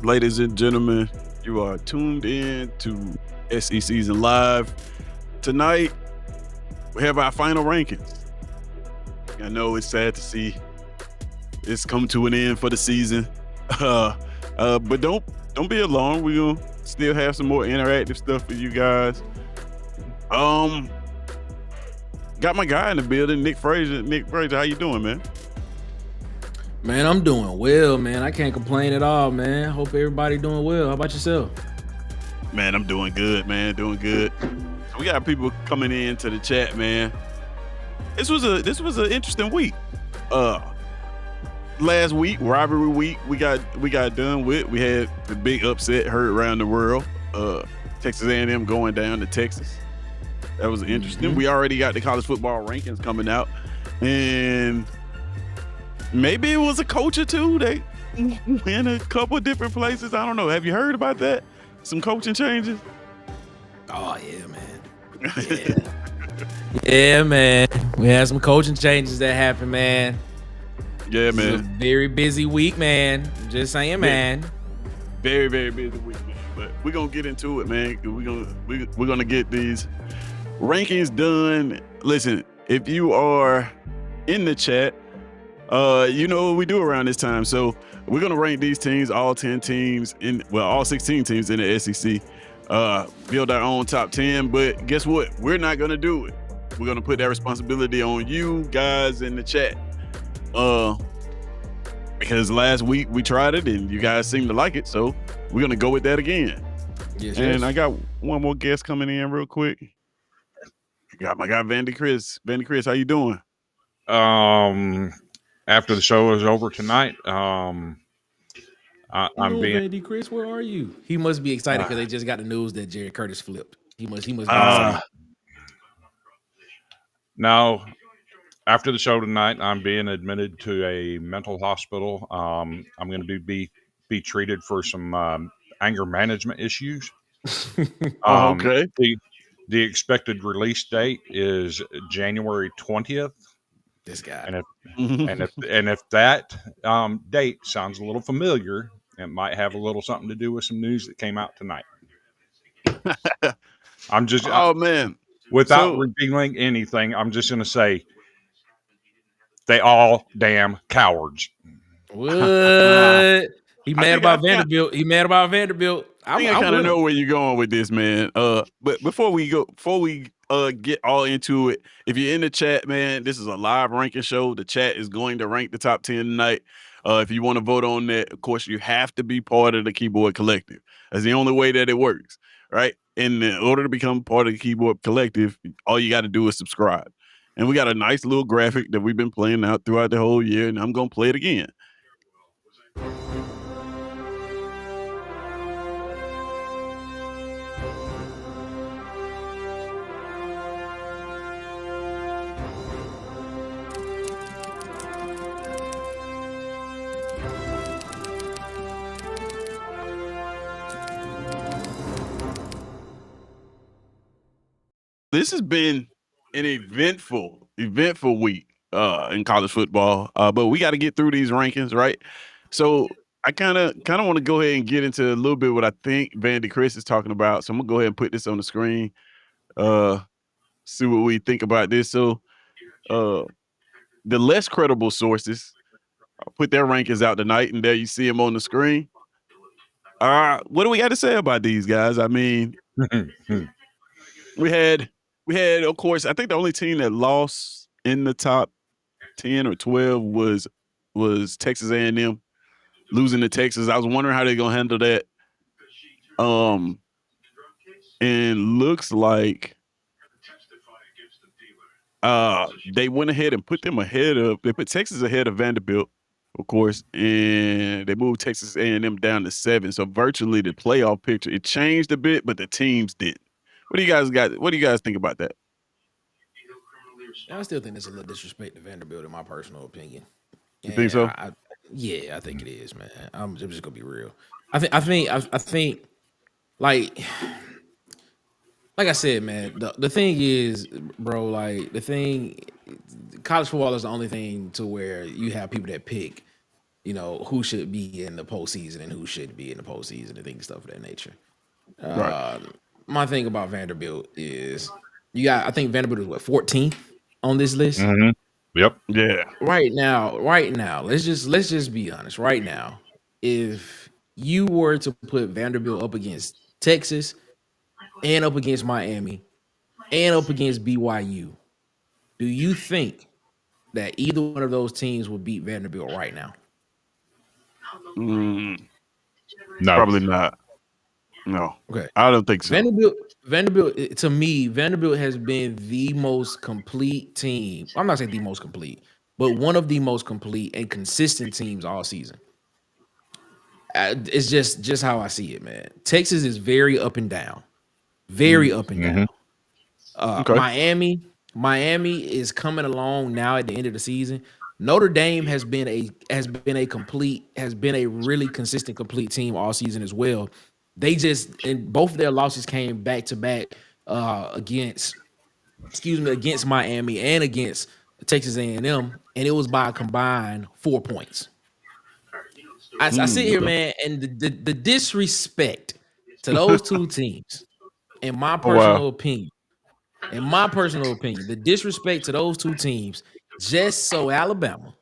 Ladies and gentlemen, you are tuned in to SECZN Live. Tonight, we have our final rankings. I know it's sad to see it's come to an end for the season, but don't be alarmed. We're gonna still have some more interactive stuff for you guys. Got my guy in the building, Nick Frazier. Nick Frazier, how you doing, man? Man, I'm doing well, man. I can't complain at all, man. Hope everybody doing well. How about yourself? Man, I'm doing good, man. Doing good. We got people coming into the chat, man. This was an interesting week. Last week, rivalry week, we got done with. We had the big upset heard around the world. Texas A&M going down to Texas. That was interesting. We already got the college football rankings coming out, and maybe it was a coach or two. They went a couple different places. I don't know. Have you heard about that? Some coaching changes? Oh, yeah, man. Yeah. Yeah, man. We had some coaching changes that happened, man. Yeah, man. It's a very busy week, man. Just saying, man. Very, very busy week, man. But we're going to get into it, man. We're gonna get these rankings done. Listen, if you are in the chat, you know what we do around this time. So we're going to rank these teams, all 10 teams, all 16 teams in the SEC, build our own top 10. But guess what? We're not going to do it. We're going to put that responsibility on you guys in the chat. Because last week we tried it and you guys seemed to like it. So we're going to go with that again. Yes, and I got one more guest coming in real quick. Got my guy, Vandy Chris. Vandy Chris, how you doing? After the show is over tonight, I'm being. Vandy Chris, where are you? He must be excited because they just got the news that Jerry Curtis flipped. He must be excited. No, after the show tonight, I'm being admitted to a mental hospital. I'm going to be treated for some anger management issues. Okay. The expected release date is January 20th. This guy. And if that date sounds a little familiar, it might have a little something to do with some news that came out tonight. Man. Without revealing anything, I'm just going to say they all damn cowards. What? He mad about Vanderbilt. I kind of know where you're going with this, man. But before we get all into it, if you're in the chat, man, this is a live ranking show. The chat is going to rank the top 10 tonight. If you want to vote on that, of course, you have to be part of the Keyboard Collective. That's the only way that it works, right? And in order to become part of the Keyboard Collective, all you got to do is subscribe. And we got a nice little graphic that we've been playing out throughout the whole year, and I'm going to play it again. This has been an eventful week in college football, but we got to get through these rankings, right? So I kind of want to go ahead and get into a little bit what I think Vandy Chris is talking about. So I'm gonna go ahead and put this on the screen, see what we think about this. So the less credible sources put their rankings out tonight, and there you see them on the screen. What do we got to say about these guys? I mean, we had, of course, I think the only team that lost in the top 10 or 12 was Texas A&M losing to Texas. I was wondering how they're going to handle that. And looks like they went ahead and put them they put Texas ahead of Vanderbilt, of course, and they moved Texas A&M down to 7. So virtually the playoff picture, it changed a bit, but the teams didn't. What do you guys think about that? I still think there's a little disrespect to Vanderbilt, in my personal opinion. You think so? I think it is, man. I'm just gonna be real. I think, like I said, man. The thing is, bro. College football is the only thing to where you have people that pick who should be in the postseason and who shouldn't be in the postseason and things stuff of that nature. Right. Uh, my thing about Vanderbilt is I think Vanderbilt is what 14th on this list Mm-hmm. Yep. Yeah. right now. Right now, let's just be honest. Right now, if you were to put Vanderbilt up against Texas and up against Miami and up against BYU, do you think that either one of those teams would beat Vanderbilt right now? Mm, No. probably not. No, Okay. I don't think so. To me, Vanderbilt has been the most complete team. I'm not saying the most complete, but one of the most complete and consistent teams all season. It's just how I see it, man. Texas is very up and down, very up and Mm-hmm. down. Okay. Miami is coming along now at the end of the season. Notre Dame has been a really consistent complete team all season as well. They just and both of their losses came back to back against against Miami and against Texas A&M, and it was by a combined 4 points. I sit here, Okay. man, and the disrespect to those two teams, in my Oh wow. personal opinion, the disrespect to those two teams, just so Alabama,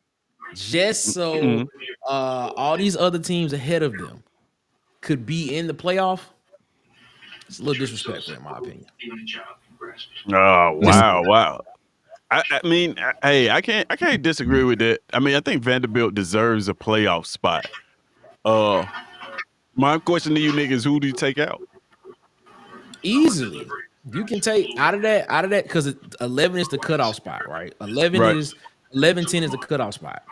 just so Mm. all these other teams ahead of them could be in the playoff, it's a little disrespectful in my opinion. Oh Just wow, wow. I mean, hey, I can't disagree with that. I mean, I think Vanderbilt deserves a playoff spot. Uh, my question to you niggas, who do you take out? easily. You can take out of that because 11 is the cutoff spot, right? 11 Right. is 11-10 is the cutoff spot,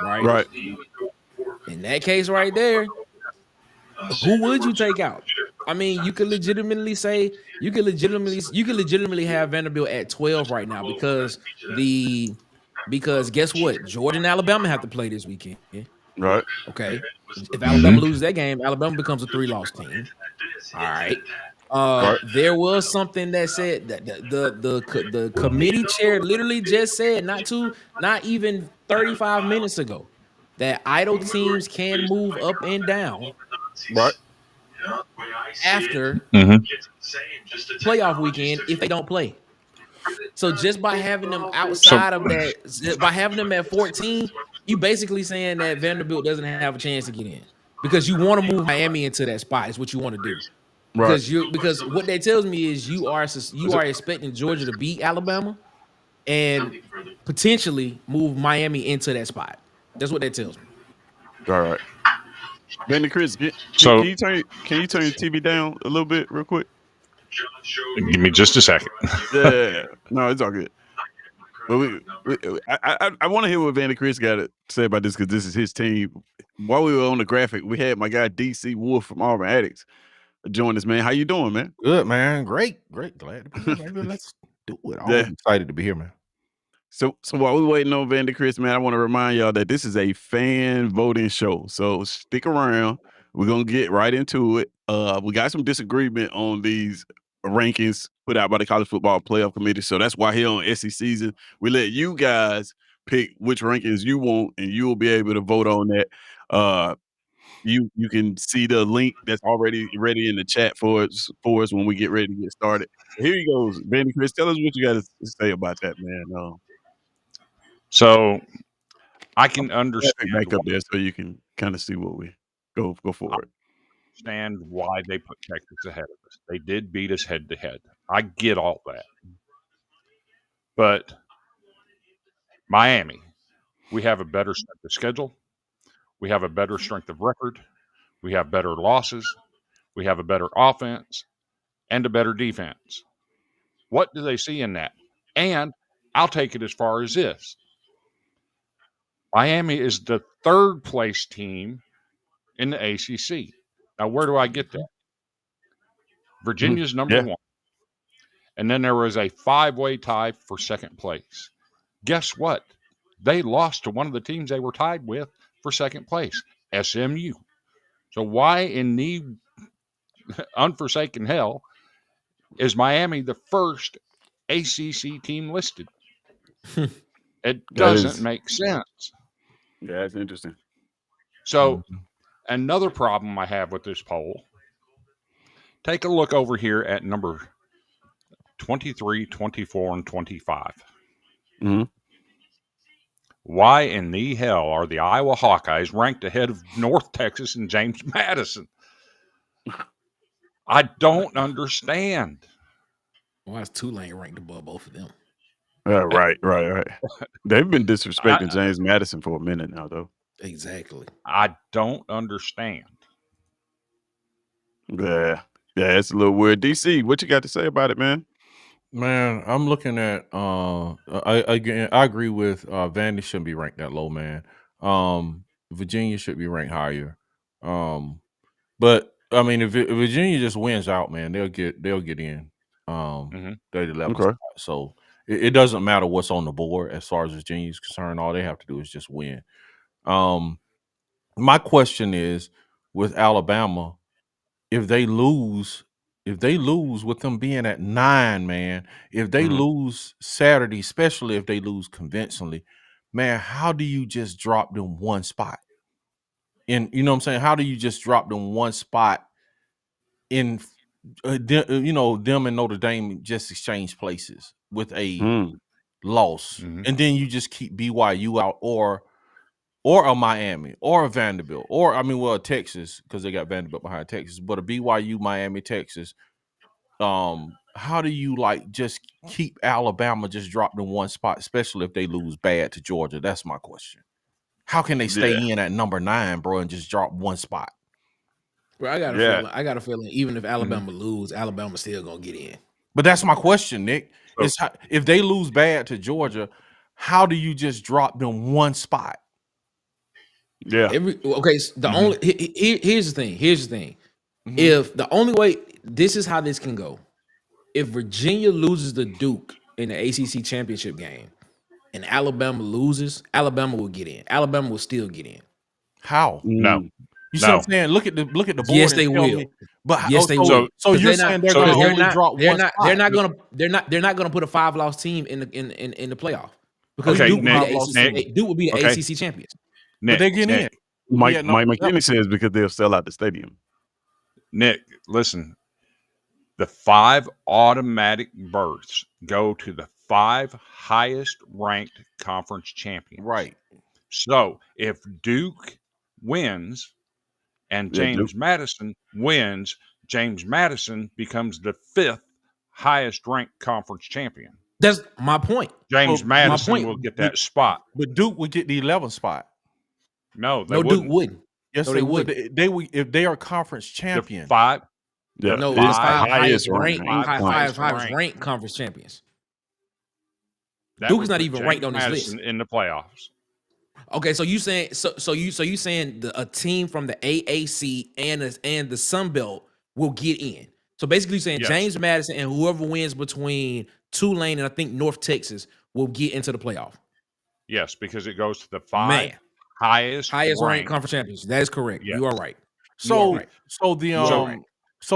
right? Right. In that case, right there, who would you take out? I mean, you could legitimately have Vanderbilt at 12 right now because guess what? Georgia and Alabama have to play this weekend. Right. Okay. If Alabama Mm-hmm. loses that game, Alabama becomes a 3-loss team. All right. Right. There was something that said that the committee chair literally just said not even 35 minutes ago that idle teams can move up and down Right. after Mm-hmm. playoff weekend if they don't play. So just by having them So outside of that, by having them at 14, you basically saying that Vanderbilt doesn't have a chance to get in because you want to move Miami into that spot. Is what you want to do Right. because what that tells me is you are expecting Georgia to beat Alabama and potentially move Miami into that spot. That's what that tells me. All right. Benny Chris, so can you turn your TV down a little bit real quick? give me just a second. Yeah. No, it's all good. But I want to hear what Vandy Chris got to say about this because this is his team. While we were on the graphic, we had my guy DC Wolf from Auburn Addicts join us, man. How you doing, man? Good, man. Great. Glad to be here, baby. Let's do it. Always Yeah. excited to be here, man. So while we're waiting on Vandy Chris, man, I want to remind y'all that this is a fan voting show. So stick around. We're gonna get right into it. We got some disagreement on these rankings put out by the College Football Playoff Committee. So that's why here on SECZN, we let you guys pick which rankings you want, and you will be able to vote on that. Uh, you can see the link that's already ready in the chat for us when we get ready to get started. Here he goes, Vandy Chris. Tell us what you got to say about that, man. So I I'll can put the graphic understand back up there so you can kind of see what we go for it. why they put Texas ahead of us. They did beat us head to head. I get all that. But Miami, we have a better strength of schedule. We have a better strength of record. We have better losses. We have a better offense and a better defense. What do they see in that? And I'll take it as far as this. Miami is the third place team in the ACC. Now, where do I get that? Virginia's number Yeah, one. And then there was a 5-way tie for second place. Guess what? They lost to one of the teams they were tied with for second place, SMU. So why in the unforsaken hell is Miami the first ACC team listed? It that doesn't is. make sense. Yeah, that's interesting. So another problem I have with this poll, take a look over here at number 23, 24, and 25. Mm-hmm. Why in the hell are the Iowa Hawkeyes ranked ahead of North Texas and James Madison? I don't understand. Why is Tulane ranked above both of them? Right. They've been I, disrespecting James Madison for a minute now, though. Exactly. I don't understand. Yeah, it's a little weird. DC, what you got to say about it, man? Man, I'm looking at I agree with Vandy shouldn't be ranked that low, man. Virginia should be ranked higher. But I mean if Virginia just wins out, man, they'll get in. They're the 11th Okay. spot. So it doesn't matter what's on the board as far as Virginia is concerned. All they have to do is just win. My question is with Alabama, if they lose with them being at 9, man, if they lose Saturday, especially if they lose convincingly, man, how do you just drop them one spot? And you know what I'm saying? How do you just drop them one spot in them and Notre Dame just exchange places with a loss, and then you just keep BYU out or a Miami or a Vanderbilt or Texas, because they got Vanderbilt behind Texas, but a BYU, Miami, Texas. How do you just keep Alabama just drop them one spot, especially if they lose bad to Georgia? That's my question. How can they stay in at number 9, bro, and just drop one spot? Bro, I got a feeling even if Alabama lose, Alabama's still gonna get in. But that's my question, Nick. If they lose bad to Georgia, how do you just drop them one spot? Yeah. Only here's the thing. If the only way, this is how this can go. If Virginia loses to Duke in the ACC championship game and Alabama loses, Alabama will get in. Alabama will still get in. How? No. You see what I'm saying? Look at the board. Yes, and they tell will. me. But yes, they will. So you're saying they're going to only drop one spot? They're not going to put a 5-loss team in the playoff because Duke would be the ACC champions. But they get in. Mike McKinney says because they'll sell out the stadium. Nick, listen. The 5 automatic berths go to the 5 highest ranked conference champions. Right. So if Duke wins and James Madison wins, James Madison becomes the 5th highest ranked conference champion. That's my point. James Madison will get that spot. But Duke would get the 11th spot. No, Duke wouldn't. Yes, they would. They would if they are conference champion. The 5. Yeah, no, it's 5 highest ranked conference champions. Duke is not even ranked on this list in the playoffs. Okay, so you saying you saying a team from the AAC and the Sun Belt will get in. So basically, you're saying James Madison and whoever wins between Tulane and I think North Texas will get into the playoff. Yes, because it goes to the 5 highest ranked conference champions. That is correct. Yes. You are right. So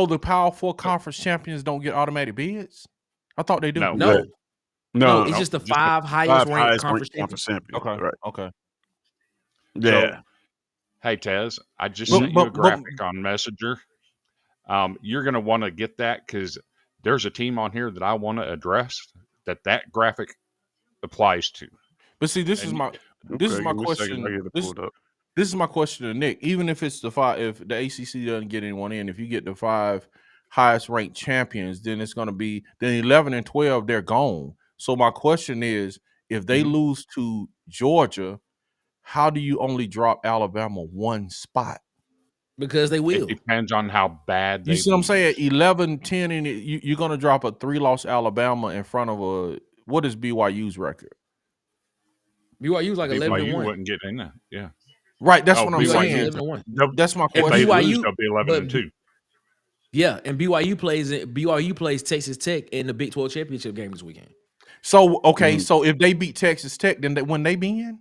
the Power 4 conference champions don't get automatic bids? I thought they do. No, it's just the 5 highest ranked conference champions. Okay. Right. Okay. Yeah. So, hey, Tez, I just sent you a graphic on Messenger. You're going to want to get that because there's a team on here that I want to address that graphic applies to. But see, this is my question. This is my question to Nick. Even if it's the 5, if the ACC doesn't get anyone in, if you get the 5 highest ranked champions, then it's going to be 11 and 12. They're gone. So my question is, if they lose to Georgia, how do you only drop Alabama one spot? Because they will. It depends on how bad they You see what I'm saying? 11-10, and you're going to drop a 3-loss Alabama in front of what is BYU's record? BYU's like 11-1. BYU wouldn't get in there. Yeah. Right. That's what I'm saying. That's my question. If they lose, they'll be 11-2. Yeah, and BYU plays Texas Tech in the Big 12 championship game this weekend. So so if they beat Texas Tech, then when they be in,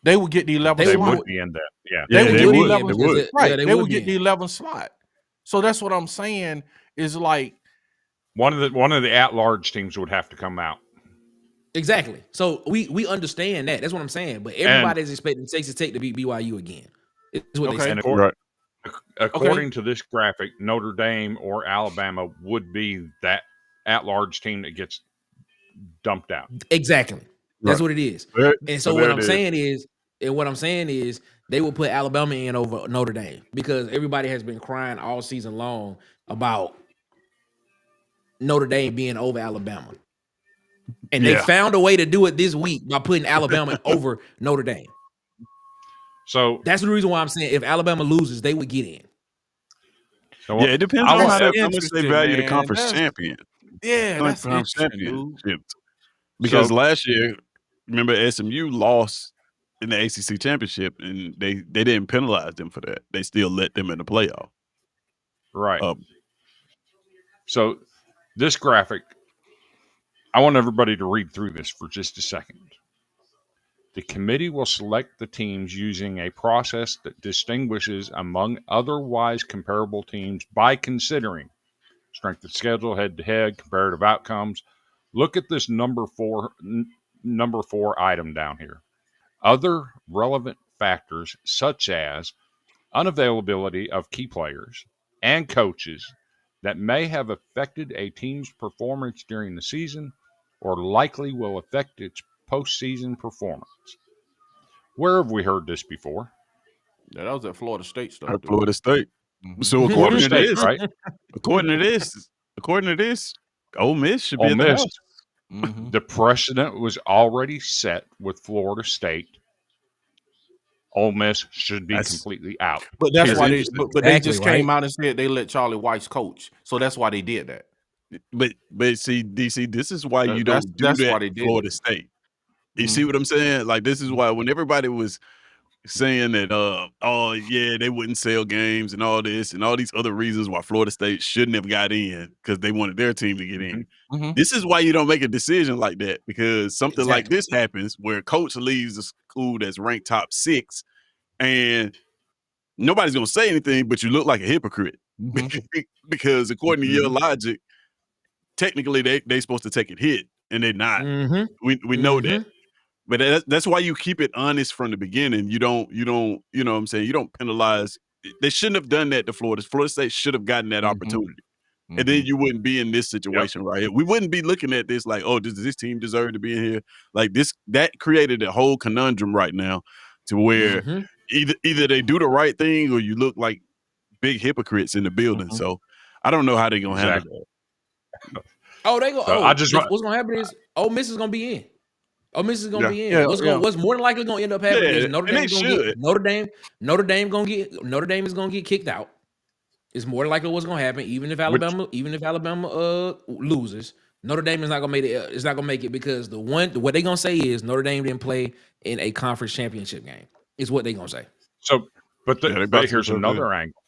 they would get the 11th slot. They would be in that. Yeah. They would. Right. Yeah, they would get the 11th slot. So that's what I'm saying is like one of the at-large teams would have to come out. Exactly. So we understand that. That's what I'm saying. But everybody's expecting Texas Tech to beat BYU again. Is what they Okay. say. And Right. according to this graphic, Notre Dame or Alabama would be that at-large team that gets dumped out. Exactly. That's Right. what it is. There- And so so there what it I'm saying is they will put Alabama in over Notre Dame because everybody has been crying all season long about Notre Dame being over Alabama. And they Yeah. found a way to do it this week by putting Alabama over Notre Dame. So That's the reason why I'm saying if Alabama loses, they would get in. so Yeah, it depends I on want how much they interesting, value the man. conference That's champion. that's Conference interesting, dude. championships. Because so last year, remember SMU lost in the ACC championship, and they didn't penalize them for that. They still let them in the playoff. right. Uh, So this graphic, I want everybody to read through this for just a second. The committee will select the teams using a process that distinguishes among otherwise comparable teams by considering strength of schedule, head-to-head, comparative outcomes. Look at this number four item down here. Other relevant factors such as unavailability of key players and coaches that may have affected a team's performance during the season or likely will affect its postseason performance. Where have we heard this before? Yeah, that was at Florida State stuff, dude. Florida State. Mhm. So Florida State, right? according to this, Ole Miss should be Ole at the Miss. house. Mhm. The precedent was already set with Florida State. Ole Miss should be That's completely out. But that's Here's why they interesting. but they Exactly, just right? came out and said they let Charlie Weiss coach. So that's why they did that. But see, DC, this is why you That's don't do why that they in did Florida it. State. You Mhm. see what I'm saying? Like this is why when everybody was saying that oh yeah, they wouldn't sell games and all this and all these other reasons why Florida State shouldn't have got in because they wanted their team to get in. Mhm. This is why you don't make a decision like that because something like Exactly. this happens where a coach leaves a school that's ranked top 6 and nobody's gonna say anything, but you look like a hypocrite. Mhm. Because according to your Mhm. logic, technically they supposed to take a hit and they're not. Mm-hmm. We know that. But that's why you keep it honest from the beginning. You don't, you know what I'm saying? You don't penalize. They shouldn't have done that to Florida. Florida State should have gotten that Mhm. opportunity. And then Mhm. you wouldn't be in this situation right here. We wouldn't be looking at this like, oh, does this team deserve to be in here? Like that created a whole conundrum right now to where Mm-hmm. either they do the right thing or you look like big hypocrites in the building. Mhm. So I don't know how they're gonna handle Exactly. that. Oh, they go. So I just want What's gonna happen is Ole Miss is gonna be in. Ole Miss is gonna Yeah. be in. Yeah, yeah. What's more than likely gonna end up happening is Yeah, Notre and they Dame gonna should. get Notre Dame is gonna get kicked out. It's more than likely what's gonna happen. Even if Alabama loses, Notre Dame is not gonna make it. It's not gonna make it because what they gonna say is Notre Dame didn't play in a conference championship game. Is what they gonna say. so, but Yeah, they about to here's jump in. another angle.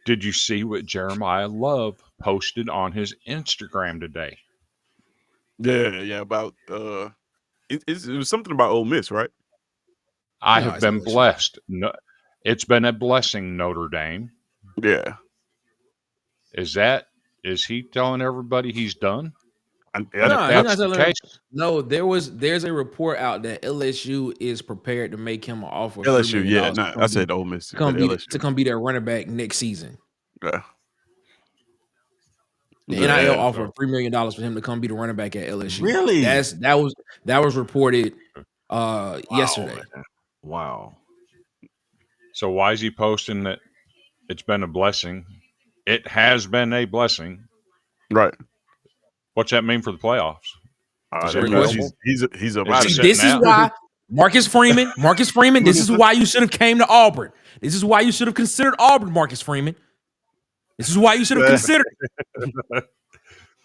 Did you see what Jeremiah Love posted on his Instagram today? Yeah, about it was something about Ole Miss, right? I No, have it's been LSU. blessed. No, it's been a blessing, Notre Dame. Yeah. Is he telling everybody he's done? And And if No, he's that's not the telling. case, No, there's a report out that LSU is prepared to make him an offer of $3 LSU, million yeah. to Nah, I come said be Ole Miss, but to LSU. come be their running back next season. Yeah. The NIL Yeah. offered $3 million for him to come be the running back at LSU. Really? That was reported yesterday. Man. Wow. so why is he posting that it's been a blessing? It has been a blessing. Right. What's that mean for the playoffs? Is That it means winnable? he's up Is out he of See, there. this is out? why Marcus Freeman, this is why you should have came to Auburn. This is why you should have considered Auburn, Marcus Freeman. This is why you should have considered it.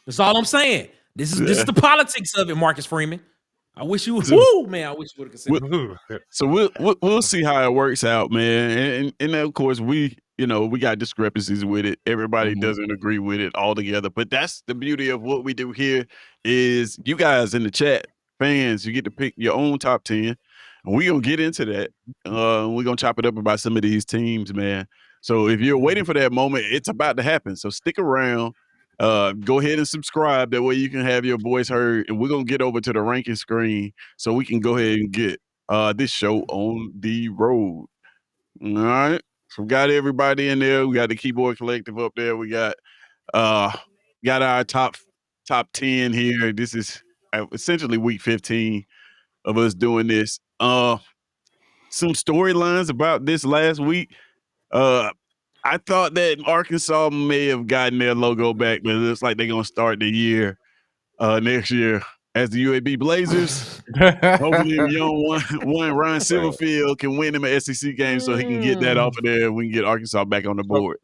That's all I'm saying. This is the politics of it, Marcus Freeman. I wish you would. Woo, man! I wish you would have considered. So we'll see how it works out, man. And of course we got discrepancies with it. Everybody Mhm. doesn't agree with it altogether. But that's the beauty of what we do here is you guys in the chat, fans, you get to pick your own top 10. And we're gonna get into that. We're gonna chop it up about some of these teams, man. So if you're waiting for that moment, it's about to happen. So stick around. Go ahead and subscribe. That way you can have your voice heard. And we're gonna get over to the ranking screen so we can go ahead and get this show on the road. All right. So we got everybody in there. We got the keyboard collective up there. We uh got our top 10 here. This is essentially week 15 of us doing this. Some storylines about this last week. Uh I thought that Arkansas may have gotten their logo back, but it looks like they're gonna start the year next year as the UAB Blazers. Hopefully, if young one Ryan Silverfield can win him an SEC game so he can get that off of there and we can get Arkansas back on the So, board.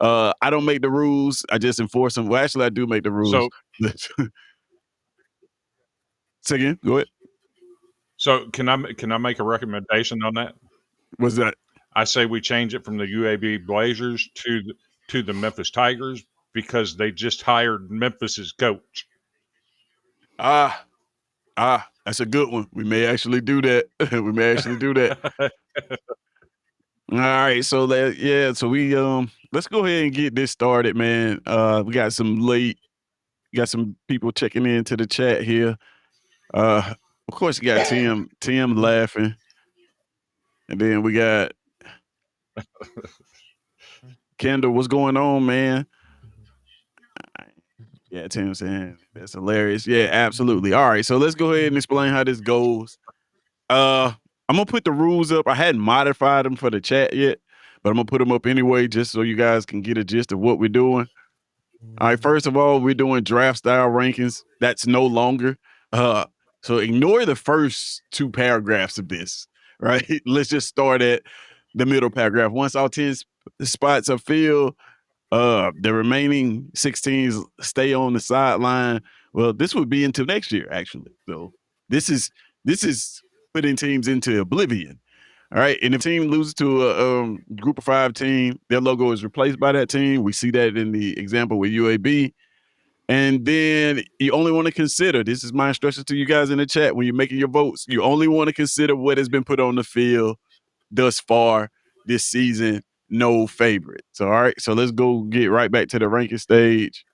I don't make the rules. I just enforce them. Well, actually, I do make the rules. so, Say again. Go ahead. so can I make a recommendation on that? What's that? I say we change it from the UAB Blazers to the Memphis Tigers because they just hired Memphis's coach. Ah, that's a good one. We may actually do that. We may actually do that. All right, so so we let's go ahead and get this started, man. We got some people checking into the chat here. Of course, you got Tim laughing, and then we got Kendall. What's going on, man? Yeah, Tim saying that's hilarious. Yeah, absolutely. All right, so let's go ahead and explain how this goes. I'm gonna put the rules up. I hadn't modified them for the chat yet, but I'm gonna put them up anyway, just so you guys can get a gist of what we're doing. All right, first of all, we're doing draft style rankings. That's no longer. So ignore the first two paragraphs of this, right? Let's just start at the middle paragraph. Once all 10 spots are filled, the remaining 16s stay on the sideline. Well, this would be until next year, actually. So this is putting teams into oblivion. All right. And if a team loses to a group of 5 team, their logo is replaced by that team. We see that in the example with UAB. And then you only want to consider, this is my instructions to you guys in the chat when you're making your votes, you only want to consider what has been put on the field thus far this season. No favorites. All right. So let's go get right back to the ranking stage.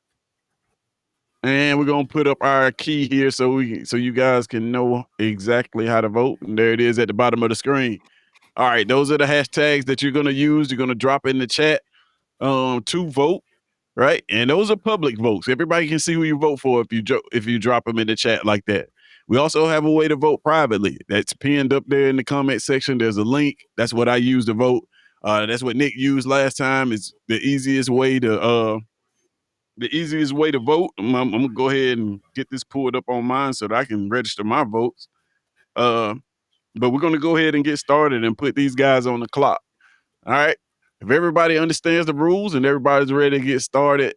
And we're gonna put up our key here so you guys can know exactly how to vote. And there it is at the bottom of the screen. All right, those are the hashtags that you're gonna use. You're gonna drop in the chat to vote, right? And those are public votes. Everybody can see who you vote for if you drop them in the chat like that. We also have a way to vote privately. That's pinned up there in the comment section. There's a link. That's what I use to vote. That's what Nick used last time. It's the easiest way to vote. I'm gonna go ahead and get this pulled up on mine so that I can register my votes. But we're gonna go ahead and get started and put these guys on the clock. All right. If everybody understands the rules and everybody's ready to get started,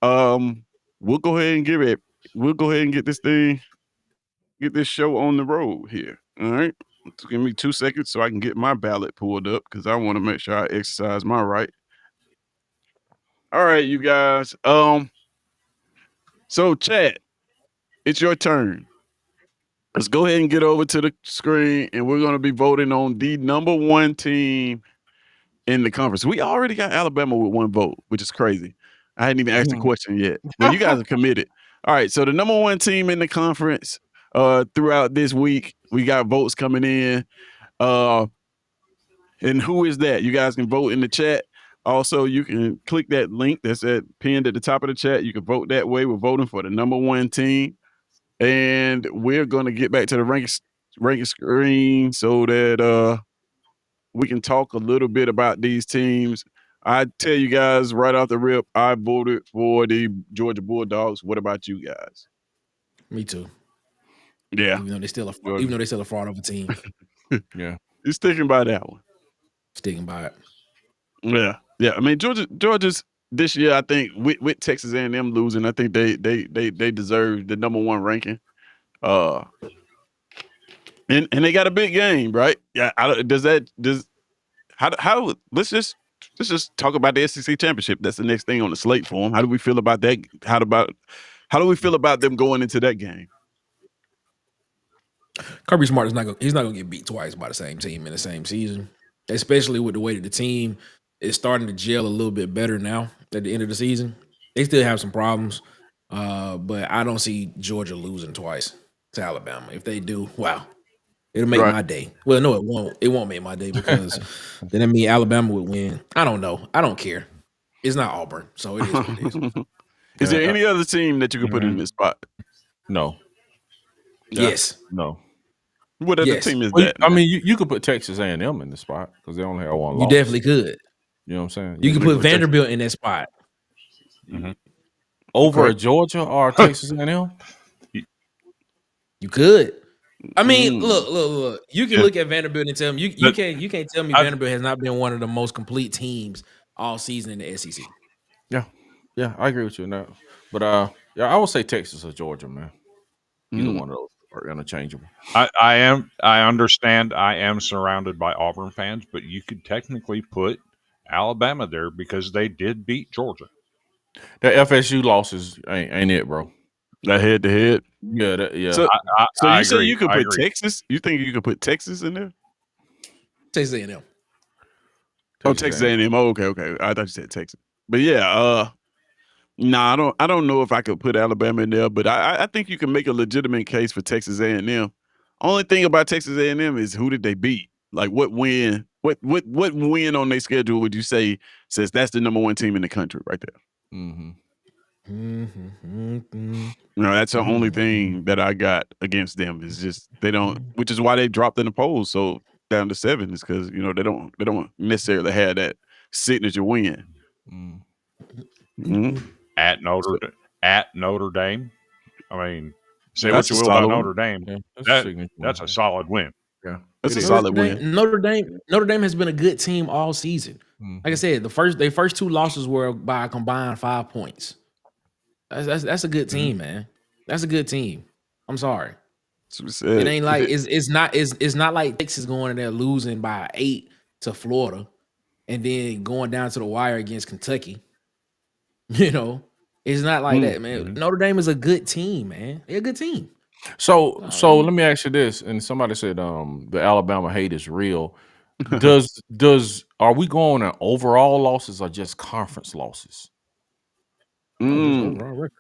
we'll go ahead and get this show on the road here. All right. Give me 2 seconds so I can get my ballot pulled up because I want to make sure I exercise my right. All right, you guys. So chat, it's your turn. Let's go ahead and get over to the screen, and we're going to be voting on the number 1 team in the conference. We already got Alabama with 1 vote, which is crazy. I hadn't even asked the question yet. Well, you guys are committed. All right, so the number 1 team in the conference throughout this week, we got votes coming in. And who is that? You guys can vote in the chat. Also, you can click that link that's pinned at the top of the chat. You can vote that way. We're voting for the number 1 team. And we're going to get back to the ranking screen so that we can talk a little bit about these teams. I tell you guys right off the rip, I voted for the Georgia Bulldogs. What about you guys? Me too. Yeah. Even though they're still a fraud of a team. Yeah. You're sticking by that one. Sticking by it. Yeah. Yeah. I mean, Georgia's this year, I think with Texas A&M losing, I think they deserve the number 1 ranking. And they got a big game, right? Yeah. Let's just talk about the SEC championship. That's the next thing on the slate for them. How do we feel about that? How do we feel about them going into that game? Kirby Smart he's not gonna get beat twice by the same team in the same season, especially with the way that the team is starting to gel a little bit better now at the end of the season. They still have some problems, but I don't see Georgia losing twice to Alabama. If they do, wow. It'll make Right. my day. Well, no, it won't. It won't make my day because then I mean Alabama would win. I don't know. I don't care. It's not Auburn, so it is what it is. Is there any other team that you could put in this spot? No. Yeah. Yes. No. What other Yes. team is Well, that? I man? mean, you could put Texas A&M in the spot because they only have one You loss. definitely could. You know what I'm saying? You Yeah, can we put put Texas. Vanderbilt in that spot. over Okay. at Georgia or Texas A&M. You could. I mean, Mm. look. You can Yeah. look at Vanderbilt and tell me you But can't tell me I- Vanderbilt has not been one of the most complete teams all season in the SEC. Yeah, I agree with you on that. But yeah, I would say Texas or Georgia, man. Either Mm. one of those are interchangeable. I understand I am surrounded by Auburn fans, but you could technically put Alabama there because they did beat Georgia. That FSU losses ain't it, bro. That head to head. Yeah. So, so I you say agree. you could I put agree. Texas? You think you could put Texas in there? Texas A&M. Oh, Texas A&M. Oh, okay. I thought you said Texas. But yeah, nah, I don't know if I could put Alabama in there, but I think you can make a legitimate case for Texas A&M. Only thing about Texas A&M is who did they beat? Like what win on their schedule would you say says that's the number one team in the country right there? That's the only thing that I got against them is just they don't, which is why they dropped in the polls so down to 7 is because they don't necessarily have that signature win. Mhm. At Notre Dame. I mean, say That's what you a will about solid Notre one. Dame. Yeah, That's a solid win. Yeah, That's it a is. solid win. Notre Dame has been a good team all season. Like I said, their first 2 losses were by a combined 5 points. That's a good team, man. That's a good team. I'm sorry. It ain't like it's not like Texas going in there losing by 8 to Florida and then going down to the wire against Kentucky. You know, it's not like that, man. Notre Dame is a good team, man. They're a good team. So let me ask you this, and somebody said the Alabama hate is real. Are we going on overall losses or just conference losses? Just overall record.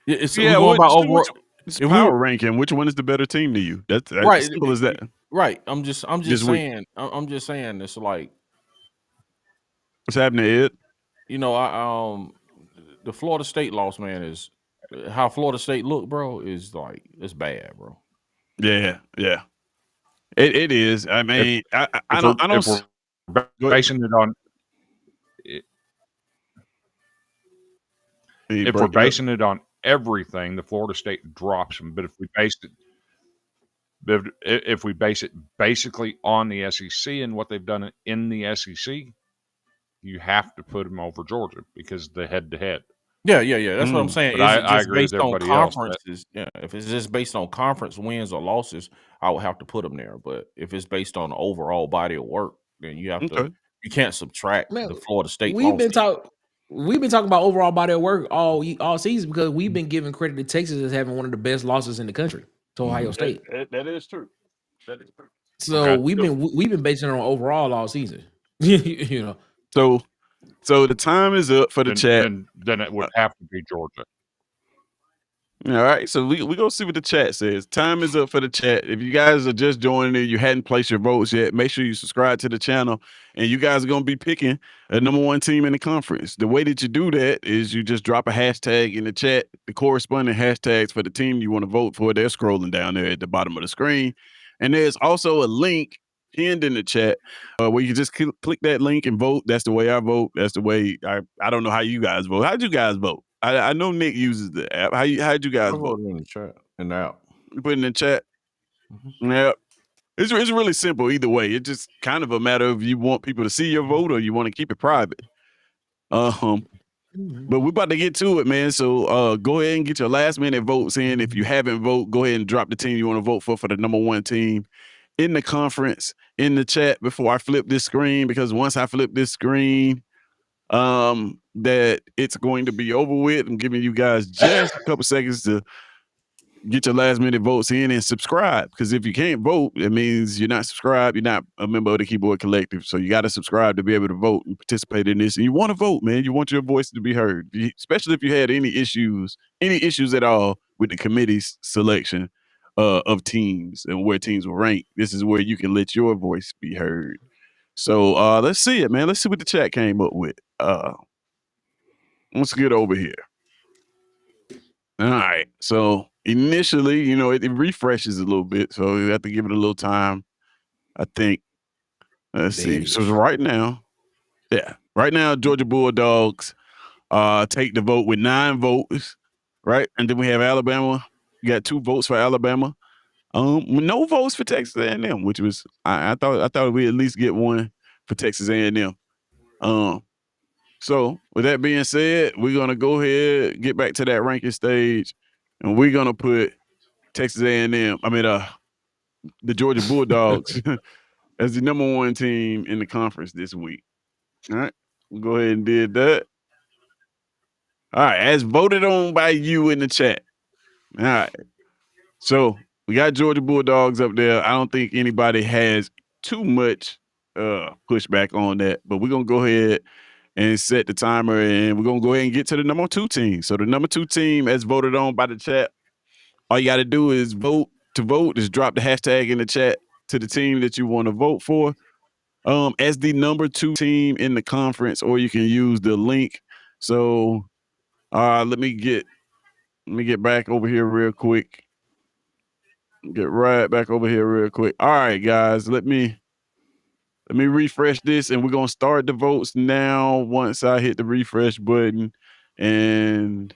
We going by overall. It's If power we ranking. Which one is the better team to you? That's right, as simple as that. right. I'm just This week. saying. I'm just saying. It's like What's happening, Ed? the Florida State loss, man, is how Florida State look, bro. Is like it's bad, bro. Yeah. It is. I mean, I don't. If we're basing it on if we're basing it on everything, the Florida State drops them. But if we base it basically on the SEC and what they've done in the SEC, you have to put them over Georgia because the head-to-head. Yeah. That's what I'm saying. But Is it I just agree based with on everybody else. conferences? Yeah. If it's just based on conference wins or losses, I would have to put them there. But if it's based on the overall body of work, then you have to. You can't subtract Man, the Florida State we've loss. been talking about overall body of work all season because we've been giving credit to Texas as having one of the best losses in the country to Ohio State. That is true. That is true. So we've been basing it on overall all season. You know. So the time is up for the chat. Then it would have to be Georgia. All right, so we gonna see what the chat says. Time is up for the chat. If you guys are just joining in, you hadn't placed your votes yet, make sure you subscribe to the channel. And you guys are gonna be picking a number one team in the conference. The way that you do that is you just drop a hashtag in the chat, the corresponding hashtags for the team you want to vote for. They're scrolling down there at the bottom of the screen. And there's also a link pinned in the chat where you can just click that link and vote. That's the way I vote. That's the way I don't know how you guys vote. How'd you guys vote? I know Nick uses the app. How'd you guys vote? In the chat and out. You put it in the chat. Yeah. It's really simple either way. It's just kind of a matter of you want people to see your vote or you want to keep it private. But we're about to get to it, man. So go ahead and get your last minute votes in. If you haven't voted, go ahead and drop the team you want to vote for the number one team in the conference in the chat before I flip this screen, because once I flip this screen, that it's going to be over with. I'm giving you guys just a couple seconds to get your last minute votes in and subscribe, because if you can't vote, it means you're not subscribed. You're not a member of the Keyboard Collective. So you got to subscribe to be able to vote and participate in this. And you want to vote, man. You want your voice to be heard, especially if you had any issues at all with the committee's selection of teams and where teams will rank. This is where you can let your voice be heard. So let's see it, man. Let's see what the chat came up with. Let's get over here. All right. So initially, it refreshes a little bit, so you have to give it a little time. I think. Let's There see. it So is. right now, Georgia Bulldogs take the vote with 9 votes, right? And then we have Alabama. We got 2 votes for Alabama. No votes for Texas A&M, which was I thought we'd at least get 1 for Texas A&M. So with that being said, we're gonna go ahead, get back to that ranking stage, and we're gonna put Texas A&M. The Georgia Bulldogs as the number 1 team in the conference this week. All right, we'll go ahead and did that. All right, as voted on by you in the chat. All right, so we got Georgia Bulldogs up there. I don't think anybody has too much pushback on that, but we're gonna go ahead and set the timer, and we're gonna go ahead and get to the number 2 team. So the number 2 team, as voted on by the chat, all you got to do is vote. To vote, just drop the hashtag in the chat to the team that you want to vote for as the number 2 team in the conference, or you can use the link. So let me get back over here real quick. Get right back over here real quick. All right, guys, let me refresh this, and we're gonna start the votes now once I hit the refresh button, and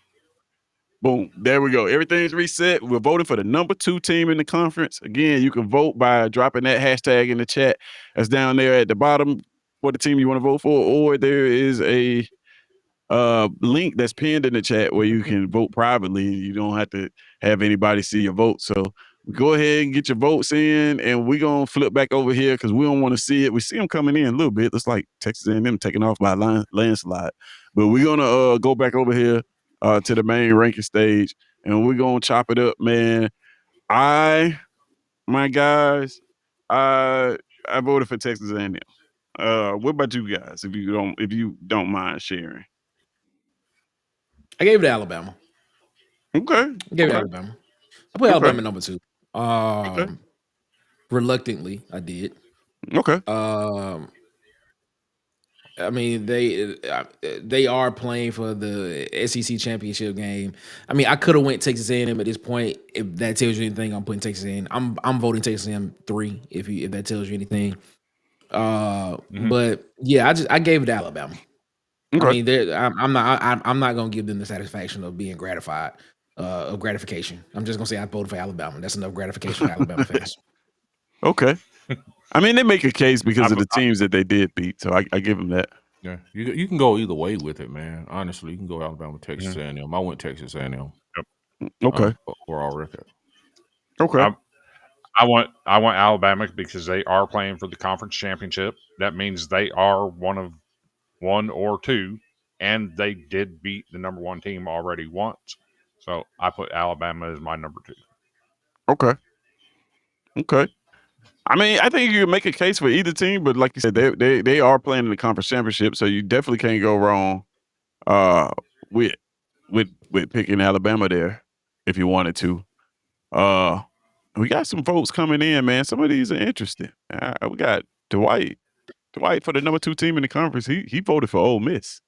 boom, there we go. Everything's reset. We're voting for the number 2 team in the conference. Again, you can vote by dropping that hashtag in the chat. That's down there at the bottom for the team you want to vote for, or there is a link that's pinned in the chat where you can vote privately. You don't have to have anybody see your vote. So go ahead and get your votes in, and we're gonna flip back over here because we don't want to see it. We see them coming in a little bit. It's like Texas A&M taking off by landslide. But we're gonna go back over here to the main ranking stage, and we're gonna chop it up, man. My guys, I voted for Texas A&M. What about you guys? If you don't mind sharing. I gave it to Alabama. Okay. I gave it to Alabama. I put Alabama number 2. Okay. Reluctantly, I did. Okay. I mean, they are playing for the SEC championship game. I mean, I could have went Texas A&M at this point. If that tells you anything, I'm putting Texas A&M. I'm voting Texas A&M 3. If that tells you anything. But yeah, I gave it to Alabama. Okay. I mean, I'm not gonna give them the satisfaction of being gratified, of gratification. I'm just gonna say I voted for Alabama. That's enough gratification for Alabama fans. Okay. I mean, they make a case because of the teams that they did beat, so I give them that. Yeah, you can go either way with it, man. Honestly, you can go Alabama, Texas A&M. I went Texas A&M. Yep. Okay. Overall record. Okay. I want Alabama because they are playing for the conference championship. That means they are one or 2, and they did beat the number 1 team already once. So I put Alabama as my number 2. Okay. Okay. I mean, I think you can make a case for either team, but like you said, they are playing in the conference championship, so you definitely can't go wrong with picking Alabama there if you wanted to. We got some votes coming in, man. Some of these are interesting. We got Dwight for the number 2 team in the conference. He voted for Ole Miss.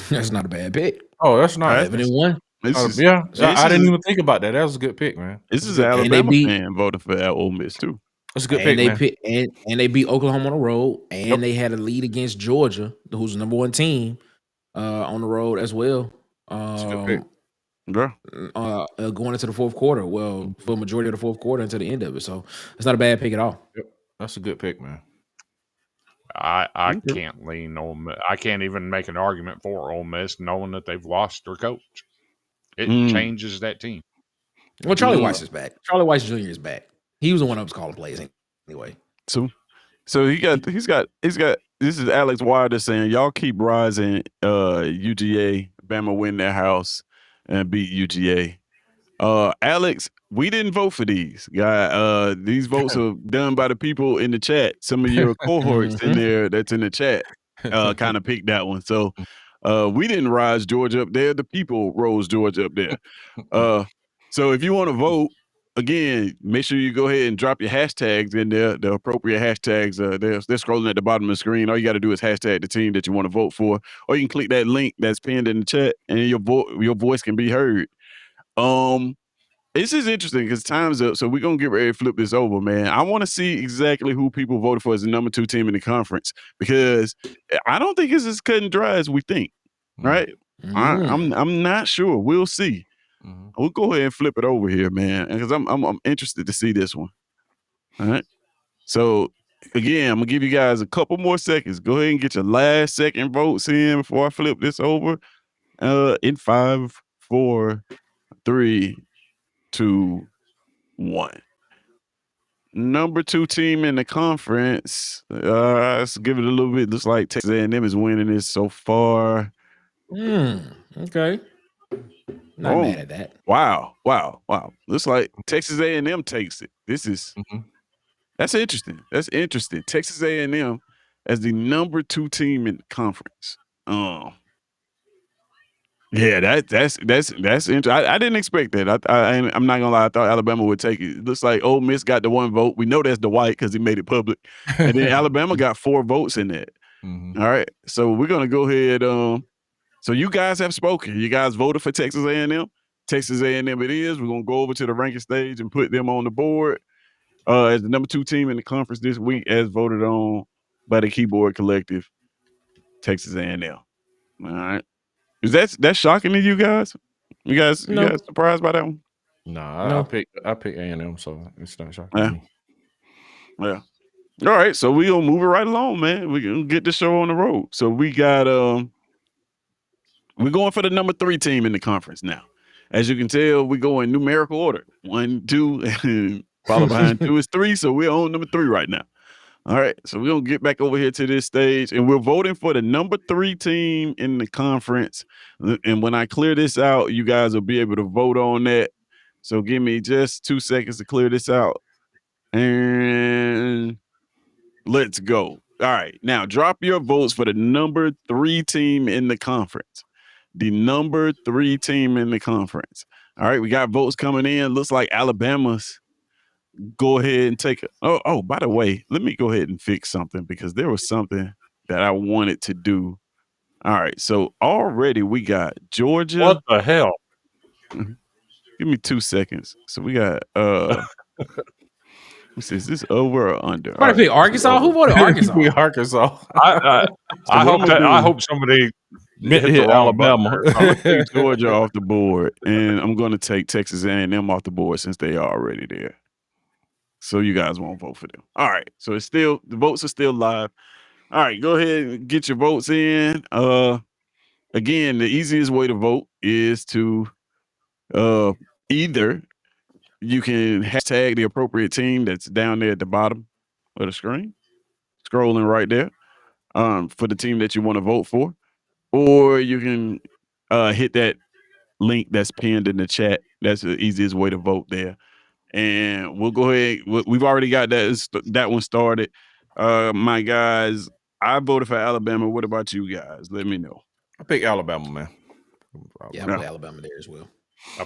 That's not a bad pick. Oh, that's not 11-1. I didn't even think about that. That was a good pick, man. This is an Alabama fan voting for Ole Miss too. That's a good pick, man. And they beat Oklahoma on the road, and they had a lead against Georgia, who's the number 1 team, on the road as well. That's a good pick. Going into the fourth quarter. Well, for a majority of the fourth quarter until the end of it. So it's not a bad pick at all. Yep. That's a good pick, man. I can't lean on. I can't even make an argument for Ole Miss, knowing that they've lost their coach. It changes that team. Well, Charlie Weiss is back. Charlie Weiss Jr. is back. He was the one that was calling plays anyway. So he's got. This is Alex Wilder saying, "Y'all keep rising. UGA, Bama win their house and beat UGA." Alex, we didn't vote for these guys. These votes are done by the people in the chat. Some of your cohorts in there that's in the chat kind of picked that one. So we didn't rise Georgia up there. The people rose Georgia up there. So if you want to vote, again, make sure you go ahead and drop your hashtags in there, the appropriate hashtags. They're scrolling at the bottom of the screen. All you got to do is hashtag the team that you want to vote for, or you can click that link that's pinned in the chat, and your voice can be heard. This is interesting because time's up, so we're gonna get ready to flip this over, man. I want to see exactly who people voted for as the number 2 team in the conference because I don't think it's as cut and dry as we think. Right? I'm not sure. We'll see. We'll go ahead and flip it over here, man, because I'm interested to see this one. All right. So again, I'm gonna give you guys a couple more seconds. Go ahead and get your last second votes in before I flip this over. In 5, 4, 3, 2, 1. Number 2 team in the conference. Let's give it a little bit. Looks like Texas A&M is winning this so far. Okay. Not mad at that. Wow. Looks like Texas A&M takes it. This is that's interesting. That's interesting. Texas A&M as the number 2 team in the conference. Yeah, that's interesting. I didn't expect that. I'm not gonna lie. I thought Alabama would take it. It looks like Ole Miss got the 1 vote. We know that's Dwight because he made it public, and then Alabama got 4 votes in that. All right, so we're gonna go ahead. So you guys have spoken. You guys voted for Texas A&M. Texas A&M it is. We're gonna go over to the ranking stage and put them on the board as the number 2 team in the conference this week, as voted on by the Keyboard Collective. Texas A&M. All right. Is that shocking to you guys? You guys surprised by that one? Nah, I pick A&M, so it's not shocking to me. Yeah. All right, so we gonna move it right along, man. We gonna get the show on the road. So we got we're going for the number 3 team in the conference now. As you can tell, we go in numerical order. 1, 2, and followed behind 2 is 3. So we're on number 3 right now. All right, so we're going to get back over here to this stage, and we're voting for the number 3 team in the conference. And when I clear this out, you guys will be able to vote on that. So give me just 2 seconds to clear this out. And let's go. All right, now drop your votes for the number 3 team in the conference. The number 3 team in the conference. All right, we got votes coming in. Looks like Alabama's go ahead and take it. Oh, by the way, let me go ahead and fix something because there was something that I wanted to do. All right, so already we got Georgia. What the hell? Give me 2 seconds. So we got is this over or under? Right, pick Arkansas. Who voted Arkansas? Arkansas. I hope somebody hit Alabama. I'm gonna take Georgia off the board, and I'm gonna take Texas A&M off the board since they are already there. So you guys won't vote for them. All right. So it's still the votes are still live. All right, go ahead and get your votes in. Again, the easiest way to vote is to either you can hashtag the appropriate team that's down there at the bottom of the screen, scrolling right there, for the team that you want to vote for, or you can hit that link that's pinned in the chat. That's the easiest way to vote there. And we'll go ahead. We've already got that one started. My guys, I voted for Alabama. What about you guys? Let me know. I pick Alabama, man. Yeah, I put Alabama there as well. I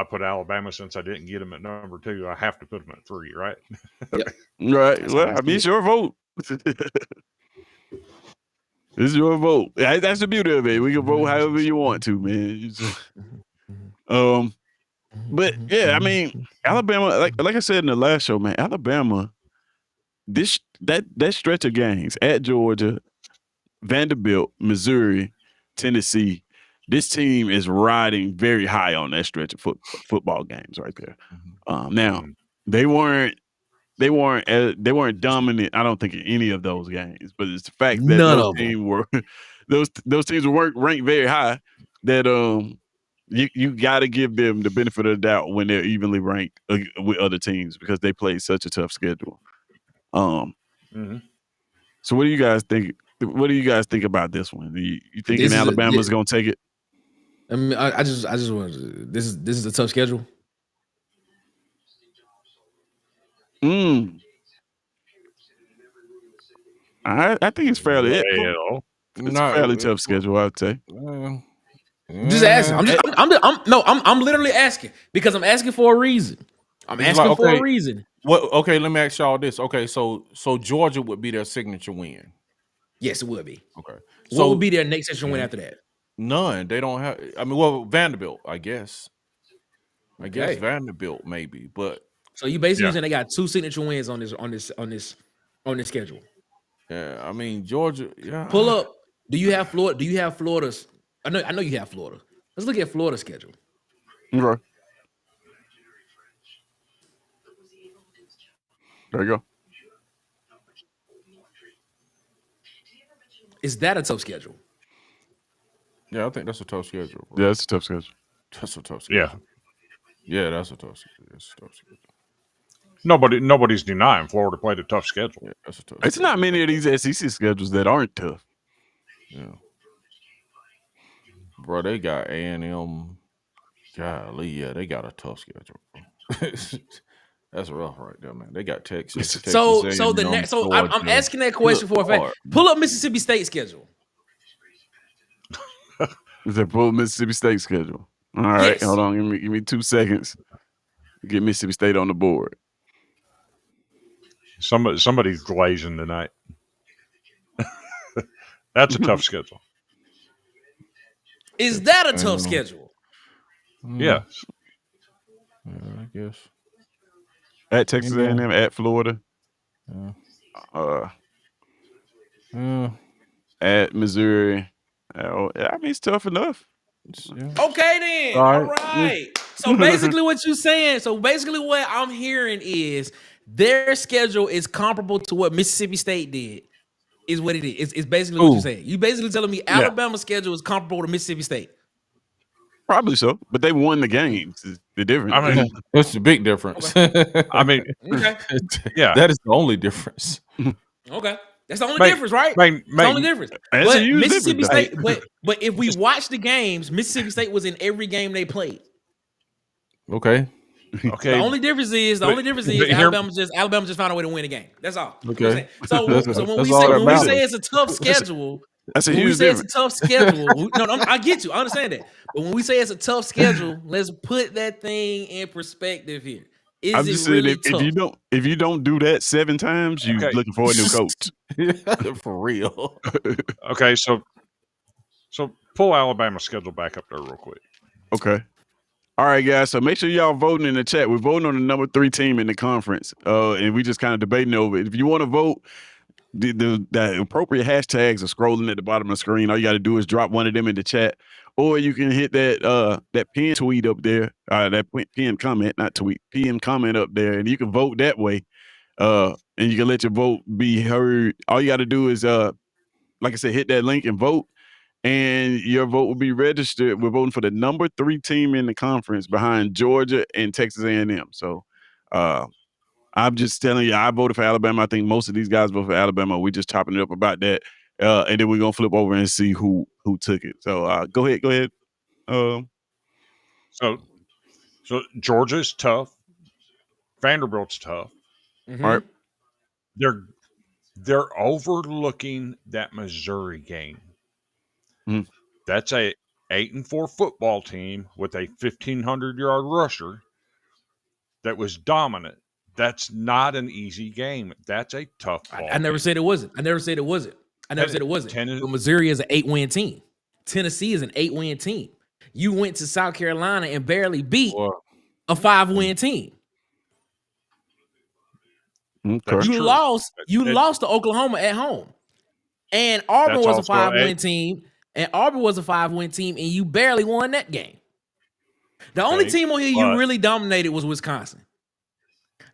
put Alabama since I didn't get them at number 2. I have to put them at 3, right? Yep. Right. That's well, I mean, it's your vote. It's your vote. That's the beauty of it. We can vote however you want to, man. But yeah, I mean, Alabama, like I said in the last show, man, Alabama, that stretch of games at Georgia, Vanderbilt, Missouri, Tennessee, this team is riding very high on that stretch of football games right there. Now they weren't dominant, I don't think, in any of those games, but it's the fact that those teams weren't ranked very high that you got to give them the benefit of the doubt when they're evenly ranked with other teams because they played such a tough schedule. So what do you guys think? What do you guys think about this one? You thinking Alabama's going to take it? I mean, I just want to. This is a tough schedule. I think it's fairly it's a fairly tough schedule, I'd say. Just asking. I'm literally asking because I'm asking for a reason. I'm It's asking like, for okay, a reason. what? Okay, let me ask y'all this. Okay, so Georgia would be their signature win. Yes, it would be. Okay, What would so be their next session win after that? none. They don't have. I mean, well, Vanderbilt, I guess. I guess Okay. Vanderbilt maybe, but So you basically Yeah. saying they got 2 signature wins on this schedule. yeah, I mean Georgia. Yeah, Pull up. Do you have Florida? Do you have Florida's? I know you have Florida. Let's look at Florida's schedule. Okay. There you go. Is that a tough schedule? yeah, I think that's a tough schedule, bro. Yeah, it's a tough schedule. That's a tough schedule. Yeah. Yeah, that's a tough schedule. That's a tough schedule. Nobody's denying Florida played a tough schedule. Yeah, that's a tough It's schedule. not many of these SEC schedules that aren't tough. Yeah, bro, they got A&M. Golly, yeah, they got a tough schedule, bro. That's rough right there, man. They got Texas, Texas So the A&M, next. So I'm Georgia. asking that question Good for a fact. Lord. Pull up Mississippi State schedule. It's a full Mississippi State schedule. All right, Yes. hold on. Give me 2 seconds. Get Mississippi State on the board. Somebody's glazing tonight. That's a tough schedule. Is that a tough schedule? Yes. Yeah, I guess. At Texas Yeah. A&M, at Florida, Yeah. at Missouri. I mean, it's tough enough. Yeah. Okay, then. All All right. right. So basically, what you're saying. So basically, what I'm hearing is their schedule is comparable to what Mississippi State did. Is what it is. It's basically what you're saying. You basically telling me Alabama's schedule is comparable to Mississippi State. Probably so, but they won the games. Is the difference. I mean, That's the big difference. I mean, Okay. yeah. That is the only difference. Okay. That's the only Mate, difference, right? mate, That's the only difference. That's a But huge Mississippi difference. State, but if we watch the games, Mississippi State was in every game they played. Okay. Okay. The only difference is but here- Alabama just found a way to win a game. That's all. Okay. So when That's we all say that when we matters. say it's a tough schedule, That's a when we huge say it's a difference. tough schedule, I get you. I understand that. But when we say it's a tough schedule, let's put that thing in perspective here. I'm Is just it saying, really if tough? you don't do that 7 times, you Okay. looking for a new coach. For real. Okay, so pull Alabama's schedule back up there real quick. Okay. All right, guys. So make sure y'all voting in the chat. We're voting on the number 3 team in the conference, and we just kind of debating over it. If you want to vote, the appropriate hashtags are scrolling at the bottom of the screen. All you got to do is drop one of them in the chat, or you can hit that pin tweet up there, that pin comment, not tweet, pin comment up there, and you can vote that way. And you can let your vote be heard. All you got to do is, like I said, hit that link and vote, and your vote will be registered. We're voting for the number 3 team in the conference behind Georgia and Texas A&M. So, I'm just telling you, I voted for Alabama. I think most of these guys voted for Alabama. We're just chopping it up about that, and then we're gonna flip over and see who took it. So, go ahead. So Georgia's tough. Vanderbilt's tough. Mhm. All right. They're overlooking that Missouri game. Mhm. That's a 8-4 football team with a 1,500-yard rusher that was dominant. That's not an easy game. That's a tough ball. I never said it wasn't. I never said it wasn't. Ten- But Missouri is an 8-win team. Tennessee is an 8-win team. You went to South Carolina and barely beat a 5-win team. Okay. That's You true. lost. You lost to Oklahoma at home, and Auburn That's was a also 5-win team. And you barely won that game. The only Okay, team on here you but- really dominated was Wisconsin.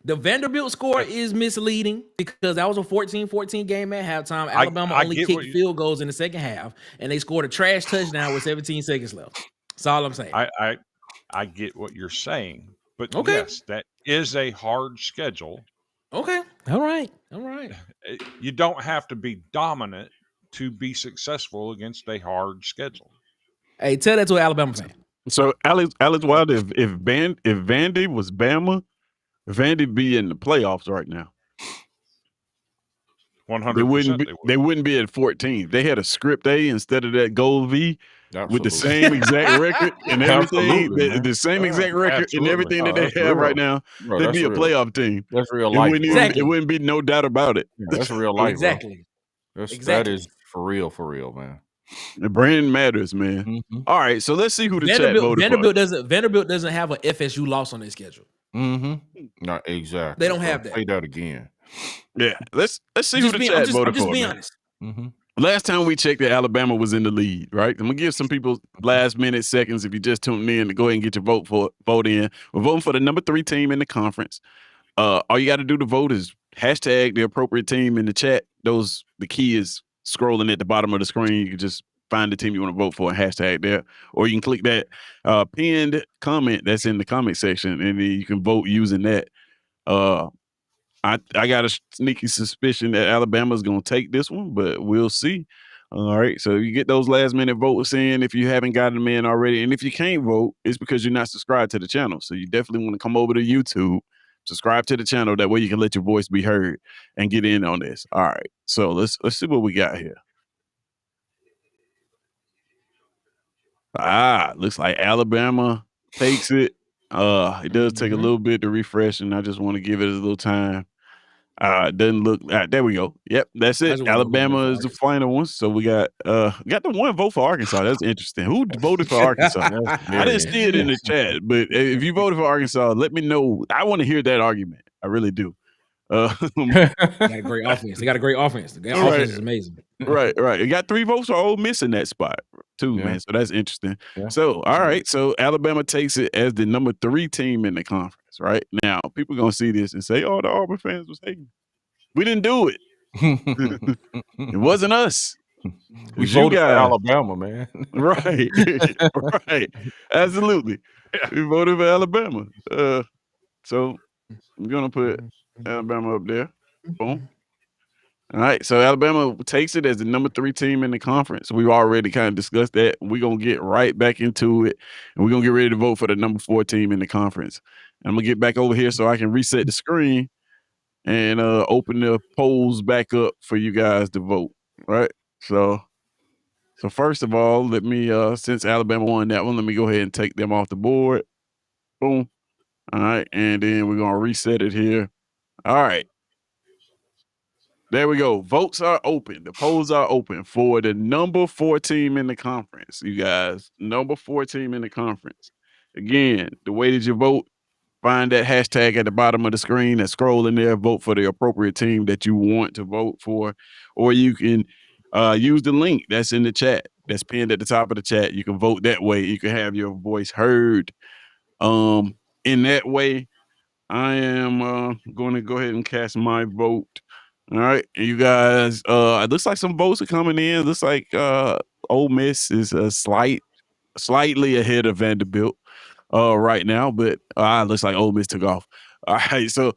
The Vanderbilt score is misleading because that was a 14-14 game at halftime. Alabama I only get kicked what you- field goals in the second half, and they scored a trash touchdown with 17 seconds left. That's all I'm saying. I get what you're saying, but Okay. yes, that is a hard schedule. Okay. All right. You don't have to be dominant to be successful against a hard schedule. Hey, tell that to an Alabama fan. So Alex Wilder, if Vandy was Bama, Vandy be in the playoffs right now. 100%. They wouldn't be at 14. They had a script A instead of that goal V. with the Absolutely. same exact record and everything, Absolutely, man. the same exact record and Absolutely. everything that they That's have right real. now, Bro, they'd that's be a real. playoff team. That's real It life, wouldn't bro. even, it wouldn't be no doubt about it. Yeah, that's real life, bro. Exactly. That Exactly. is for real, man. The brand matters, man. Mm-hmm. All right, so let's see who the chat voted for. Vanderbilt doesn't have an FSU loss on their schedule. Mm-hmm. Not exactly. They don't have that. Say that again. Yeah, let's see who the chat voted for. I'm just being man. honest. Mm-hmm. Last time we checked that Alabama was in the lead, right? I'm gonna give some people last minute seconds if you just tuned in to go ahead and get your vote in. We're voting for the number 3 team in the conference. All you got to do to vote is hashtag the appropriate team in the chat. The key is scrolling at the bottom of the screen. You can just find the team you want to vote for and hashtag there, or you can click that pinned comment that's in the comment section, and then you can vote using that. I got a sneaky suspicion that Alabama's going to take this one, but we'll see. All right, so you get those last minute votes in if you haven't gotten them in already, and if you can't vote, it's because you're not subscribed to the channel. So you definitely want to come over to YouTube, subscribe to the channel. That way you can let your voice be heard and get in on this. All right, so let's see what we got here. Looks like Alabama takes it. It does take a little bit to refresh, and I just want to give it a little time. It doesn't look. There we go. Yep, that's it. Alabama is the final one. So we got the one vote for Arkansas. That's interesting. Who voted for Arkansas? I didn't see it in the chat, but if you voted for Arkansas, let me know. I want to hear that argument. I really do. They got a great offense. They got a great offense. The offense is amazing. Right. You got 3 votes for Ole Miss in that spot too, man. So that's interesting. Yeah. So all right, so Alabama takes it as the number 3 team in the conference. Right now, people are gonna see this and say, "Oh, the Auburn fans was hating." We didn't do it. It wasn't us. We voted for Alabama, man. Right. Right. Absolutely. We voted for Alabama. So I'm gonna put Alabama up there. Boom. All right. So Alabama takes it as the number 3 team in the conference. We've already kind of discussed that. We're gonna get right back into it, and we're gonna get ready to vote for the number 4 team in the conference. And I'm gonna get back over here so I can reset the screen and open the polls back up for you guys to vote. Right. So first of all, let me since Alabama won that one, let me go ahead and take them off the board. Boom. All right, and then we're gonna reset it here. All right. There we go. Votes are open. The polls are open for the number 4 team in the conference. You guys, number 4 team in the conference. Again, the way that you vote, find that hashtag at the bottom of the screen and scroll in there, vote for the appropriate team that you want to vote for. Or you can use the link that's in the chat, that's pinned at the top of the chat. You can vote that way. You can have your voice heard. In that way, I am going to go ahead and cast my vote. All right. And you guys, it looks like some votes are coming in. It looks like Ole Miss is slightly ahead of Vanderbilt right now, but looks like Ole Miss took off. All right, so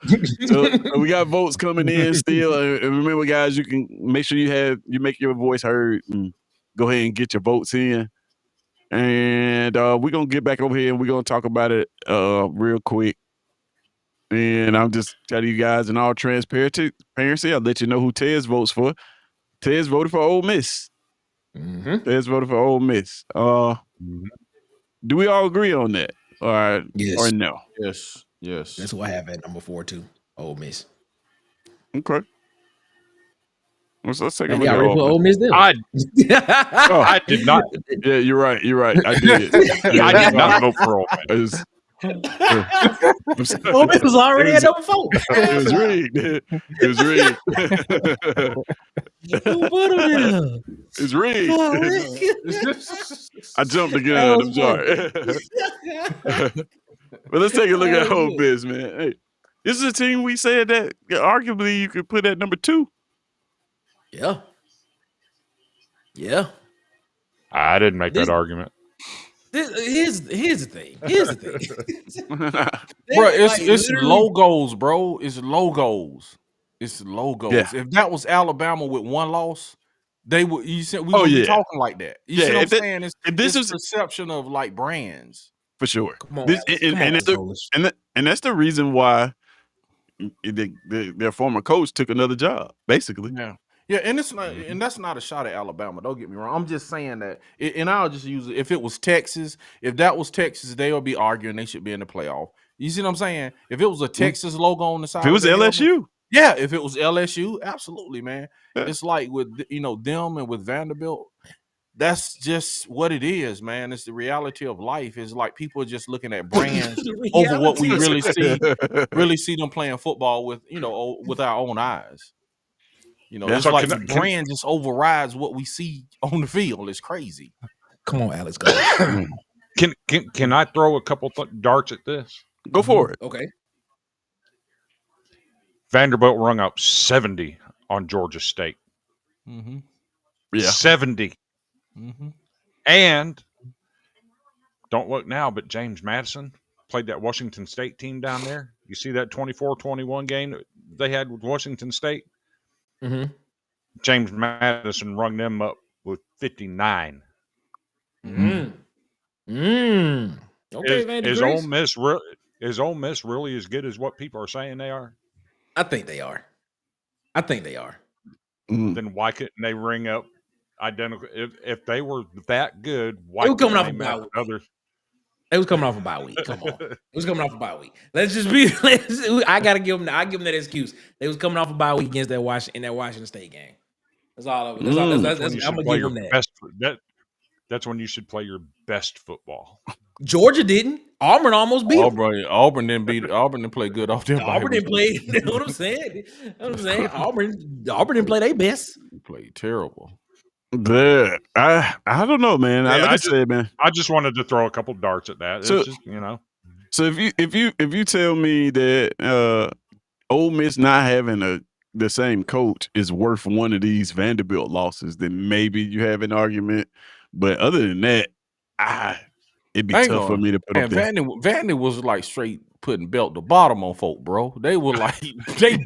we got votes coming in still. And remember, guys, you can make sure you make your voice heard and go ahead and get your votes in. And we're gonna get back over here and we're gonna talk about it real quick. And I'm just telling you guys in all transparency, I'll let you know who Tez votes for. Tez voted for Ole Miss. Tez voted for Ole Miss. Do we all agree on that? Yes. Or no? Yes. That's who I have at number 4 too. Ole Miss. Okay. Let's take a And look at Ole Miss there. I did not. Yeah, you're right. I did. I did not vote for Ole Miss. Ole Miss was already at number 4. It was rigged. It was rigged. Who put him there? It's rigged. I jumped the gun. I'm sorry. But let's take a look at Ole Miss, man. Hey, this is a team we said that arguably you could put at number 2. Yeah. I didn't make that argument. Here's the thing. Bro, it's logos, bro. It's logos. Yeah. If that was Alabama with 1 loss, they would. You said we would be talking like that. You see what I'm saying? It's perception of like brands for sure. Come on, and that's the reason why their former coach took another job, basically. Yeah. Yeah, and it's not, and that's not a shot at Alabama. Don't get me wrong. I'm just saying that, and I'll just use it. If it was Texas, if that was Texas, they would be arguing they should be in the playoff. You see what I'm saying? If it was a Texas logo on the If it side of was the helmet, LSU, yeah. If it was LSU, absolutely, man. It's like with them and with Vanderbilt. That's just what it is, man. It's the reality of life. It's like people are just looking at brands over what we really see them playing football with, with our own eyes. Yeah. It's So like the brand just overrides what we see on the field. It's crazy. Come on, Alex, go. can I throw a couple darts at this? Go for it. Okay. Vanderbilt rung up 70 on Georgia State. Mm-hmm. Yeah. 70. Mm-hmm. And don't look now, but James Madison played that Washington State team down there. You see that 24-21 game that they had with Washington State? Mm-hmm. James Madison rung them up with 59. Mm. Mm. Okay, Vandy Is Grace. Ole Miss really as good as what people are saying they are? I think they are. Then why couldn't they ring up identical? If they were that good, why They were coming couldn't off they a match bye week. other? It was coming off a bye week. Come on. It was coming off a bye week. Let's just be. I gotta give them. I give them that excuse. They was coming off a bye week against that Washington State game. That's all. That's all. That's when you I'm should gonna play give your them that. best. That's when you should play your best football. Georgia didn't. Auburn almost beat them. Auburn didn't play good off their Auburn didn't play. You know what I'm saying? Auburn didn't play their best. Played terrible. I don't know, man. Yeah, Like I said, man. I just wanted to throw a couple darts at that. So- It's just, So if you tell me that Ole Miss not having the same coach is worth one of these Vanderbilt losses, then maybe you have an argument. But other than that, it'd be tough for me to put up there. Vandy was like straight putting belt to bottom on folk, bro. They were like They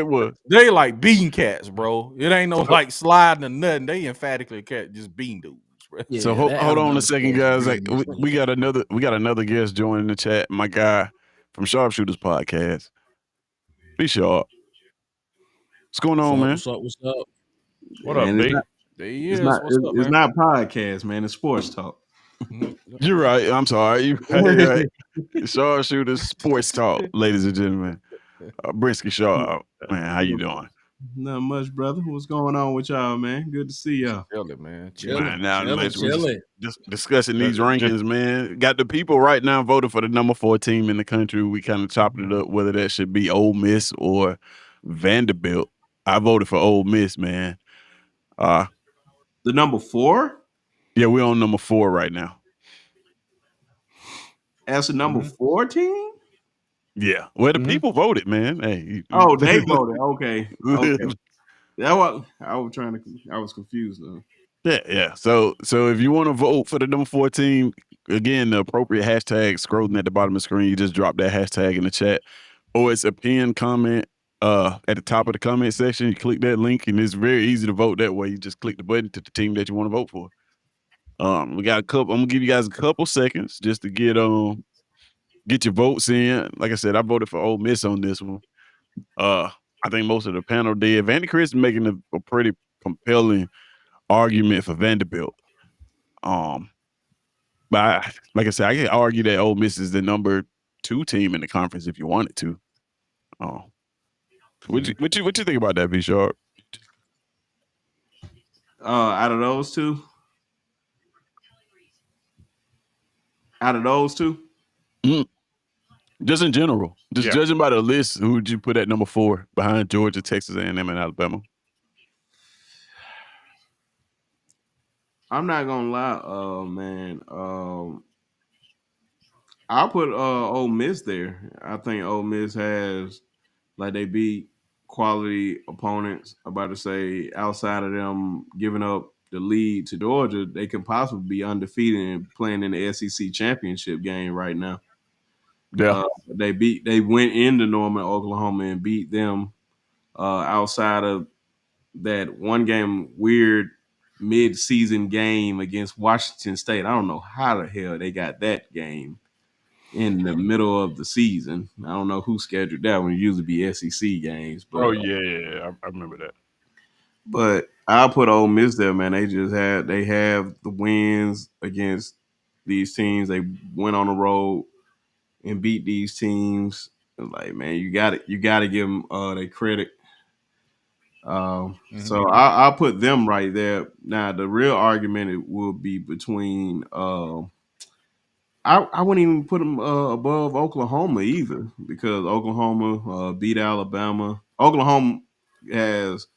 was. They like bean cats, bro. It ain't no like sliding or nothing. They emphatically just bean dudes, bro. Yeah, So hold on a second, guys. Like we got another guest joining the chat. My guy from Sharpshooters Podcast. Be sharp. What's going on, man? What's up? What up, B? There he is. It's not podcast, man. It's sports talk. You're right. I'm sorry. You're right. Sharpshooters Sports Talk, ladies and gentlemen. Brinsky Sharp, man, how you doing? Not much, brother. What's going on with y'all, man? Good to see y'all. Chilling, man. Chilling. Discussing these rankings, man. Got the people right now voting for the number 4 team in the country. We kind of chopped it up whether that should be Ole Miss or Vanderbilt. I voted for Ole Miss, man. The number 4? Yeah, we're on number 4 right now. As a number 4 team? Yeah. Well, the people voted, man. Hey. They voted. Okay. I was confused though. Yeah. So if you want to vote for the number 4 team, again, the appropriate hashtag scrolling at the bottom of the screen, you just drop that hashtag in the chat. Or it's a pinned comment at the top of the comment section. You click that link and it's very easy to vote that way. You just click the button to the team that you want to vote for. We got a couple. I'm gonna give you guys a couple seconds just to get your votes in. Like I said, I voted for Ole Miss on this one. I think most of the panel did. Vandy Chris is making a pretty compelling argument for Vanderbilt. But like I said, I can argue that Ole Miss is the number 2 team in the conference if you wanted to. What you think about that, B Sharp? Out of those two? Just in general, Yeah. judging by the list, who would you put at number 4 behind Georgia, Texas A&M, and Alabama? I'm not gonna lie, man. I'll put Ole Miss there. I think Ole Miss has they beat quality opponents. I'm about to say outside of them giving up the lead to Georgia, they could possibly be undefeated and playing in the SEC championship game right now. Yeah. They went into Norman, Oklahoma and beat them outside of that one game, weird mid-season game against Washington State. I don't know how the hell they got that game in the middle of the season. I don't know who scheduled that one. It usually be SEC games. But, yeah. I remember that. But I'll put Ole Miss there, man. They have the wins against these teams. They went on the road and beat these teams. Like, man, you got to give them their credit. So I'll put them right there. Now the real argument it will be between. I wouldn't even put them above Oklahoma either because Oklahoma beat Alabama. Oklahoma has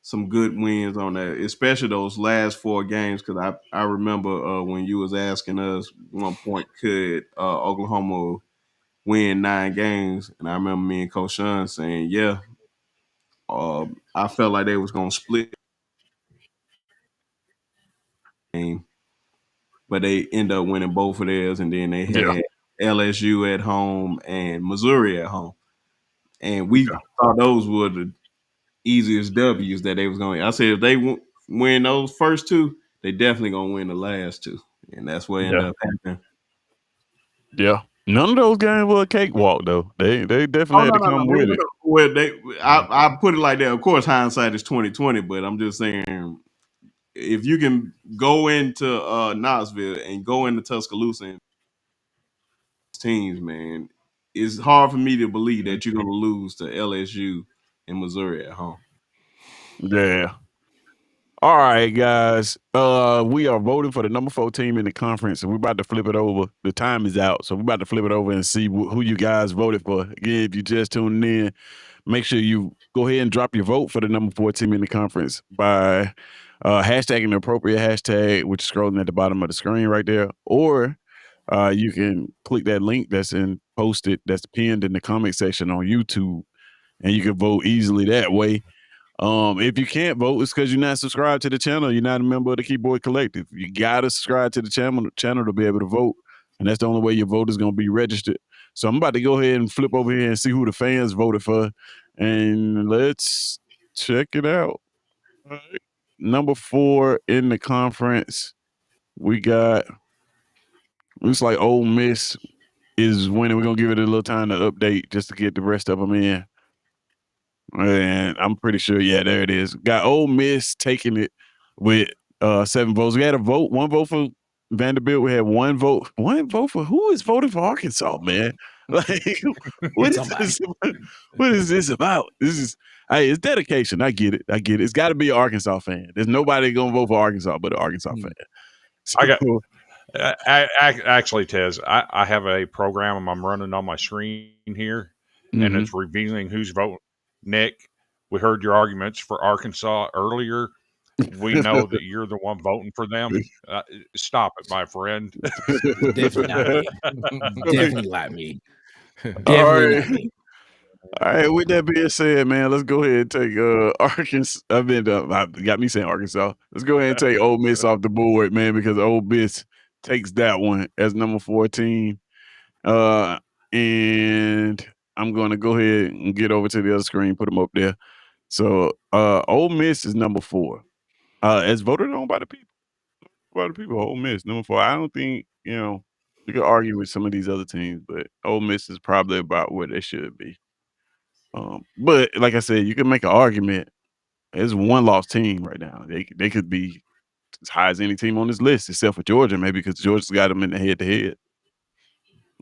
some good wins on that, especially those last four games. Because I remember when you was asking us one point, could Oklahoma win 9 games? And I remember me and Coach Sean saying, yeah. I felt like they was gonna split the game, but they end up winning both of theirs, and then they Yeah. had LSU at home and Missouri at home, and we Yeah. thought those were the easiest W's that they was going. I said if they win those first two, they definitely gonna win the last two, and that's what ended Yeah. up happening. Yeah. None of those games were a cakewalk though. They Oh definitely had no, to no, no. come with it. Well, I put it like that. Of course, hindsight is 2020, but I'm just saying if you can go into Knoxville and go into Tuscaloosa and teams, man, it's hard for me to believe that you're gonna lose to LSU and Missouri at home. Yeah. All right, guys. We are voting for the number 4 team in the conference, and we're about to flip it over. The time is out, so we're about to flip it over and see who you guys voted for. Again, if you just tuned in, make sure you go ahead and drop your vote for the number 4 team in the conference by hashtagging the appropriate hashtag, which is scrolling at the bottom of the screen right there, or you can click that link that's that's pinned in the comment section on YouTube, and you can vote easily that way. If you can't vote, it's because you're not subscribed to the channel. You're not a member of the Keyboard Collective. You gotta subscribe to the channel to be able to vote, and that's the only way your vote is gonna be registered. So I'm about to go ahead and flip over here and see who the fans voted for, and let's check it out. All right. Number 4 in the conference, we got. Looks like Ole Miss is winning. We're gonna give it a little time to update just to get the rest of them in. And I'm pretty sure, yeah, there it is. Got Ole Miss taking it with 7 votes. We had one vote for Vanderbilt. We had one vote for who is voting for Arkansas, man? Like, what is Somebody. this? What is this about? This is it's dedication. I get it. It's got to be an Arkansas fan. There's nobody gonna vote for Arkansas but an Arkansas fan. So, I got actually, Tez, I have a program I'm running on my screen here, and it's revealing who's voting. Nick, we heard your arguments for Arkansas earlier. We know that you're the one voting for them. Stop it, my friend. Definitely not me. Definitely not me. All Definitely right. not me. All right, with that being said, man, let's go ahead and take Arkansas. Got me saying Arkansas. Let's go ahead and take Ole Miss off the board, man, because Ole Miss takes that one as number 14. And I'm going to go ahead and get over to the other screen, put them up there. So, Ole Miss is number 4. As voted on by the people. Ole Miss number 4. I don't think you could argue with some of these other teams, but Ole Miss is probably about where they should be. But like I said, you can make an argument. It's one lost team right now. They could be as high as any team on this list, except for Georgia, maybe because Georgia's got them in the head-to-head.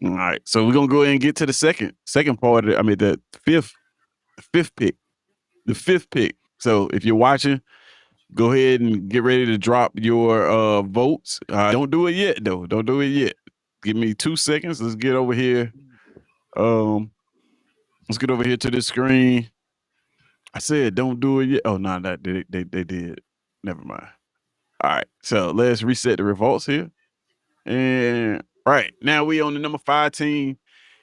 All right, so we're gonna go ahead and get to the second part of it. I mean, the fifth pick, the 5th pick. So if you're watching, go ahead and get ready to drop your votes. Don't do it yet, though. Don't do it yet. Give me 2 seconds. Let's get over here. Let's get over here to the screen. I said don't do it yet. Oh no, that they did. Never mind. All right, so let's reset the results here. And right now we on the number 5 team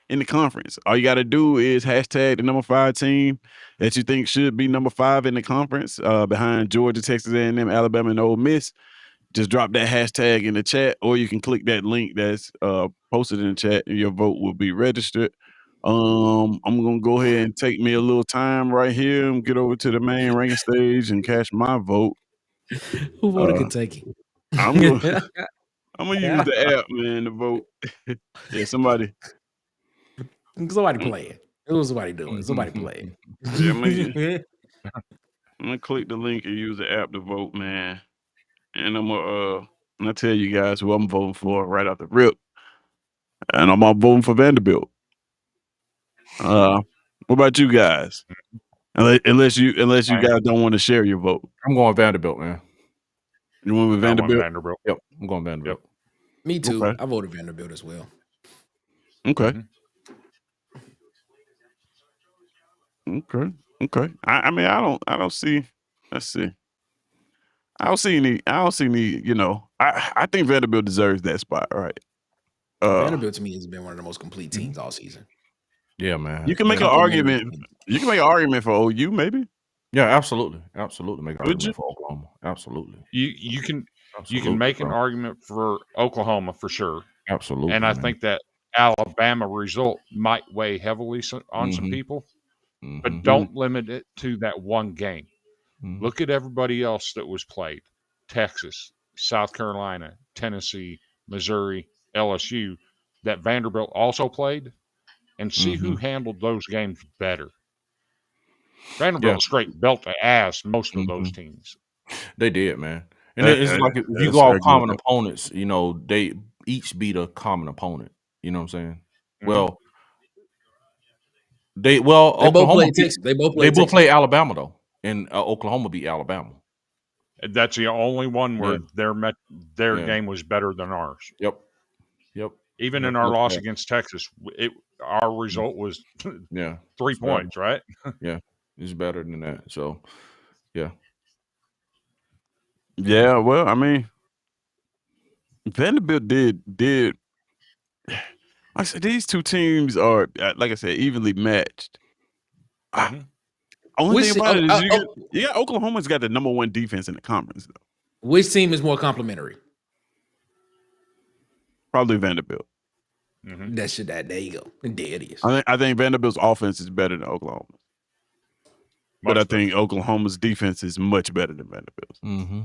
in the conference. All you got to do is hashtag the number 5 team that you think should be number 5 in the conference, behind Georgia, Texas A&M, Alabama, and Ole Miss. Just drop that hashtag in the chat, or you can click that link that's posted in the chat, and your vote will be registered. I'm gonna go ahead and take me a little time right here and get over to the main ranking stage and cast my vote. Who voted Kentucky? I'm gonna use the app, man, to vote. Yeah, somebody playing. It was somebody doing. Somebody playing. Yeah, I'm gonna click the link and use the app to vote, man. And I'm gonna tell you guys who I'm voting for right off the rip. And I'm voting for Vanderbilt. What about you guys? Unless you guys don't want to share your vote. I'm going Vanderbilt, man. You want with I want Vanderbilt? Vanderbilt. Yep, I'm going Vanderbilt. Me too. Okay. I voted Vanderbilt as well. Okay. Mhm. Okay. Okay. I mean, I don't see. Let's see. I don't see any. I think Vanderbilt deserves that spot, right? Vanderbilt to me has been one of the most complete teams all season. Yeah, man. You can make an Complimentary argument. team. You can make an argument for OU, maybe. Yeah, absolutely. Absolutely make an Would you? argument for Oklahoma. Absolutely. You can Absolutely, make an bro. argument for Oklahoma for sure, Absolutely, and I man. think that Alabama result might weigh heavily on some Mhm. people, but Mhm. don't limit it to that one game. Mhm. Look at everybody else that was played: Texas, South Carolina, Tennessee, Missouri, LSU. That Vanderbilt also played, and see who Mhm. handled those games better. Yeah. Vanderbilt straight belt the ass most of those Mhm. teams. They did, man. And That, it's that, like if you that's go off I agree with common that. opponents, they each beat a common opponent. You know what I'm saying? Mhm. Well, They both Oklahoma played beat Texas. They both they played both Texas. play Alabama though, and Oklahoma beat Alabama. That's the only one where Yeah. their Yeah. game was better than ours. Yep. Yep. Even Yep. in our No loss cap. against Texas, our result was Yeah. 3 It's better. points, right? Yeah. It's better than that. So yeah. Yeah. Well, I mean, Vanderbilt did. I said these two teams are, like I said, evenly matched. Mhm. Only thing about it is Oh, you got Oklahoma's got the number one defense in the conference, though. which team is more complimentary? Probably Vanderbilt. Mhm. There you go. And there it is. I think Vanderbilt's offense is better than Oklahoma's, but I Much better. think Oklahoma's defense is much better than Vanderbilt's. Mm-hmm.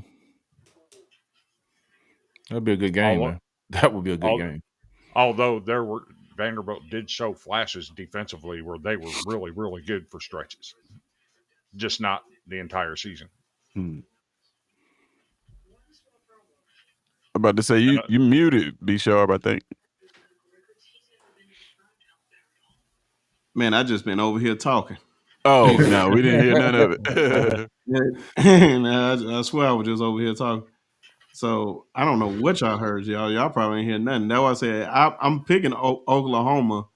That'd be a good game, Al- man. That would be a good al- game. Although Vanderbilt did show flashes defensively where they were really, really good for stretches, just not the entire season. Hmm. I'm about to say And, you muted B Sharp, I think. Man, I just been over here talking. Oh no, we didn't hear none of it. I swear I was just over here talking. So I don't know what y'all heard, y'all. Y'all probably ain't hear nothing. That's why I said I'm picking Oklahoma,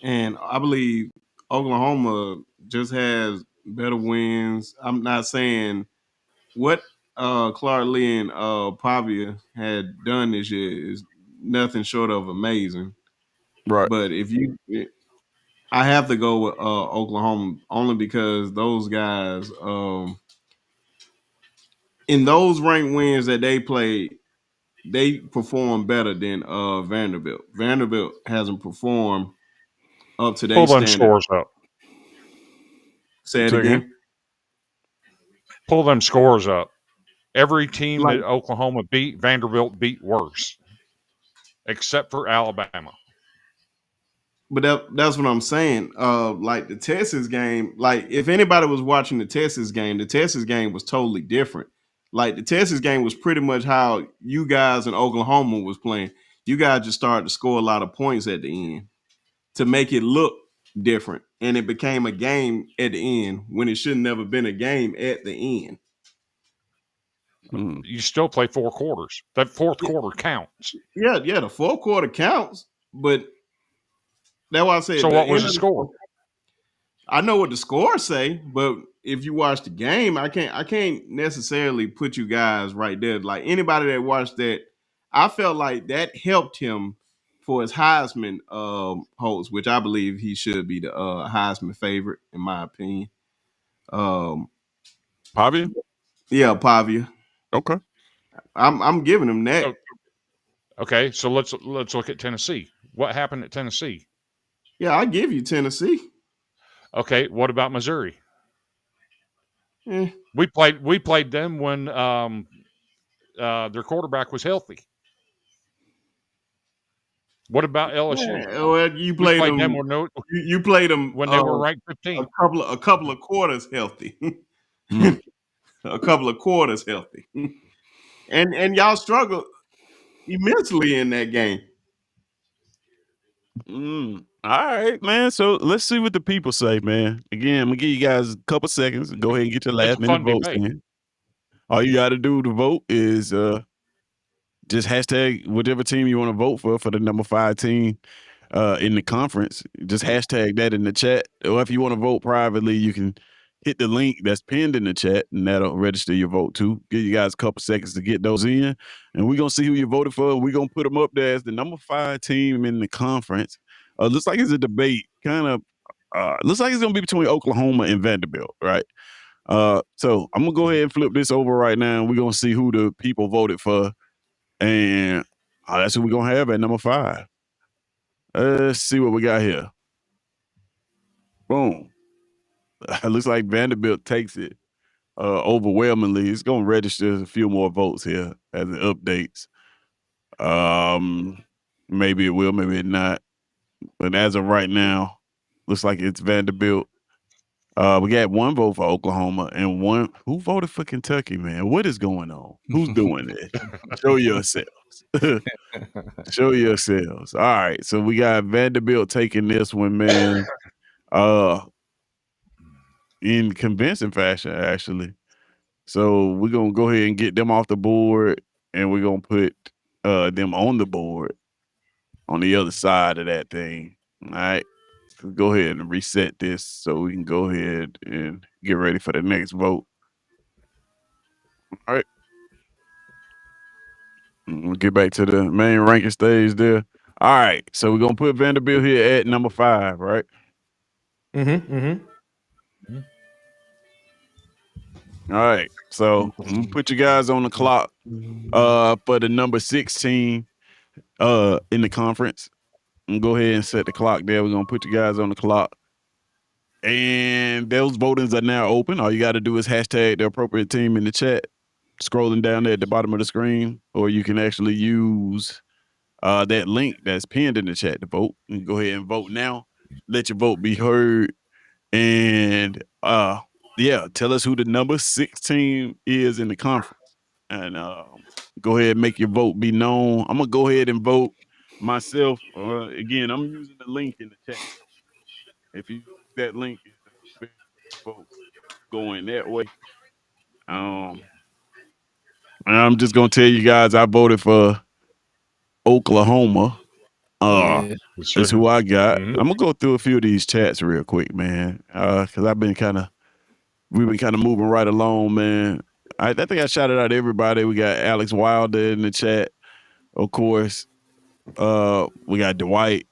and I believe Oklahoma just has better wins. I'm not saying what Clark Lee and Pavia had done this year is nothing short of amazing. Right. But I have to go with Oklahoma only because those guys, in those ranked wins that they played, they performed better than Vanderbilt. Vanderbilt hasn't performed up to their pull them standard. scores up. Say it Say again? again. Pull them scores up. Every team Like, that Oklahoma beat, Vanderbilt beat worse, except for Alabama. but that's what I'm saying. Like the Texas game, like if anybody was watching the Texas game was totally different. Like the Texas game was pretty much how you guys in Oklahoma was playing. You guys just started to score a lot of points at the end to make it look different, and it became a game at the end when it should never been a game at the end. Mm. You still play 4 quarters. That fourth quarter counts. Yeah, the fourth quarter counts, but that's why I said So the what was end the of the score? I know what the scores say, but if you watch the game, I can't necessarily put you guys right there. Like anybody that watched that, I felt like that helped him for his Heisman hopes, which I believe he should be the Heisman favorite in my opinion. Um, Pavia? yeah, Pavia. Okay. I'm giving him that. So, okay, so let's look at Tennessee. What happened at Tennessee? Yeah, I give you Tennessee. Okay, what about Missouri? Eh. We played them when their quarterback was healthy. What about LSU? Yeah, well, you We played played them them. when You played them they were ranked a 15th. couple of quarters healthy. a couple of quarters healthy. and y'all struggled immensely in that game. All right, man. So let's see what the people say, man. Again, I'm gonna give you guys a couple seconds. Go ahead and get your It's last a minute fun votes debate. in. All you got to do to vote is just hashtag whichever team you want to vote for the number 5 team in the conference. Just hashtag that in the chat. Or if you want to vote privately, you can hit the link that's pinned in the chat, and that'll register your vote too. Give you guys a couple seconds to get those in, and we're gonna see who you voted for. We're gonna put them up there as the number 5 team in the conference. Looks like it's a debate. Kind of looks like it's gonna be between Oklahoma and Vanderbilt, right? So I'm gonna go ahead and flip this over right now, and we're gonna see who the people voted for, and that's who we're gonna have at number 5. Let's see what we got here. Boom. Looks like Vanderbilt takes it overwhelmingly. It's gonna register a few more votes here as it updates. Maybe it will, maybe it not. But as of right now, looks like it's Vanderbilt. We got 1 vote for Oklahoma and 1 who voted for Kentucky, man. What is going on? Who's doing this? Show yourselves. Show yourselves. All right. So we got Vanderbilt taking this one, man. In convincing fashion, actually. So we're gonna go ahead and get them off the board, and we're gonna put them on the board on the other side of that thing. All right. So go ahead and reset this so we can go ahead and get ready for the next vote. All right. We'll get back to the main ranking stage there. All right. So we're gonna put Vanderbilt here at number 5, right? All right. So I'm gonna put you guys on the clock for the number 16 in the conference. I'm gonna go ahead and set the clock there. We're gonna put you guys on the clock. And those votings are now open. All you got to do is hashtag the appropriate team in the chat, scrolling down there at the bottom of the screen, or you can actually use that link that's pinned in the chat to vote. You can go ahead and vote now. Let your vote be heard. And yeah, tell us who the number 6 team is in the conference. And go ahead and make your vote be known. I'm gonna go ahead and vote myself. Again, I'm using the link in the chat. If you use that link, it's very vote going that way. I'm just gonna tell you guys I voted for Oklahoma. Yeah. That's who I got. Mhm. I'm gonna go through a few of these chats real quick, man. Cause we've been kind of moving right along, man. I think I shouted out everybody. We got Alex Wilder in the chat, of course. We got Dwight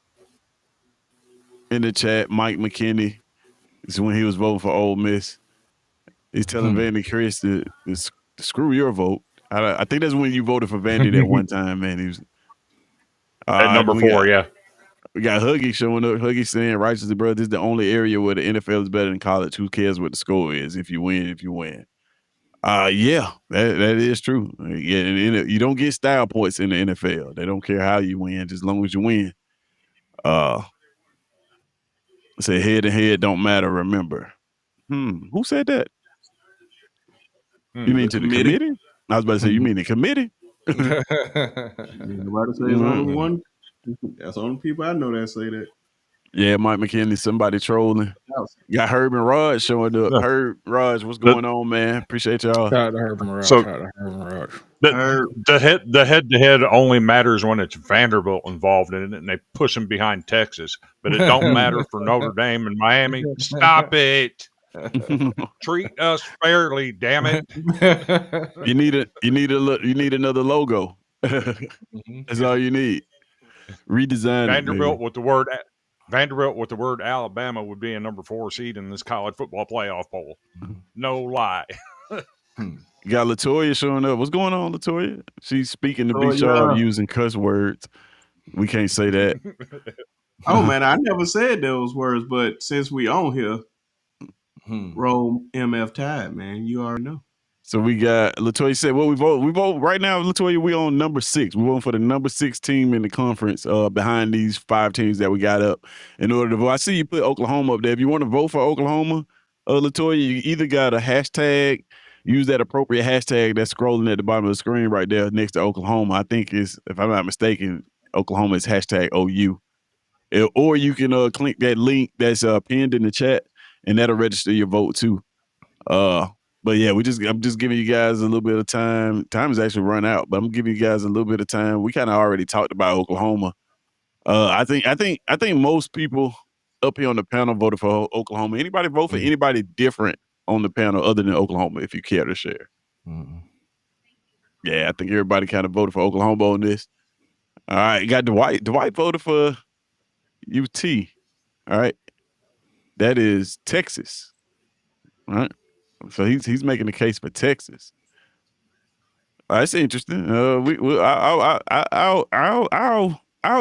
in the chat. Mike McKinney. This is when he was voting for Ole Miss. He's telling Vandy Chris to screw your vote. I think that's when you voted for Vandy that one time, man. He was At number 4, yeah. We got Huggy showing up. Huggy saying, "Righteously, bro, this is the only area where the NFL is better than college. Who cares what the score is? If you win, you win." Yeah, that is true. Yeah, and you don't get style points in the NFL. They don't care how you win, just as long as you win. Say head to head don't matter. Remember, who said that? You mean to the committee? I was about to say, you mean the committee? Nobody say it's only one. That's the only people I know that say that. Yeah, Mike McKinney, somebody trolling. Got Herb and Raj showing up. Yeah. Herb, Raj, what's going on, man? Appreciate y'all. Shout out to Herb and Raj. So- Shout out to Herb and Raj. The head-to-head only matters when it's Vanderbilt involved in it, and they push them behind Texas. But it don't matter for Notre Dame and Miami. Stop it! Treat us fairly, damn it! You need another logo. That's all you need. Redesign Vanderbilt it, with the word Alabama would be a number 4 seed in this college football playoff poll. No lie. You got Latoya showing up. What's going on, Latoya? She's speaking to be Latoya. sharp using cuss words. We can't say that. Oh man, I never said those words, but since we on here, roll MF Tide, man. You already know. So we got Latoya said, "What we vote? We vote right now, Latoya. We on number 6. We voting for the number 6 team in the conference. Behind these 5 teams that we got up in order to vote. I see you put Oklahoma up there. If you want to vote for Oklahoma, Latoya, you either got a hashtag, use that appropriate hashtag that's scrolling at the bottom of the screen right there next to Oklahoma. I think is, if I'm not mistaken, Oklahoma is hashtag OU. Or you can click that link that's pinned in the chat, and that'll register your vote too. Uh, but yeah, I'm just giving you guys a little bit of time. Time has actually run out, but I'm giving you guys a little bit of time. We kind of already talked about Oklahoma. I think most people up here on the panel voted for Oklahoma. Anybody vote for anybody different on the panel other than Oklahoma, if you care to share? Yeah, I think everybody kind of voted for Oklahoma on this. All right, you got Dwight. Dwight voted for UT. All right, that is Texas. All right, so he's making the case for Texas. That's interesting. I'll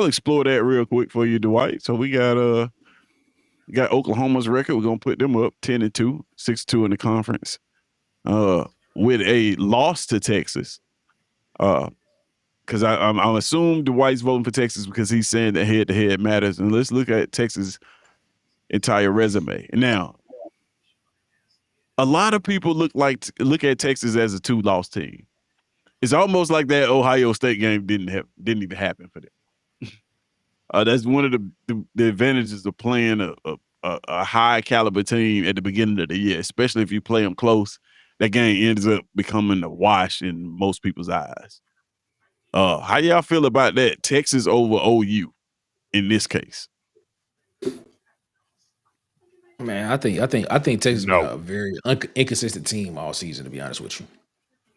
explore that real quick for you, Dwight. So we got Oklahoma's record. We're gonna put them up 10-2, 6-2 in the conference. With a loss to Texas. Because I'm assuming Dwight's voting for Texas because he's saying that head-to-head matters. And let's look at Texas' entire resume. Now, a lot of people look at Texas as a 2-loss team. It's almost like that Ohio State game didn't even happen for them. That's one of the advantages of playing a high caliber team at the beginning of the year, especially if you play them close. That game ends up becoming a wash in most people's eyes. How y'all feel about that? Texas over OU in this case. Man, I think Texas been a very inconsistent team all season, to be honest with you.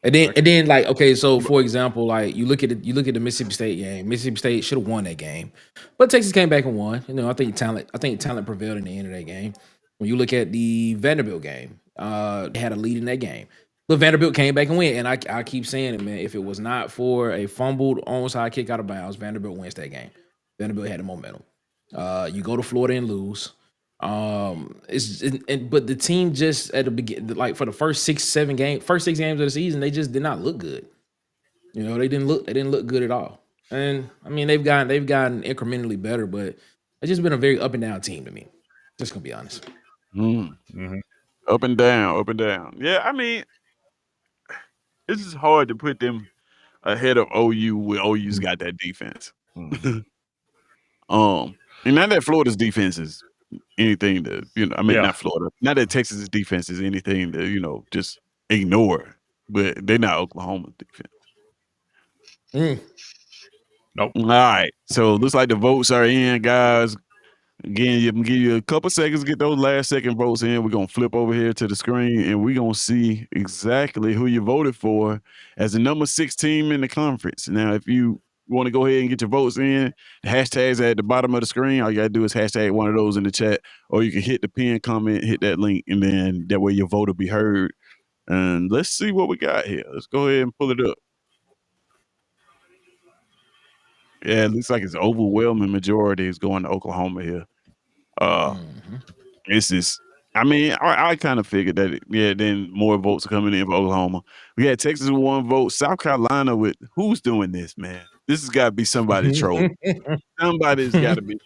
And then like, okay, so for example, like you look at the Mississippi State game. Mississippi State should have won that game, but Texas came back and won. You know, I think talent prevailed in the end of that game. When you look at the Vanderbilt game, they had a lead in that game, but Vanderbilt came back and win. And I keep saying it, man. If it was not for a fumbled onside kick out of bounds, Vanderbilt wins that game. Vanderbilt had the momentum. You go to Florida and lose. But the team just at the beginning, like for the first 6 games of the season, they just did not look good. You know, they didn't look good at all. And I mean, they've gotten incrementally better, but it's just been a very up and down team to me. Just gonna be honest. Up and down, up and down. Yeah, I mean, it's just hard to put them ahead of OU where OU's got that defense. And not that Florida's defense is anything to, not Florida. Not that Texas's defense is anything to, just ignore. But they're not Oklahoma's defense. Nope. All right. So looks like the votes are in, guys. Again, you can give you a couple seconds to get those last second votes in. We're going to flip over here to the screen, and we're going to see exactly who you voted for as the number 6 team in the conference. Now, if you want to go ahead and get your votes in, the hashtags are at the bottom of the screen. All you got to do is hashtag one of those in the chat, or you can hit the pin comment, hit that link, and then that way your vote will be heard. And let's see what we got here. Let's go ahead and pull it up. Yeah, it looks like it's overwhelming majority is going to Oklahoma here. This is, I mean, I kind of figured that, then more votes are coming in for Oklahoma. We had Texas with 1 vote, South Carolina with, who's doing this, man? This has got to be somebody trolling. Somebody's got to be,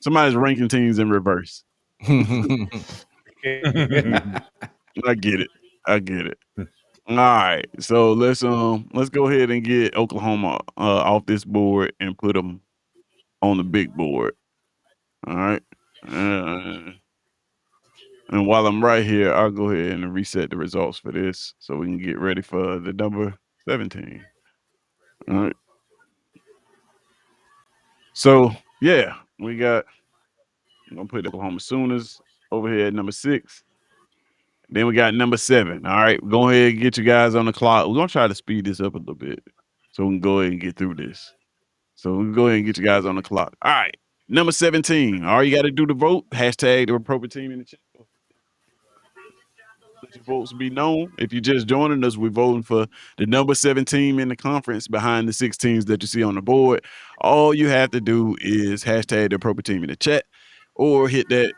somebody's ranking teams in reverse. I get it. All right, so let's go ahead and get Oklahoma off this board and put them on the big board. All right, and while I'm right here, I'll go ahead and reset the results for this so we can get ready for the number 17. All right. So yeah, I'm gonna put Oklahoma Sooners over here at number 6. Then we got number 7. All right, go ahead and get you guys on the clock. We're gonna try to speed this up a little bit so we can go ahead and get through this. So we can go ahead and get you guys on the clock. All right, number 17. All you got to do to vote, hashtag the appropriate team in the chat. Let your votes be known. If you're just joining us, we're voting for the number 7 team in the conference behind the 6 teams that you see on the board. All you have to do is hashtag the appropriate team in the chat or hit that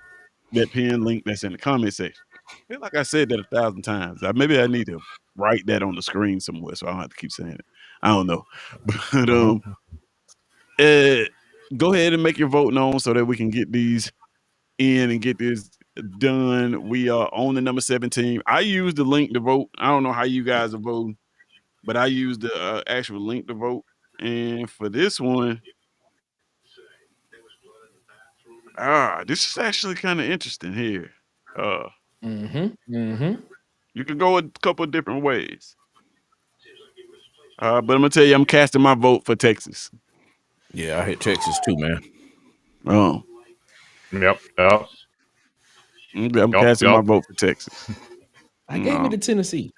pin link that's in the comment section. I feel like I said that 1,000 times. Maybe I need to write that on the screen somewhere so I don't have to keep saying it. I don't know. But go ahead and make your vote known so that we can get these in and get this done. We are on the number 7 team. I used the link to vote. I don't know how you guys are voting, but I used the actual link to vote. And for this one, this is actually kind of interesting here. You could go a couple of different ways. But I'm gonna tell you, I'm casting my vote for Texas. Yeah, I hit Texas too, man. Oh, Yep. I'm casting my vote for Texas. I gave it to Tennessee.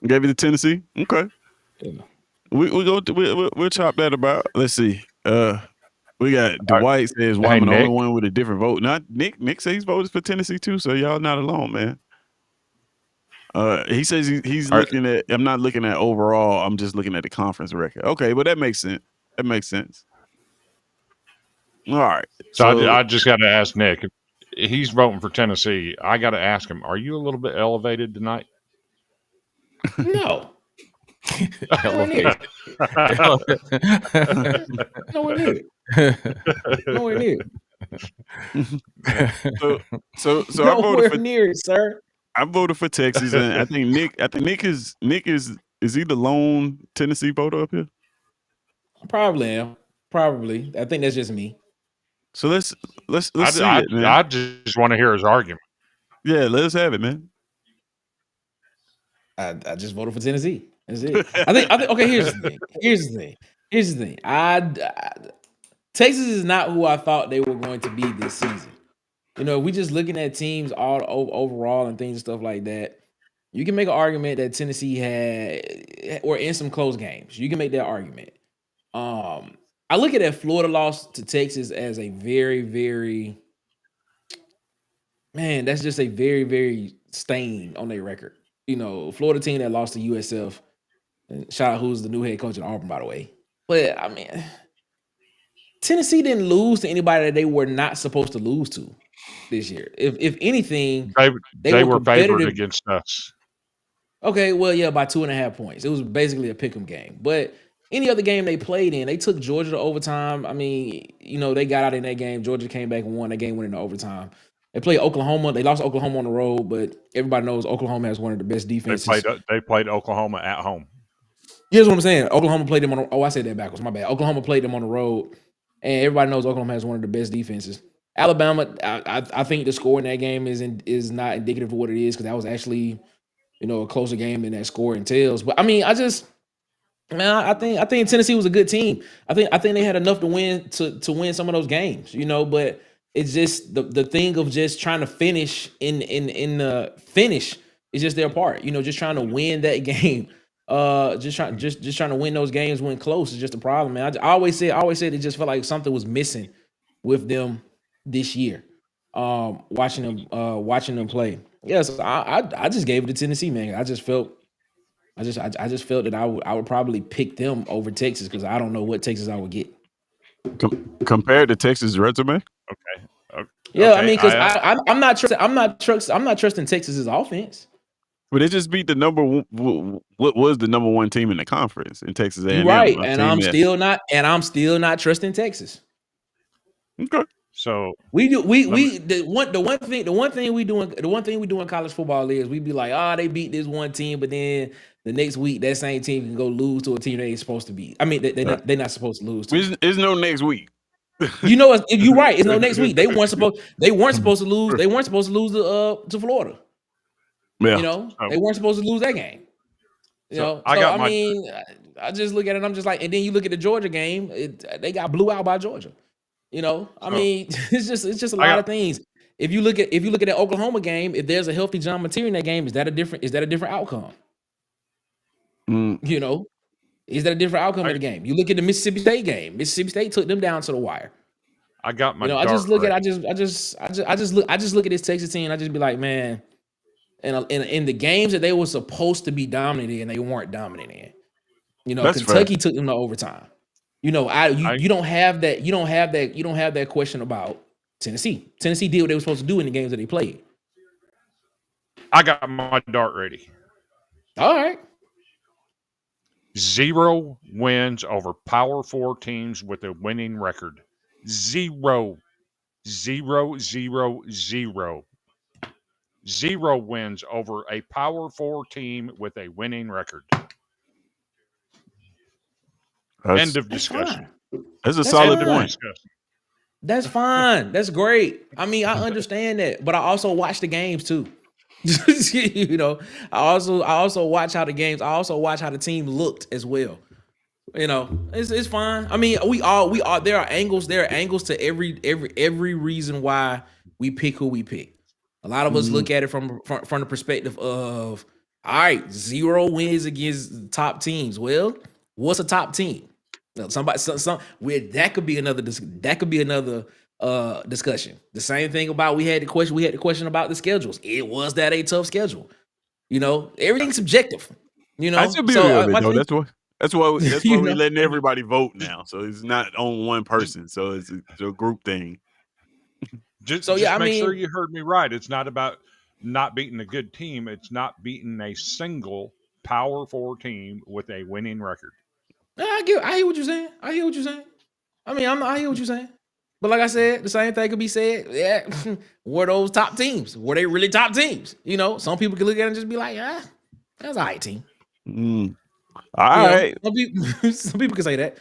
Gave it to Tennessee. Okay, Yeah. we'll chop that about. Let's see. We got Dwight says, "Why Hey, am I the only Nick. one with a different vote?" Not Nick. Nick says he's voted for Tennessee too. So y'all not alone, man. He says he's All right. looking at. I'm not looking at overall. I'm just looking at the conference record. Okay, but that makes sense. That makes sense. All right. So I just got to ask Nick. If he's voting for Tennessee, I got to ask him, are you a little bit elevated tonight? No. Elevate. Nowhere near. Nowhere near. so I Nowhere voted for near it, sir. I voted for Texas, and I think Nick is he the lone Tennessee voter up here? I probably am. Probably. I think that's just me. So let's see I it, man. I just want to hear his argument. Yeah, let's have it, man. I just voted for Tennessee. That's it. I think okay, here's the thing. Texas is not who I thought they were going to be this season. You know, we just looking at teams all overall and things and stuff like that. You can make an argument that Tennessee had or in some close games. You can make that argument. I look at that Florida loss to Texas as a very, very that's just a very, very stain on their record. You know, Florida team that lost to USF. And shout out who's the new head coach at Auburn, by the way. But I mean, Tennessee didn't lose to anybody that they were not supposed to lose to this year. If anything, They were favored competitive. against us. Okay, well, yeah, by 2.5 points. It was basically a pick'em game. But any other game they played in, they took Georgia to overtime. I mean, you know, they got out in that game. Georgia came back and won. That game went into overtime. They played Oklahoma. They lost Oklahoma on the road, but everybody knows Oklahoma has one of the best defenses. They played Oklahoma at home. Here's what I'm saying. Oklahoma played them on. I said that backwards. My bad. Oklahoma played them on the road, and everybody knows Oklahoma has one of the best defenses. Alabama, I think the score in that game is not indicative of what it is because that was actually, you know, a closer game than that score entails. But I mean, I think Tennessee was a good team. I think they had enough to win win some of those games, you know. But it's just the thing of just trying to finish in the finish is just their part, you know, just trying to win that game. Just trying to win those games when close is just a problem, man. I always said it just felt like something was missing with them this year. Watching them play. Yes, I just gave it to Tennessee, man. I just felt that I would probably pick them over Texas because I don't know what Texas I would get. Compared to Texas' resume? Okay. Yeah, I mean, because I'm not trusting Texas's offense. But they just beat the what was the number 1 team in the conference in Texas A&M. You're right, and I'm still not trusting Texas. Okay. So the one thing we do in college football is we be like, they beat this one team, but then the next week that same team can go lose to a team they ain't supposed to beat. I mean, they're not supposed to lose to. There's no next week. You know, if you're right, it's no next week. They weren't supposed to lose. They weren't supposed to lose to Florida. Yeah. You know, they weren't supposed to lose that game. You know, I just look at it and I'm just like, and then you look at the Georgia game, they got blew out by Georgia. You know, I mean, it's just a lot of things. If you look at that Oklahoma game, if there's a healthy John Mateer in that game, is that a different outcome? You know, is that a different outcome of the game? You look at the Mississippi State game. Mississippi State took them down to the wire. I got my. You know, I just look at this Texas team. I just be like, man, and in the games that they were supposed to be dominant in, they weren't dominant in. You know, that's Kentucky took them to overtime. You know, you don't have that question about Tennessee. Tennessee did what they were supposed to do in the games that they played. I got my dart ready. All right. 0 wins over Power 4 teams with a winning record. 0. 0, 0, 0. 0 wins over a Power 4 team with a winning record. End of That's discussion. fine. That's a That's solid End of fine. point. discussion. That's fine. That's great. I mean, I understand that, but I also watch the games too. You know, I also watch how the games. I also watch how the team looked as well. You know, it's fine. I mean, we all there are angles to every reason why we pick who we pick. A lot of us look at it from the perspective of, all right, 0 wins against top teams. Well, what's a top team? Now, that could be another discussion. The same thing about we had the question about the schedules. Was that a tough schedule? You know, everything's subjective. You That's know, the so beauty of it, my though. thing, That's why you we're know, letting everybody vote now. So it's not on one person. So it's a group thing. so yeah, Just I make sure mean, you heard me right. It's not about not beating a good team. It's not beating a single Power 4 team with a winning record. I hear what you're saying. I hear what you're saying. I hear what you're saying. But like I said, the same thing could be said. Yeah, were those top teams? Were they really top teams? You know, some people can look at it and just be like, that's a high team. All You know, right. some people can say that.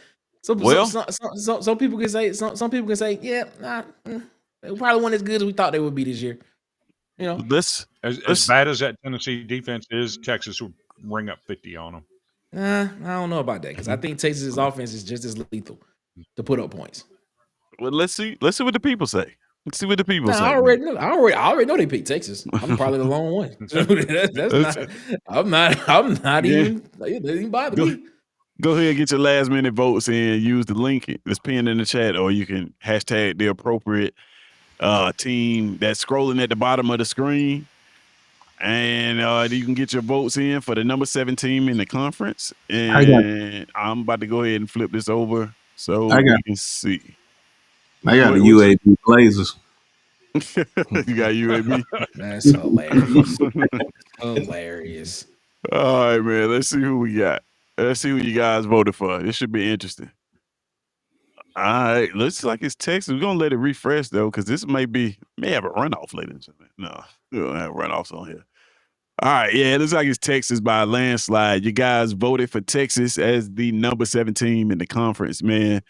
Well, Some people can say some people can say, yeah, they probably weren't as good as we thought they would be this year. You know, let's As bad as that Tennessee defense is, Texas would ring up 50 on them. I don't know about that because I think Texas's offense is just as lethal to put up points. let's see what the people say. Let's see what the people Nah, say. I already know. I already know they picked Texas. I'm probably the lone one. That's Let's- not. I'm not Yeah. even. It doesn't even bother me. Go ahead and get your last minute votes in. Use the link that's pinned in the chat, or you can hashtag the appropriate team that's scrolling at the bottom of the screen. And you can get your votes in for the number 7 team in the conference. And I'm about to go ahead and flip this over so we can see. I got the Which- UAB Blazers. you got UAB. That's hilarious. Hilarious. All right, man. Let's see who we got. Let's see who you guys voted for. This should be interesting. All right, looks like it's Texas. We're gonna let it refresh though, because this may have a runoff later. No, we don't have runoffs on here. All right, yeah, it looks like it's Texas by a landslide. You guys voted for Texas as the number 7 team in the conference, man.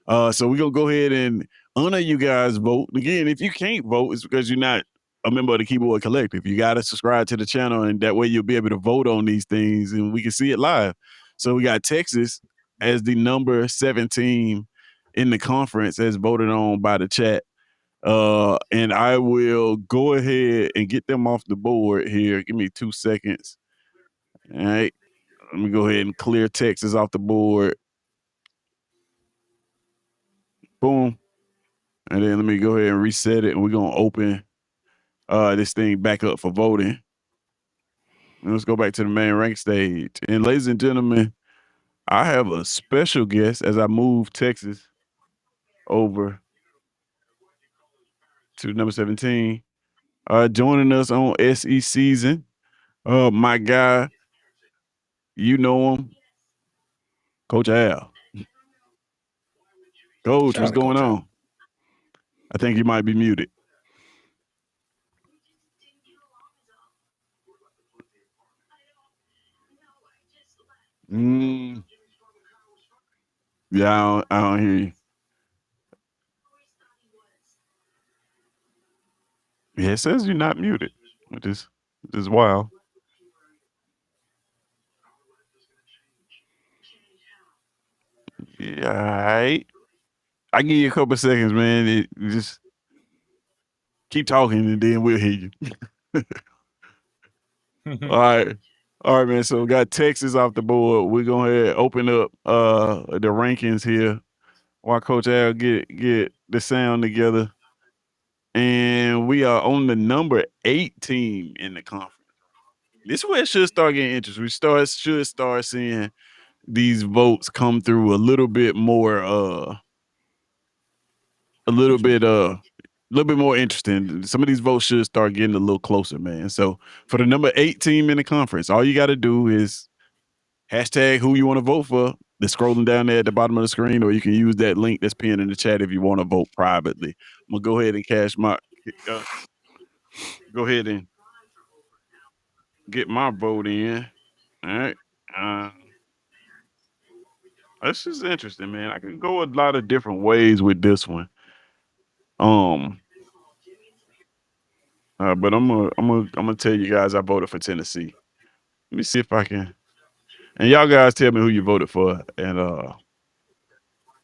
So we're gonna go ahead and honor you guys' vote. Again, if you can't vote, it's because you're not a member of the Keyboard Collective. You gotta subscribe to the channel, and that way you'll be able to vote on these things and we can see it live. So we got Texas as the number 7 team in the conference as voted on by the chat. And I will go ahead and get them off the board here. Give me 2 seconds. All right. Let me go ahead and clear Texas off the board. Boom. And then let me go ahead and reset it. And we're going to open this thing back up for voting. And let's go back to the main rank stage. And ladies and gentlemen, I have a special guest as I move Texas over to number 17. Joining us on SECZN, my guy, you know him, Coach Al. Coach, Shout what's out to going Coach Al. on? I think you might be muted. Yeah, I don't hear you. Yeah, it says you're not muted, which is wild. Yeah, all right. I give you a couple of seconds, man. You just keep talking, and then we'll hear you. All right. All right, man. So we got Texas off the board. We're going to open up the rankings here while Coach Al get the sound together. And we are on the number 8 team in the conference. This is where it should start getting interesting. We should start seeing these votes come through a little bit more a little bit more interesting. Some of these votes should start getting a little closer, man. So for the number 8 team in the conference, all you got to do is hashtag who you want to vote for. They're scrolling down there at the bottom of the screen, or you can use that link that's pinned in the chat if you want to vote privately. I'm gonna go ahead and go ahead and get my vote in. All right. This is interesting, man. I can go a lot of different ways with this one. Um, but I'm gonna tell you guys I voted for Tennessee. Let me see if I can. And y'all guys tell me who you voted for, and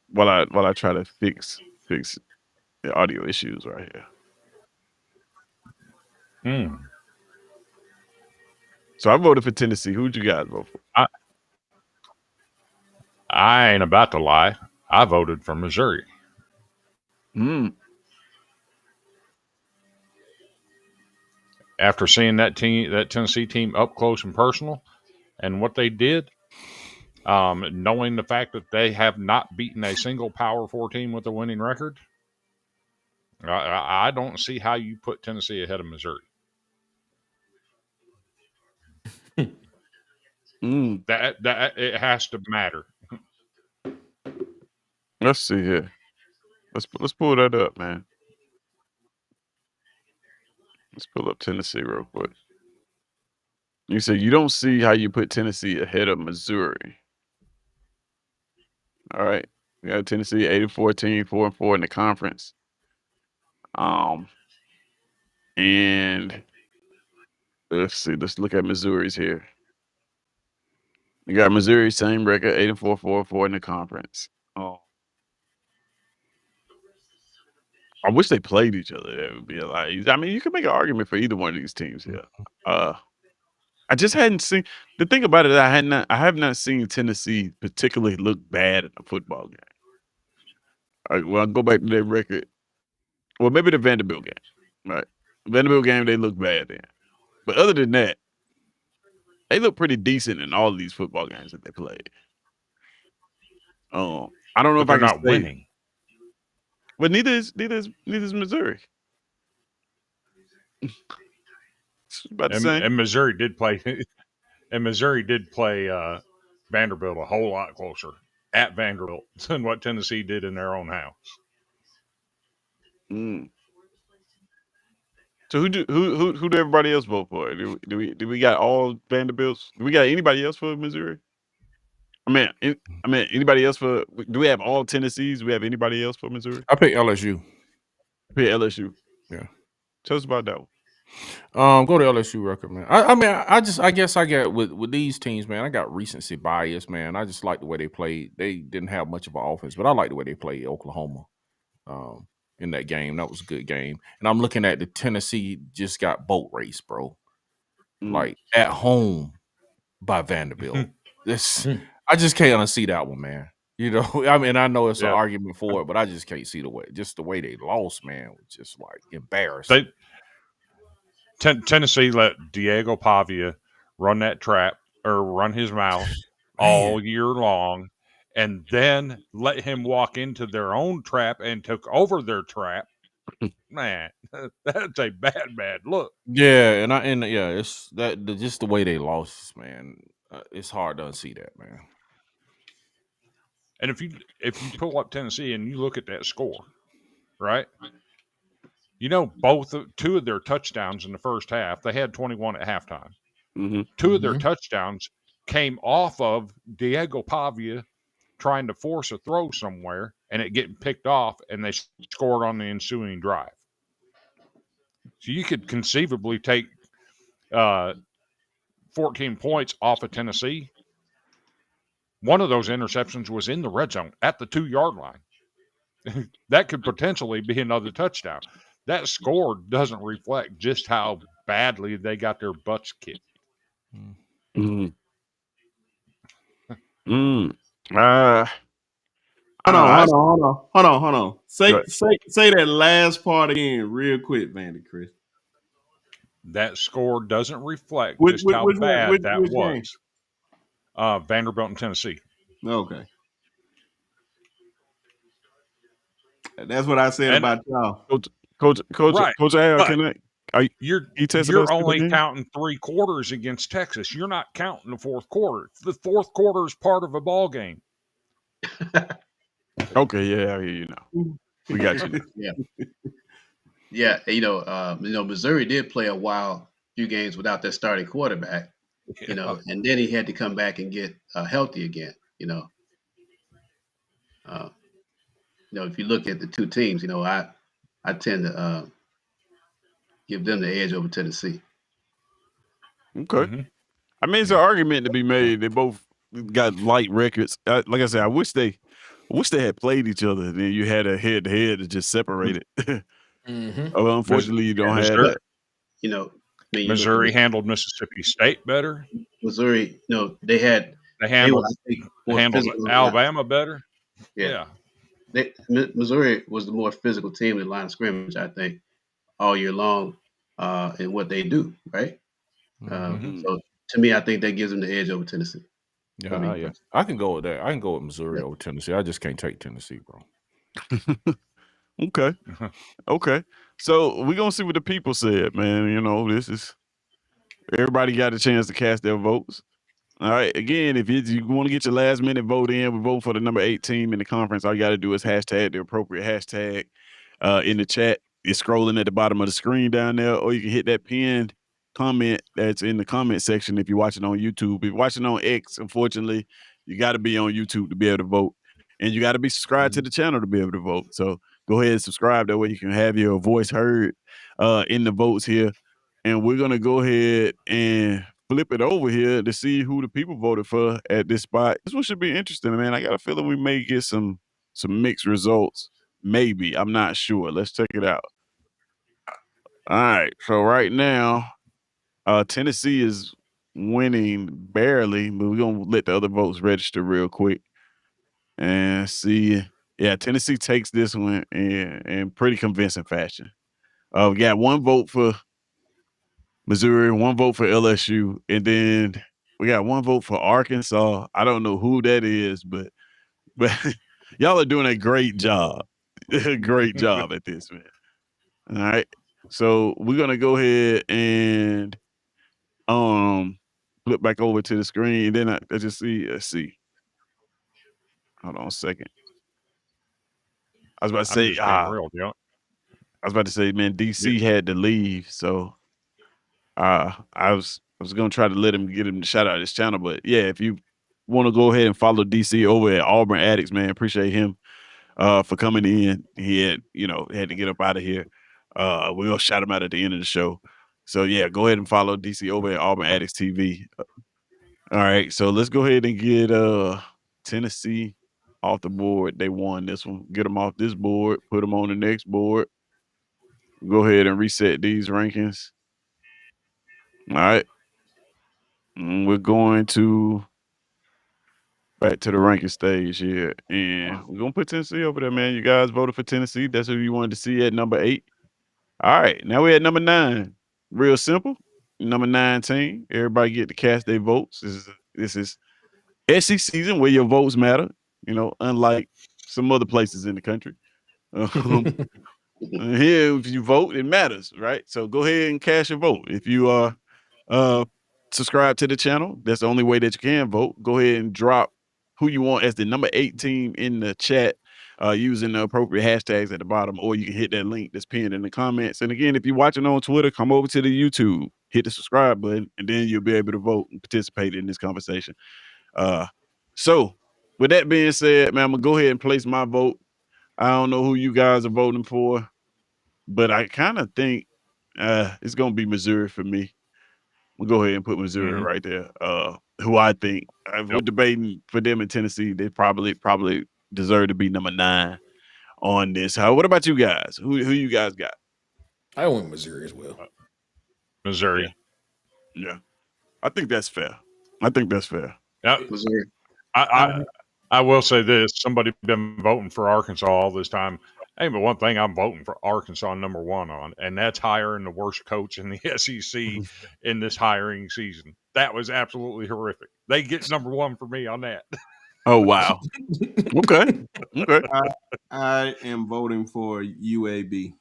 while I try to fix the audio issues right here. Hmm. So I voted for Tennessee. Who'd you guys vote for? I, I ain't about to lie. I voted for Missouri. Hmm. After seeing that Tennessee team up close and personal, and what they did, knowing the fact that they have not beaten a single Power Four team with a winning record, I don't see how you put Tennessee ahead of Missouri. Mm. That it has to matter. Let's see here. Let's pull that up, man. Let's pull up Tennessee real quick. You said you don't see how you put Tennessee ahead of Missouri. All right. We got Tennessee 8-14, 4-4 in the conference. And let's see. Let's look at Missouri's here. You got Missouri, same record, 8-4, 4-4 in the conference. Oh, I wish they played each other. That would be a lot easier. I mean, you could make an argument for either one of these teams here. I just hadn't seen the thing about it. I have not seen Tennessee particularly look bad in a football game. Well, I'll go back to their record. Well, maybe the Vanderbilt game, right? Vanderbilt game, they look bad then. But other than that, they look pretty decent in all of these football games that they played. I don't know But if I they're can not say, winning. but neither is Missouri. It's about the same. And Missouri did play. And Missouri did play Vanderbilt a whole lot closer at Vanderbilt than what Tennessee did in their own house. Mm. So who do everybody else vote for? Do we got all Vanderbilts? Do we got anybody else for Missouri? Anybody else for? Do we have all Tennessees? Do we have anybody else for Missouri? I pick LSU. I pick LSU. Yeah. Tell us about that one. Go to LSU record, man. I guess I got with these teams, man. I got recency bias, man. I just like the way they played. They didn't have much of an offense, but I like the way they played Oklahoma in that game. That was a good game. And I'm looking at the Tennessee just got boat race, bro. Like at home by Vanderbilt. This I just can't unsee that one, man. You know, I mean, I know it's an argument for it, but I just can't see the way they lost, man, was just like embarrassing. Tennessee let Diego Pavia run that trap or run his mouth all year long, and then let him walk into their own trap and took over their trap. Man, that's a bad look. Yeah, it's that just the way they lost, man. It's hard to unsee that, man. And if you pull up Tennessee and you look at that score, right? You know, two of their touchdowns in the first half, they had 21 at halftime. Two of their touchdowns came off of Diego Pavia trying to force a throw somewhere and it getting picked off, and they scored on the ensuing drive. So you could conceivably take 14 points off of Tennessee. One of those interceptions was in the red zone at the 2-yard line. That could potentially be another touchdown. That score doesn't reflect just how badly they got their butts kicked. Hold on. Say that last part again, real quick, Vandy Chris. That score doesn't reflect just how bad that was. Vanderbilt and Tennessee. Okay. That's what I said about y'all. Coach Al, can you're only again? counting 3 quarters against Texas. You're not counting the fourth quarter. The fourth quarter is part of a ball game. Okay, yeah, I hear you now. We got you now. Yeah. Missouri did play a wild few games without their starting quarterback, Yeah. and then he had to come back and get healthy again. Uh, if you look at the two teams, I tend to give them the edge over Tennessee. Okay. Mhm. I mean, it's an argument to be made. They both got light records. Like I said, I wish they had played each other. Then you had a head to head to just separate it. Well, unfortunately, you don't have Missouri, that. You know, I mean, you look Missouri at handled Mississippi State better. Missouri. They They were, handled I think, more handled physical. Alabama better. Yeah, Yeah. Missouri was the more physical team in the line of scrimmage, I think, all year long, in what they do, right? Mhm. So to me, I think that gives them the edge over Tennessee. For me, Yeah, I can go with that. I can go with Missouri Yeah. over Tennessee. I just can't take Tennessee, bro. Okay. Okay. So we're gonna see what the people said, man. This is everybody got a chance to cast their votes. All right. Again, if you want to get your last minute vote in, we're voting for the number 8 team in the conference. All you got to do is hashtag the appropriate hashtag in the chat. It's scrolling at the bottom of the screen down there, or you can hit that pinned comment that's in the comment section if you're watching on YouTube. If you're watching on X, unfortunately, you got to be on YouTube to be able to vote. And you got to be subscribed to the channel to be able to vote. So go ahead and subscribe. That way you can have your voice heard in the votes here. And we're going to go ahead and flip it over here to see who the people voted for at this spot. This one should be interesting, man. I got a feeling we may get some mixed results. Maybe. I'm not sure. Let's check it out. All right. So right now, Tennessee is winning barely, but we're gonna let the other votes register real quick and see. Yeah, Tennessee takes this one in pretty convincing fashion. We got one vote for Missouri, one vote for LSU, and then we got one vote for Arkansas. I don't know who that is, but y'all are doing a great job. Great job at this, man. All right. So we're gonna go ahead and flip back over to the screen. Then I just see, let's see. Hold on a second. I was about to I'm say, just being real, man, DC had to leave, so I was gonna try to get him to shout out his channel, but yeah, if you want to go ahead and follow DC over at Auburn Addicts, man, appreciate him for coming in. He had to get up out of here. We're gonna shout him out at the end of the show. So yeah, go ahead and follow DC over at Auburn Addicts TV. All right, so let's go ahead and get Tennessee off the board. They won this one. Get them off this board, put them on the next board. Go ahead and reset these rankings. All right. We're going to back to the ranking stage here. And we're gonna put Tennessee over there, man. You guys voted for Tennessee. That's who you wanted to see at number 8. All right, now we're at number 9. Real simple. Number 19. Everybody get to cast their votes. This is SEC season where your votes matter, unlike some other places in the country. Here, if you vote, it matters, right? So go ahead and cast your vote. If you are subscribe to the channel, that's the only way that you can vote. Go ahead and drop who you want as the number 8 team in the chat using the appropriate hashtags at the bottom, or you can hit that link that's pinned in the comments. And again, if you're watching on Twitter, come over to the YouTube, hit the subscribe button, and then you'll be able to vote and participate in this conversation. So with that being said, man, I'm gonna go ahead and place my vote. I don't know who you guys are voting for, but I kind of think it's gonna be Missouri for me. We'll go ahead and put Missouri right there. Who I think if we're debating for them in Tennessee, they probably deserve to be number 9 on this. What about you guys? Who you guys got? I went Missouri as well. Missouri. Yeah. I think that's fair. Yeah. Missouri. I will say this: somebody been voting for Arkansas all this time. Hey, but one thing I'm voting for Arkansas number 1 on, and that's hiring the worst coach in the SEC in this hiring season. That was absolutely horrific. They get number 1 for me on that. Oh wow. Okay. I am voting for UAB.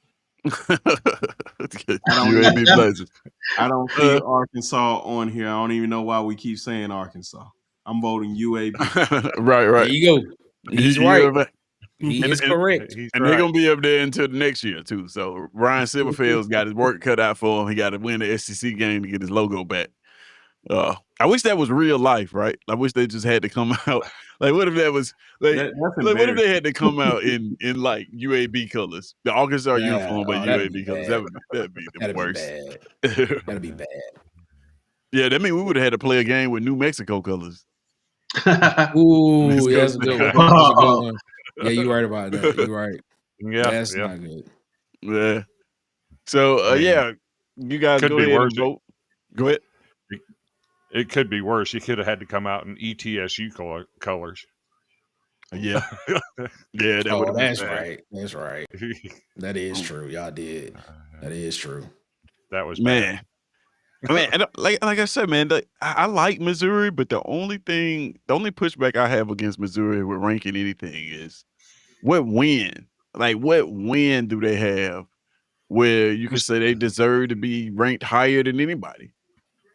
UAB Blazers. I don't see Arkansas on here. I don't even know why we keep saying Arkansas. I'm voting UAB. Right. There you go. He's right. He And is correct. He's and they're right. gonna be up there until the next year too. So Ryan Silverfield's got his work cut out for him. He got to win the SEC game to get his logo back. I wish that was real life, right? I wish they just had to come out. Like, what if that was like, That's like what if they embarrassing. had to come out in like UAB colors, the Arkansas Yeah, uniform, but oh, that'd be UAB colors? bad. That'd be the That'd be worst. bad. That'd be bad. Yeah, that mean we would have had to play a game with New Mexico colors. Ooh, yeah, that's a good one. That's a good Oh, one. Yeah, you're right about that. You're right. Yeah, That's yeah. not good. Yeah. So I mean, yeah, you guys could go be ahead worse. and vote. Go ahead. It could be worse. You could have had to come out in ETSU colors. Yeah, yeah, that would Oh, have been that's bad. right. That's right. That is true. Y'all did. That is true. That was Man, bad. I mean, and like I said, man, I like Missouri, but the only pushback I have against Missouri with ranking anything is what win. Like, what win do they have where you can say they deserve to be ranked higher than anybody?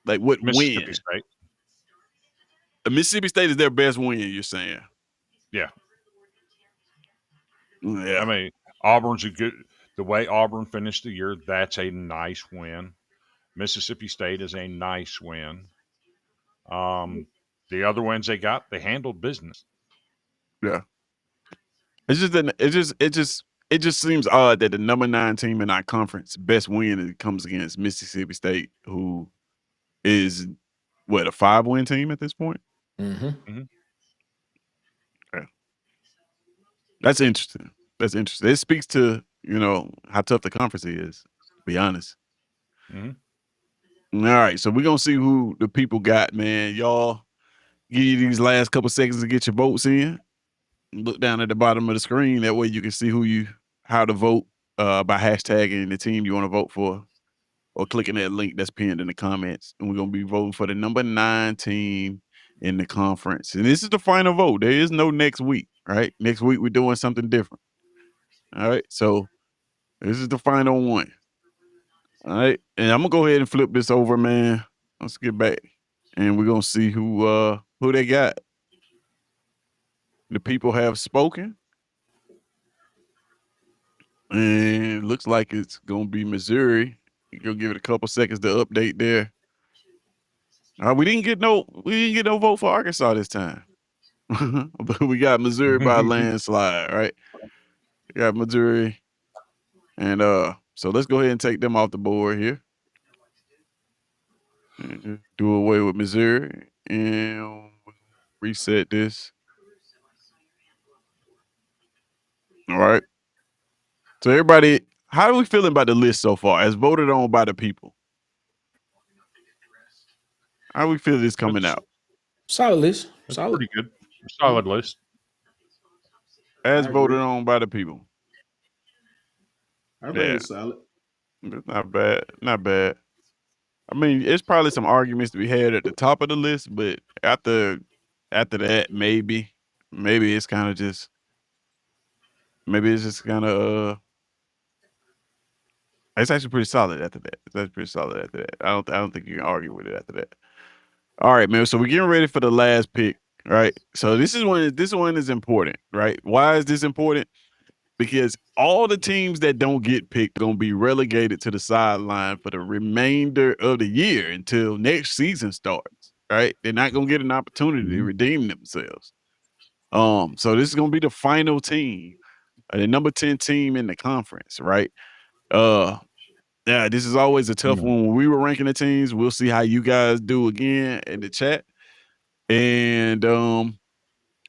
Like, what Mississippi win? State. Mississippi State is their best win. You're saying? Yeah. Yeah, I mean, Auburn's a good. The way Auburn finished the year, that's a nice win. Mississippi State is a nice win. The other ones they got, they handled business. yeah. It's just that it just seems odd that the number 9 team in our conference best win comes against Mississippi State, who is what, a 5-win team at this point. Mm-hmm. Yeah. That's interesting. That's interesting. It speaks to how tough the conference is. To be honest. Mm-hmm. All right, so we're gonna see who the people got, man. Y'all give you these last couple seconds to get your votes in. Look down at the bottom of the screen. That way you can see how to vote by hashtagging the team you want to vote for, or clicking that link that's pinned in the comments. And we're gonna be voting for the number 9 team in the conference. And this is the final vote. There is no next week, right? Next week we're doing something different. All right. So this is the final one. All right. And I'm gonna go ahead and flip this over, man. Let's get back. And we're gonna see who they got. The people have spoken. And looks like it's gonna be Missouri. You'll give it a couple seconds to update there. We didn't get no vote for Arkansas this time. But we got Missouri by a landslide, right? We got Missouri. And so let's go ahead and take them off the board here. And do away with Missouri and reset this. All right. So everybody, how are we feeling about the list so far as voted on by the people? How we feel this coming out? Solid list. That's Solid. pretty good. Solid list. As I voted agree. on by the people. I think Yeah. it's solid. It's not bad. Not bad. I mean, it's probably some arguments to be had at the top of the list, but after that, maybe it's kind of just kind of it's actually pretty solid after that. It's actually pretty solid after that. I don't think you can argue with it after that. All right, man. So we're getting ready for the last pick, right? So this one is important, right? Why is this important? Because all the teams that don't get picked are going to be relegated to the sideline for the remainder of the year until next season starts, right? They're not going to get an opportunity to redeem themselves. So this is going to be the final team, the number 10 team in the conference, right? Yeah, this is always a tough one. When we were ranking the teams, we'll see how you guys do again in the chat. And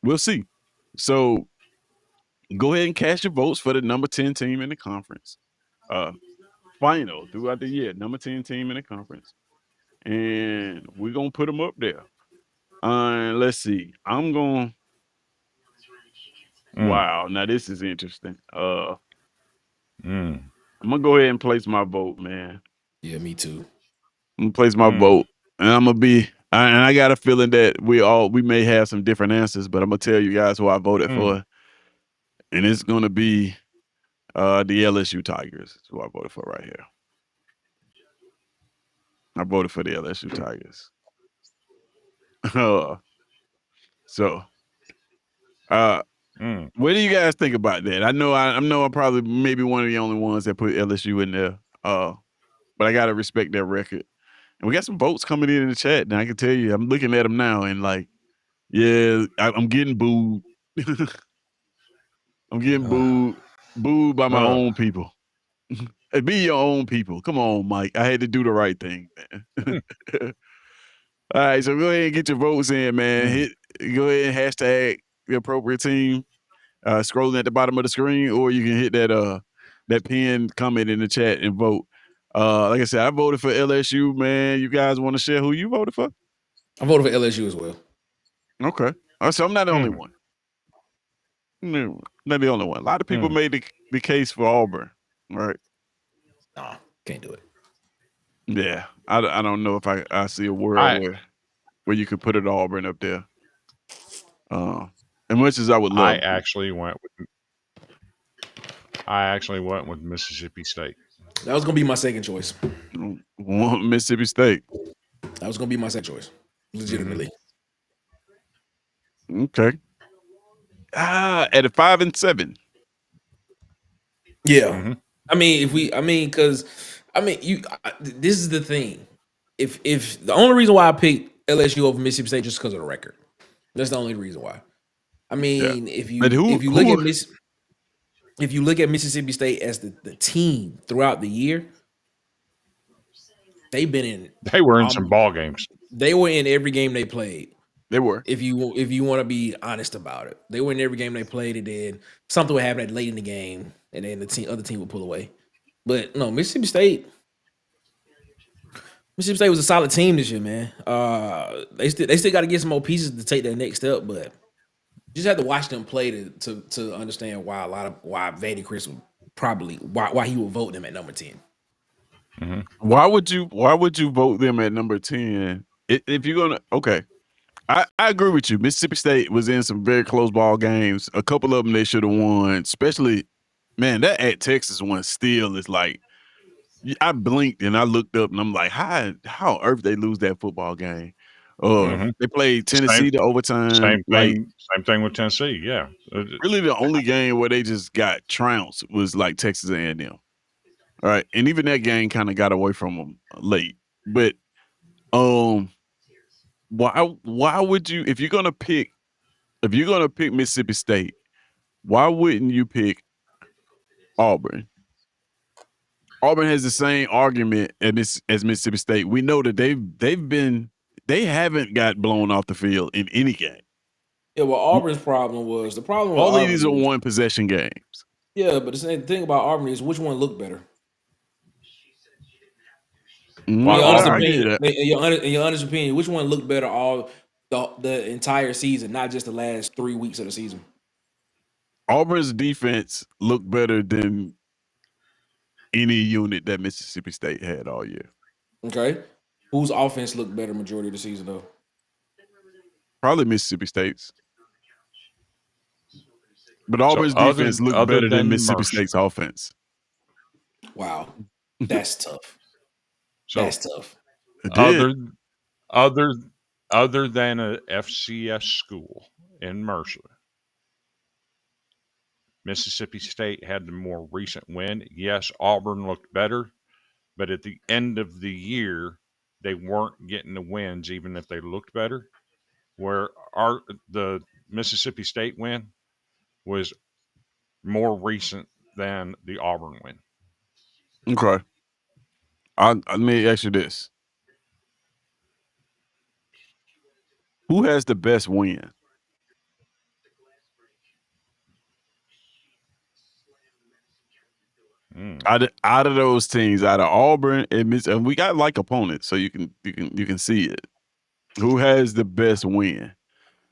we'll see. So go ahead and cast your votes for the number 10 team in the conference. Final throughout the year, number 10 team in the conference. And we're going to put them up there. Let's see. Wow, now this is interesting. I'm going to go ahead and place my vote, man. Yeah, me too. I'm going to place my vote. And I'm going to be, and I got a feeling that we may have some different answers, but I'm going to tell you guys who I voted for. And it's going to be the LSU Tigers. That's who I voted for right here. I voted for the LSU Tigers. So, Mm. What do you guys think about that? I know I'm probably maybe one of the only ones that put LSU in there. But I gotta respect their record. And we got some votes coming in the chat. And I can tell you, I'm looking at them now and like, yeah, I'm getting booed. I'm getting booed by my own people. Hey, be your own people. Come on, Mike. I had to do the right thing, man. All right, so go ahead and get your votes in, man. Go ahead and hashtag the appropriate team. Scrolling at the bottom of the screen, or you can hit that pinned comment in the chat and vote. Like I said, I voted for LSU, man. You guys want to share who you voted for? I voted for LSU as well. Okay. So I'm not the only one. No, not the only one. A lot of people made the case for Auburn, right? Nah, can't do it. Yeah. I don't know if I see a world where you could put it Auburn up there. As much as I would love I actually went with Mississippi State. That was gonna be my second choice. Mississippi State. That was gonna be my second choice. Legitimately. Okay. At a 5 and 7. Yeah. I mean, because this is the thing. If the only reason why I picked LSU over Mississippi State just because of the record. That's the only reason why. I mean, if you look at Mississippi State as the team throughout the year, they were in some ball games. They were in every game they played. They were. If you want to be honest about it, they were in every game they played. And then something would happen late in the game, and then the other team would pull away. But no, Mississippi State was a solid team this year, man. They still got to get some more pieces to take that next step, but you just have to watch them play to understand why Vandy Chris would why he would vote them at number 10. Mm-hmm. Why would you vote them at number 10 if you're gonna? Okay, I agree with you. Mississippi State was in some very close ball games. A couple of them they should have won. Especially, man, that at Texas one still is like. I blinked and I looked up and I'm like, how on earth they lose that football game? They played Tennessee to overtime. Same thing with Tennessee. Yeah, really the only game where they just got trounced was like Texas A&M. All right, and even that game kind of got away from them late. But why would you if you're gonna pick Mississippi State, why wouldn't you pick Auburn? Auburn has the same argument as Mississippi State. We know that they haven't got blown off the field in any game. Yeah, well, Auburn's problem was all of these are one possession games. Yeah, but the same thing about Auburn is which one looked better. In your honest opinion, which one looked better all the entire season, not just the last 3 weeks of the season? Auburn's defense looked better than any unit that Mississippi State had all year. Okay. Whose offense looked better majority of the season, though? Probably Mississippi State's. But Auburn's defense looked better than Mississippi State's offense. Wow. That's tough. That's tough. Other than a FCS school in Mercer, Mississippi State had the more recent win. Yes, Auburn looked better, but at the end of the year, they weren't getting the wins, even if they looked better. Where the Mississippi State win was more recent than the Auburn win. Okay. Let me ask you this. Who has the best win? Out of those teams, out of Auburn and we got like opponents, so you can see it. Who has the best win?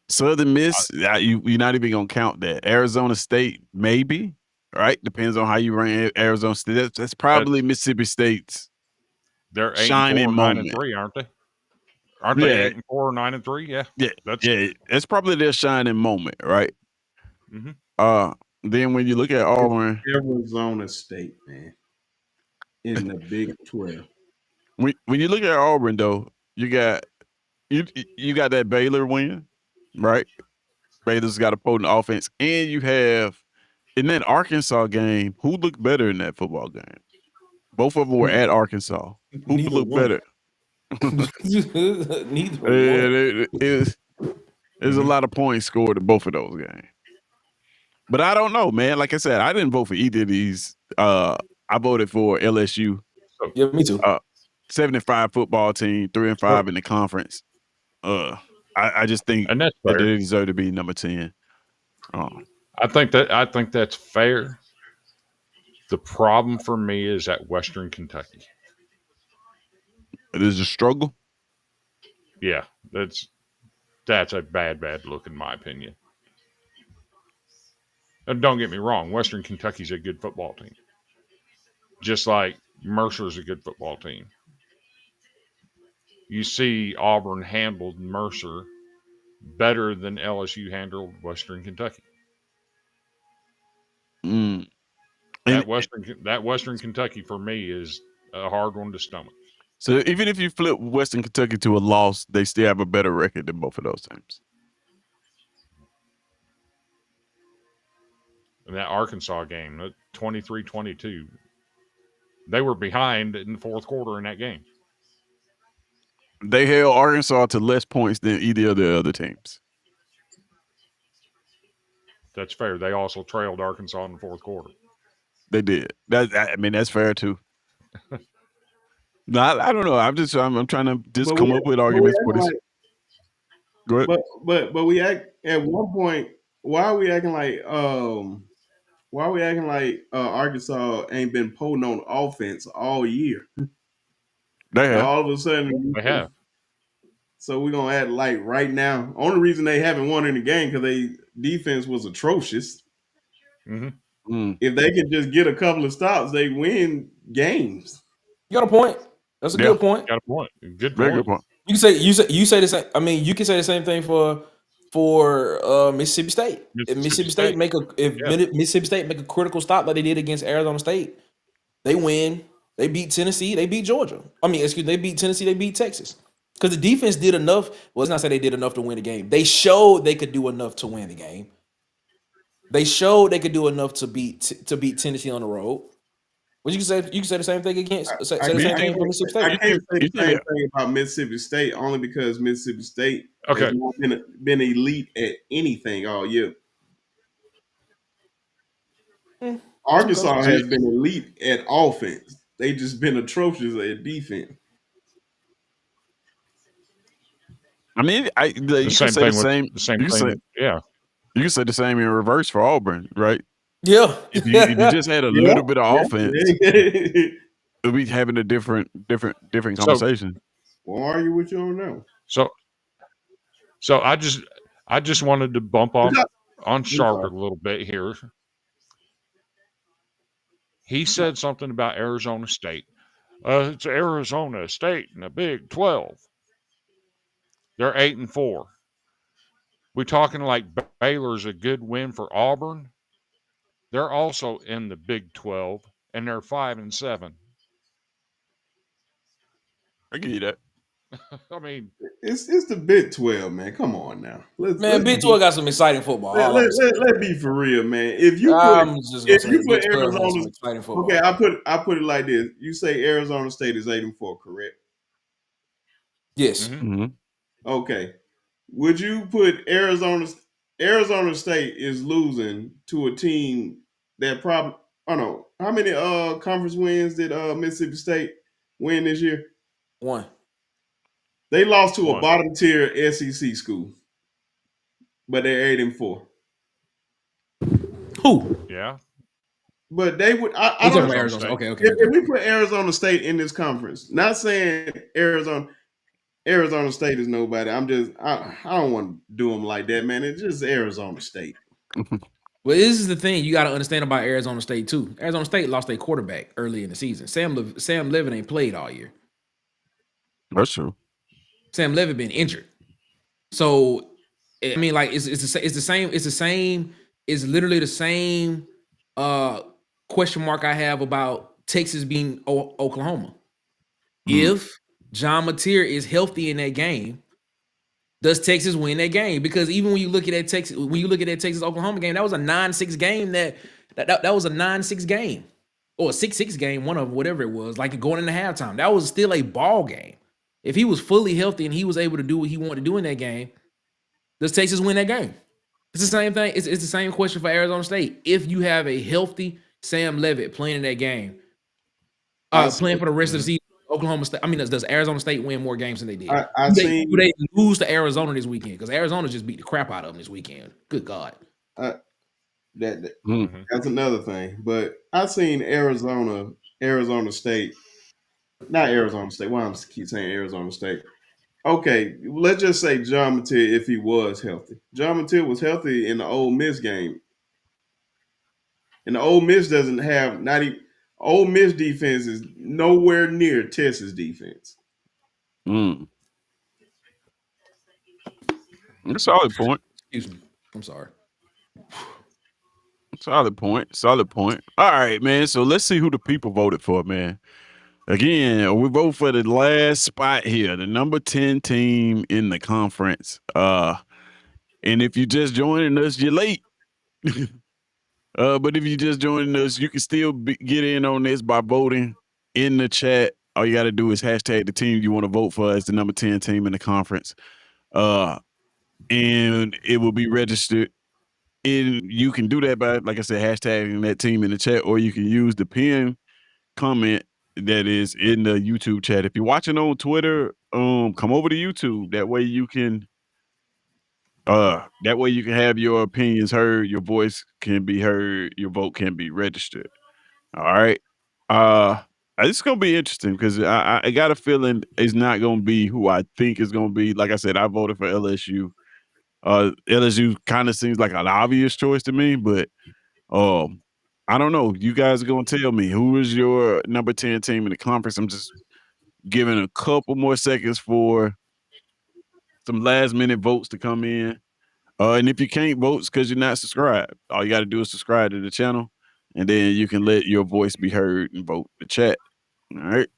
Southern Miss, you're not even gonna count that. Arizona State, maybe, right? Depends on how you rank Arizona State. That's probably Mississippi State's. They're 8-4, shining moment. 9-3, aren't they? Aren't they 8-4, 9-3? Yeah. That's probably their shining moment, right? Mm-hmm. Then when you look at Auburn, Arizona State, man, in the Big 12. When you look at Auburn, though, you got that Baylor win, right? Baylor's got a potent offense, and you have in that Arkansas game, who looked better in that football game? Both of them were at Arkansas. Who Neither looked one. better? Neither one. There's a lot of points scored in both of those games. But I don't know, man. Like I said, I didn't vote for either of these. I voted for LSU. Yeah, me too. 75 football team, 3-5 in the conference. I just think And that's that fair. they deserve to be number 10. I think that's fair. The problem for me is at Western Kentucky. It is a struggle. Yeah, that's a bad look in my opinion. And don't get me wrong, Western Kentucky's a good football team. Just like Mercer's a good football team. You see Auburn handled Mercer better than LSU handled Western Kentucky. Mm. That Western Kentucky for me is a hard one to stomach. So even if you flip Western Kentucky to a loss, they still have a better record than both of those teams. In that Arkansas game, 23-22, they were behind in the fourth quarter in that game. They held Arkansas to less points than either of the other teams. That's fair. They also trailed Arkansas in the fourth quarter. They did. That's fair too. No, I don't know. I'm trying to just come up with arguments for this. Go ahead. But we act at one point. Why are we acting like Arkansas ain't been potent on offense all year? They have. All of a sudden, They have. So we're gonna act like right now. Only reason they haven't won any game because they defense was atrocious. Mm-hmm. If they can just get a couple of stops, they win games. You got a point. That's a good point. Got a point. Good Very point. good point. You say the same. I mean, you can say the same thing for Mississippi State. If Mississippi State make a critical stop like they did against Arizona State, they win. They beat Tennessee. They beat Georgia. They beat Tennessee. They beat Texas. Because the defense did enough. Well, let's not say they did enough to win the game. They showed they could do enough to win the game. They showed they could do enough to beat Tennessee on the road. Well, you can say the same thing against the same thing for Mississippi State. I can't say the same thing about Mississippi State only because Mississippi State has not been elite at anything all year. Arkansas has been elite at offense. They just been atrocious at defense. I mean, you can say the same. Yeah, you can say the same in reverse for Auburn, right? Yeah. If you just had a little bit of offense, we'll be having a different conversation. We'll argue with you on that. So I just wanted to bump on Sharp a little bit here. He said something about Arizona State. It's Arizona State in the Big 12. They're 8-4. We talking like Baylor's a good win for Auburn? They're also in the Big 12, and they're 5-7. I give you that. I mean, it's the Big 12, man. Come on now, Big 12 got some exciting football. Let's be for real, man. If you put Arizona, exciting football. Okay, I put it like this: you say Arizona State is 8-4, correct? Yes. Mm-hmm. Okay. Would you put Arizona State is losing to a team that probably how many conference wins did Mississippi State win this year? 1. They lost to a bottom tier SEC school, but they're 8-4. Who? Yeah. But they would. I don't know. Arizona. Okay. If we put Arizona State in this conference, not saying Arizona State is nobody. I don't want to do them like that, man. It's just Arizona State. Well, this is the thing you got to understand about Arizona State too. Arizona State lost their quarterback early in the season. Sam Levitt ain't played all year. That's true. Sam Levitt been injured, so I mean, like it's the same. It's literally the same question mark I have about Texas being Oklahoma. If John Mateer is healthy in that game, Does Texas win that game? Because even when you look at that Texas Oklahoma game, that was a 9-6 game. That was a 9-6 game or a 6-6 game, one of them, whatever it was. Like going into halftime, that was still a ball game. If he was fully healthy and he was able to do what he wanted to do in that game, does Texas win that game? It's the same thing. It's the same question for Arizona State. If you have a healthy Sam Levitt playing in that game, playing for the rest of the season, Oklahoma State. I mean, does Arizona State win more games than they did? Do they lose to Arizona this weekend? Because Arizona just beat the crap out of them this weekend. Good God. That's another thing. But I've seen Arizona State, not Arizona State. Why I'm keep saying Arizona State? Okay, let's just say John Mattia, if he was healthy. John Mattia was healthy in the Ole Miss game. And the Ole Miss doesn't have Ole Miss defense is nowhere near Texas defense. That's a solid point. Excuse me. I'm sorry. Solid point. Solid point. All right, man. So let's see who the people voted for, man. Again, we vote for the last spot here, the number 10 team in the conference. And if you just joining us, you're late. But if you just joining us, you can still get in on this by voting in the chat. All you got to do is hashtag the team you want to vote for as the number 10 team in the conference. And it will be registered. And you can do that by, like I said, hashtagging that team in the chat, or you can use the pinned comment that is in the YouTube chat. If you're watching on Twitter, come over to YouTube. That way you can have your opinions heard, your voice can be heard, your vote can be registered. All right. It's gonna be interesting because I got a feeling it's not gonna be who I think it's gonna be. Like I said, I voted for LSU. LSU kind of seems like an obvious choice to me, but I don't know. You guys are gonna tell me who is your number 10 team in the conference. I'm just giving a couple more seconds for some last minute votes to come in. And if you can't vote because you're not subscribed, all you got to do is subscribe to the channel, and then you can let your voice be heard and vote the chat. All right.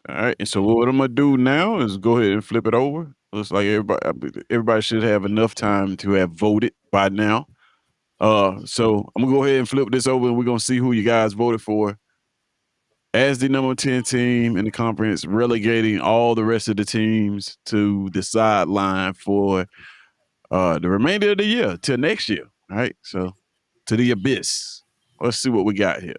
All right. And so what I'm gonna do now is go ahead and flip it over. Looks like everybody should have enough time to have voted by now. So I'm gonna go ahead and flip this over, and we're gonna see who you guys voted for as the number 10 team in the conference, relegating all the rest of the teams to the sideline for the remainder of the year till next year. All right. So to the abyss. Let's see what we got here.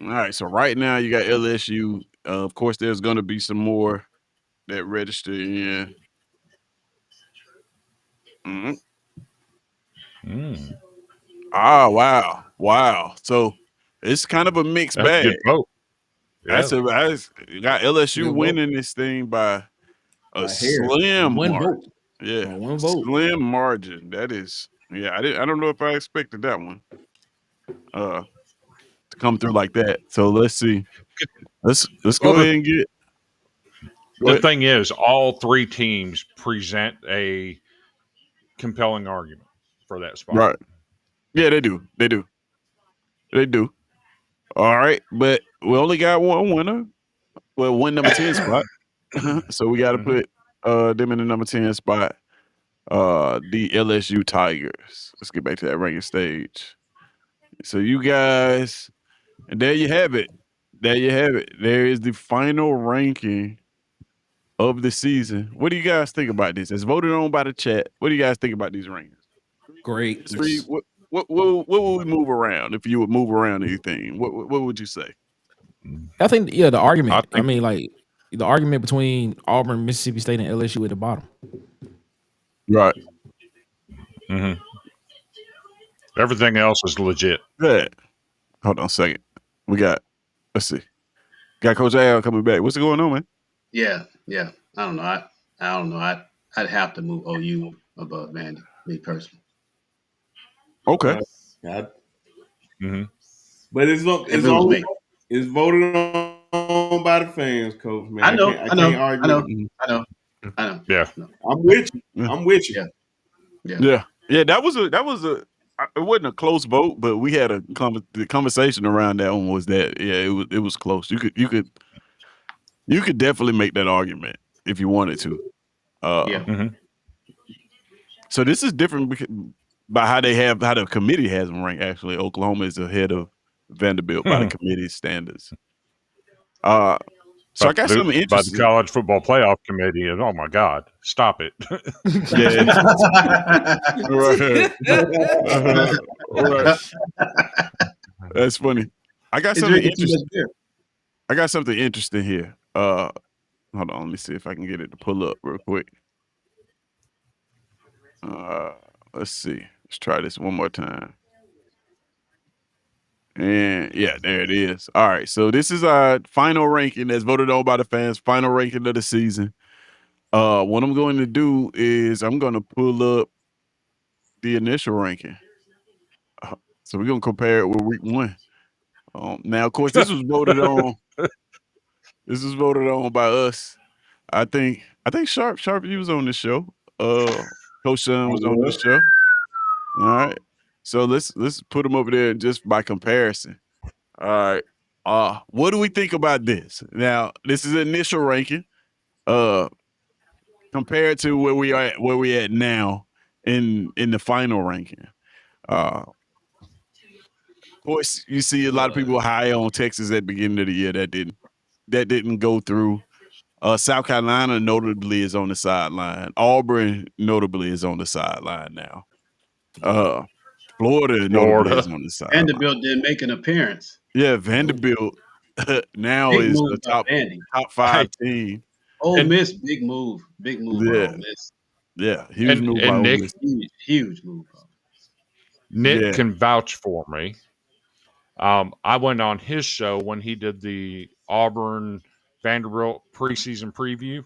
All right. So right now you got LSU. Of course, there's going to be some more that register in. Wow. Wow. So it's kind of a mixed That's a bag. good vote. Yeah. You got LSU Good winning this thing by a hair. slim One margin. vote. Yeah, One vote. slim margin. That is, yeah. I don't know if I expected that one to come through like that. So let's see. Let's go ahead and get. The thing is, all three teams present a compelling argument for that spot. Right. Yeah, they do. They do. They do. All right, but we only got one winner. Well, one number 10 spot. So we got to put them in the number 10 spot. The LSU Tigers. Let's get back to that ranking stage. So you guys, and there you have it. There you have it. There is the final ranking of the season. What do you guys think about this? It's voted on by the chat. What do you guys think about these rankings? Great. What would we move around if you would move around anything? What would you say? I think the argument. I mean, like the argument between Auburn, Mississippi State, and LSU at the bottom. Right. Mm-hmm. Everything else is legit. Good. Hold on a second. Let's see. Got Coach Al coming back. What's going on, man? Yeah. I don't know. I don't know. I'd have to move OU above Vandy, me personally. Okay. Mm-hmm. But it's voted on by the fans, Coach. Man, I know. I can't argue. I know. Yeah. I'm with you. Yeah. That was a. It wasn't a close vote, but we had the conversation around that one was that it was close. You could You could definitely make that argument if you wanted to. Yeah. So this is different by how the committee has them ranked. Actually, Oklahoma is ahead of Vanderbilt by the committee standards. So I got something By the interesting. college football playoff committee, and oh my God, stop it! Yeah, right. Right. That's funny. I got He's something drinking too interesting. much beer. I got something interesting here. Hold on, let me see if I can get it to pull up real quick. Let's see. Let's try this one more time. And yeah, there it is. All right. So this is our final ranking that's voted on by the fans, final ranking of the season. What I'm going to do is I'm going to pull up the initial ranking. So we're going to compare it with week 1. Now, of course, this was voted on. This was voted on by us. I think Sharp, you was on this show. Coach Sean was on this show. All right. So let's put them over there just by comparison. All right. What do we think about this? Now, this is initial ranking. Compared to where we at now in the final ranking. Of course, you see a lot of people high on Texas at the beginning of the year that didn't go through. South Carolina notably is on the sideline. Auburn notably is on the sideline now. Florida notably is on the sideline. Vanderbilt didn't make an appearance. Yeah, Vanderbilt now Big is move a by top Vandy. 5 team. Ole Miss, big move by Yeah, Ole Miss. yeah, huge move by and Ole Nick Miss. Huge move. Nick Yeah. can vouch for me. I went on his show when he did the Auburn Vanderbilt preseason preview.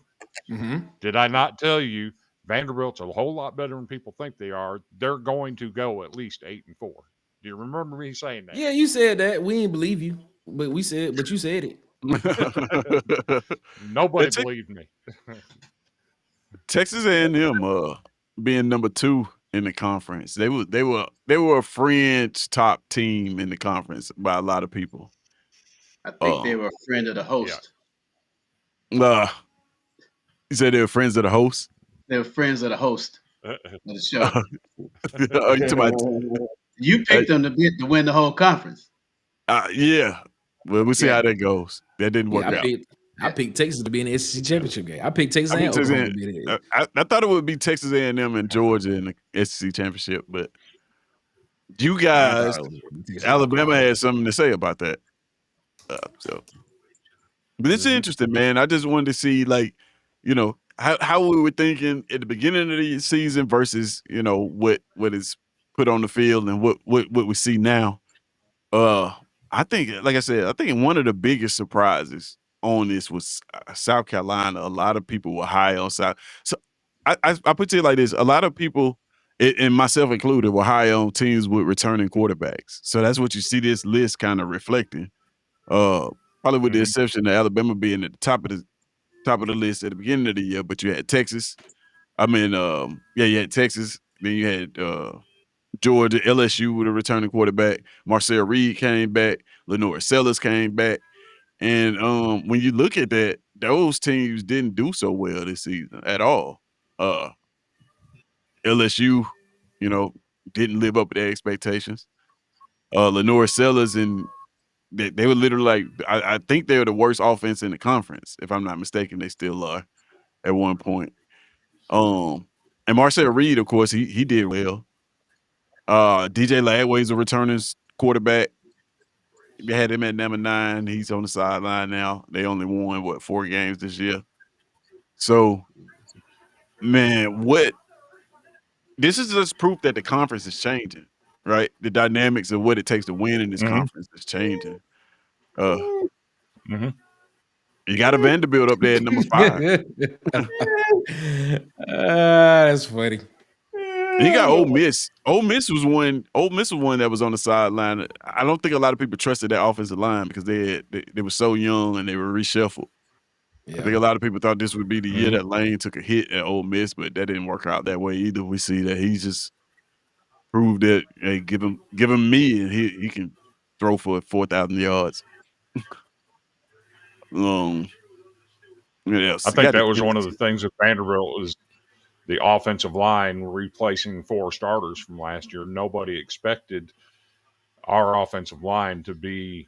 Did I not tell you Vanderbilt's a whole lot better than people think they are? They're going to go at least 8-4. Do you remember me saying that? Yeah, you said that. We didn't believe you, but you said it. Nobody believed me. Texas A&M being number 2 in the conference. They were a fringe top team in the conference by a lot of people. I think they were a friend of the host. You said they were friends of the host? They were friends of the host of the show. You talking about, You picked them to win the whole conference. yeah. Well, we'll see how that goes. That didn't work out. I picked Texas to be in the SEC championship game. I picked Texas and Texas Oklahoma to be in it. I thought it would be Texas A&M and Georgia in the SEC championship, but you guys, Alabama had something to say about that. But it's interesting, man. I just wanted to see, like, how we were thinking at the beginning of the season versus, what is put on the field and what we see now. I think, like I said, I think one of the biggest surprises on this was South Carolina. A lot of people were high on South. So I put it like this: a lot of people, and myself included, were high on teams with returning quarterbacks. So that's what you see this list kind of reflecting. Probably with the exception of Alabama being at the top of the list at the beginning of the year, but you had Texas. You had Texas. Then you had Georgia, LSU with a returning quarterback. Marcel Reed came back. Lenore Sellers came back. And when you look at that, those teams didn't do so well this season at all. LSU, didn't live up to their expectations. Lenore Sellers and they were literally like, I think they were the worst offense in the conference, if I'm not mistaken. They still are at one point. And Marcel Reed, of course, he did well. DJ Lagway's a returning quarterback. They had him at number 9. He's on the sideline now. They only won 4 games this year. So, man, this is just proof that the conference is changing, right? The dynamics of what it takes to win in this conference is changing. You got a Vanderbilt up there at number 5. That's funny. You got Ole Miss. Ole Miss was one that was on the sideline. I don't think a lot of people trusted that offensive line because they were so young and they were reshuffled. Yeah. I think a lot of people thought this would be the year that Lane took a hit at Ole Miss, but that didn't work out that way either. We see that he's just proved that, hey, give him me and he can throw for 4,000 yards. Yes, I think that was one of the things with Vanderbilt was the offensive line replacing 4 starters from last year. Nobody expected our offensive line to be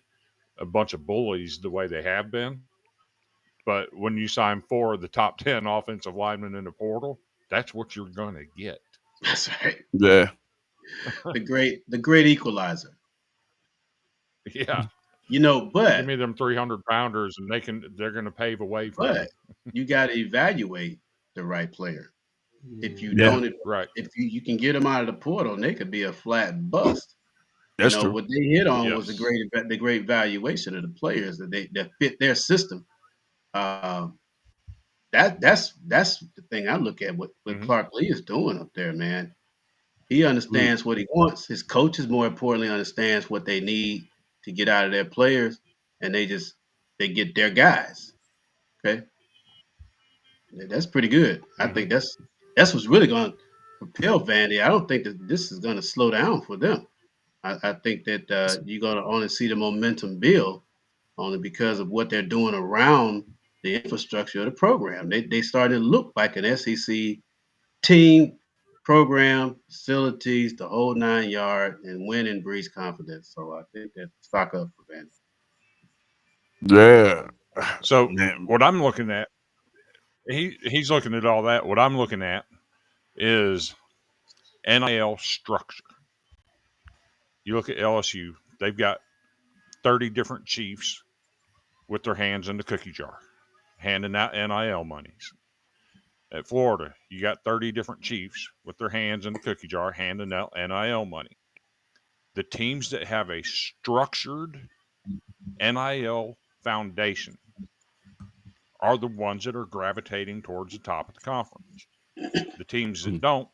a bunch of bullies the way they have been. But when you sign 4 of the top 10 offensive linemen in the portal, that's what you're going to get. That's right. Yeah. The great equalizer. Yeah. Give But me them 300 pounders and they're going to pave a way for me. you got to evaluate the right player. If you Yeah. don't, Right. if you can get them out of the portal, and they could be a flat bust. That's true. What they hit on was Yes. the great valuation of the players that fit their system. Um, that's the thing I look at what Clark Lee is doing up there, man. He understands what he wants. His coaches, more importantly, understands what they need to get out of their players, and they get their guys. Okay, that's pretty good. I think that's what's really going to propel Vandy. I don't think that this is going to slow down for them. I think that you're going to only see the momentum build only because of what they're doing around the infrastructure of the program. They started to look like an SEC team, program, facilities, the whole 9 yard, and win and breeds confidence. So I think that stock up for Vandy. Yeah. So Man. what I'm looking at, he's looking at all that. What I'm looking at is NIL structure. You look at LSU, they've got 30 different chiefs with their hands in the cookie jar, handing out NIL monies. At Florida, you got 30 different chiefs with their hands in the cookie jar, handing out NIL money. The teams that have a structured NIL foundation are the ones that are gravitating towards the top of the conference. The teams that don't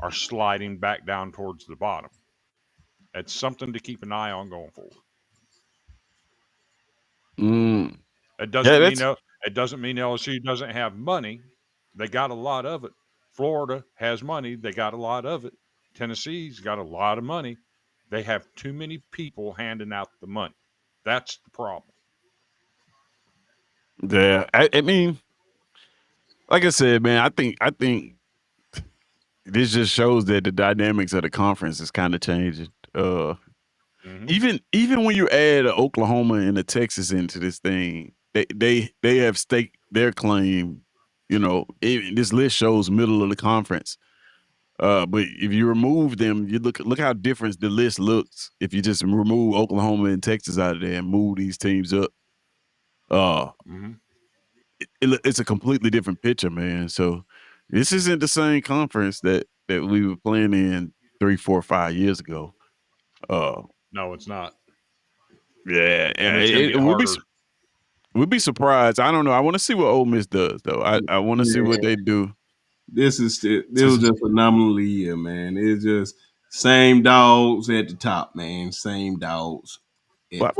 are sliding back down towards the bottom. It's something to keep an eye on going forward. Mm. It Yeah, doesn't mean that's LSU doesn't have money. They got a lot of it. Florida has money. They got a lot of it. Tennessee's got a lot of money. They have too many people handing out the money. That's the problem. yeah. I mean, like I said, man, I think this just shows that the dynamics of the conference is kind of changing. Even when you add Oklahoma and the Texas into this thing, they have staked their claim. This list shows middle of the conference. But if you remove them, you look how different the list looks. If you just remove Oklahoma and Texas out of there and move these teams up, uh, it's a completely different picture, man. So this isn't the same conference that we were playing in 3, 4, 5 years ago. Uh, No, it's not. yeah, And it's going to get harder. We'd be surprised. I don't know. I want to see what Ole Miss does, though. I want to see what they do. This was just phenomenal year, man. It's just same dogs at the top, man. Same dogs. Well,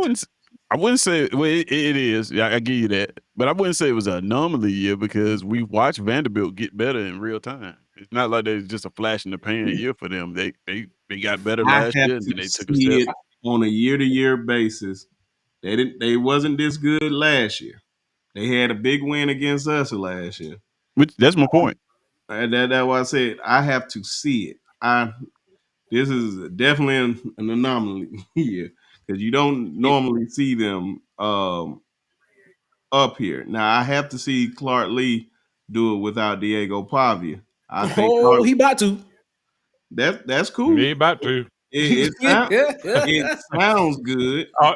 I wouldn't say. Well, it is. I give you that, but I wouldn't say it was an anomaly year because we watched Vanderbilt get better in real time. It's not like it's just a flash in the pan year for them. They got better I last have year, and then to they took a see step. it on a year-to-year basis. They wasn't this good last year. They had a big win against us last year. Which that's my point. And that's why I said I have to see it. This is definitely an anomaly here because you don't normally see them up here. Now I have to see Clark Lee do it without Diego Pavia. I think Clark, he about to. that's cool. Me about to. It sounds good. Uh,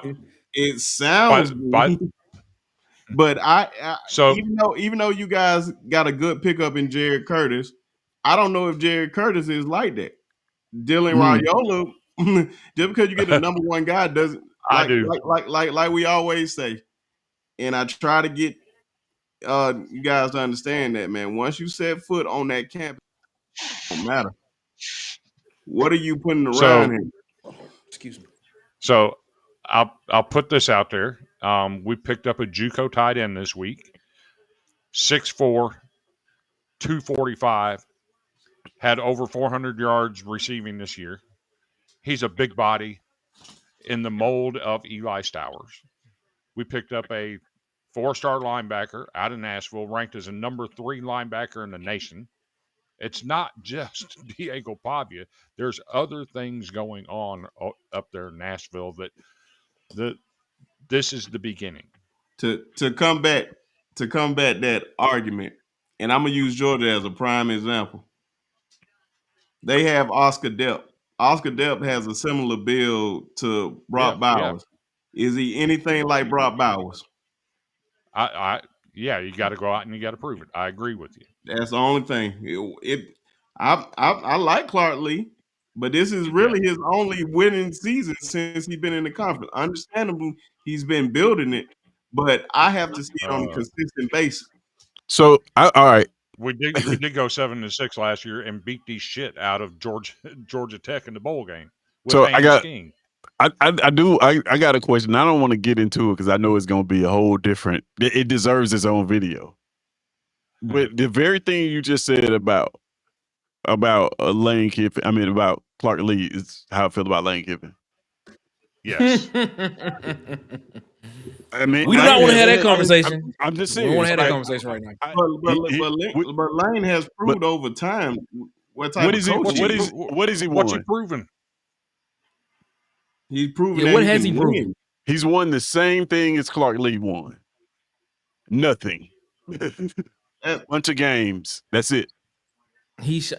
It sounds but good. But so even though you guys got a good pickup in Jared Curtis, I don't know if Jared Curtis is like that. Dylan Raiola, just because you get the number one guy doesn't I do. like we always say. And I try to get you guys to understand that, man. Once you set foot on that campus, it don't matter. What are you putting around So him? Excuse me. so I'll put this out there. We picked up a JUCO tight end this week. 6'4", 245, had over 400 yards receiving this year. He's a big body in the mold of Eli Stowers. We picked up a 4-star linebacker out of Nashville, ranked as a number 3 linebacker in the nation. It's not just Diego Pavia. There's other things going on up there in Nashville that this is the beginning. To combat that argument, and I'm gonna use Georgia as a prime example. They have Oscar Delp. Oscar Delp has a similar build to Brock Bowers. Is he anything like Brock Bowers? Yeah, you got to go out and you got to prove it. I agree with you. That's the only thing. I like Clark Lee, but this is really his only winning season since he's been in the conference. Understandable, he's been building it, but I have to see it on a consistent basis. So, all right. We did go 7-6 last year and beat the shit out of Georgia Tech in the bowl game. So I got a question. I don't want to get into it because I know it's going to be a whole different. It deserves its own video. But the very thing you just said about Lane Kiffin, I mean about Clark Lee, is how I feel about Lane Kiffin. Yes. I mean, we do not want to have that conversation. I'm just saying. We don't want to have that conversation right now. But Lane has proved over time what type of coach what is he won? What's he proven? He's proven. What has he proven? He's won the same thing as Clark Lee won. Nothing. Bunch of games. That's it. He's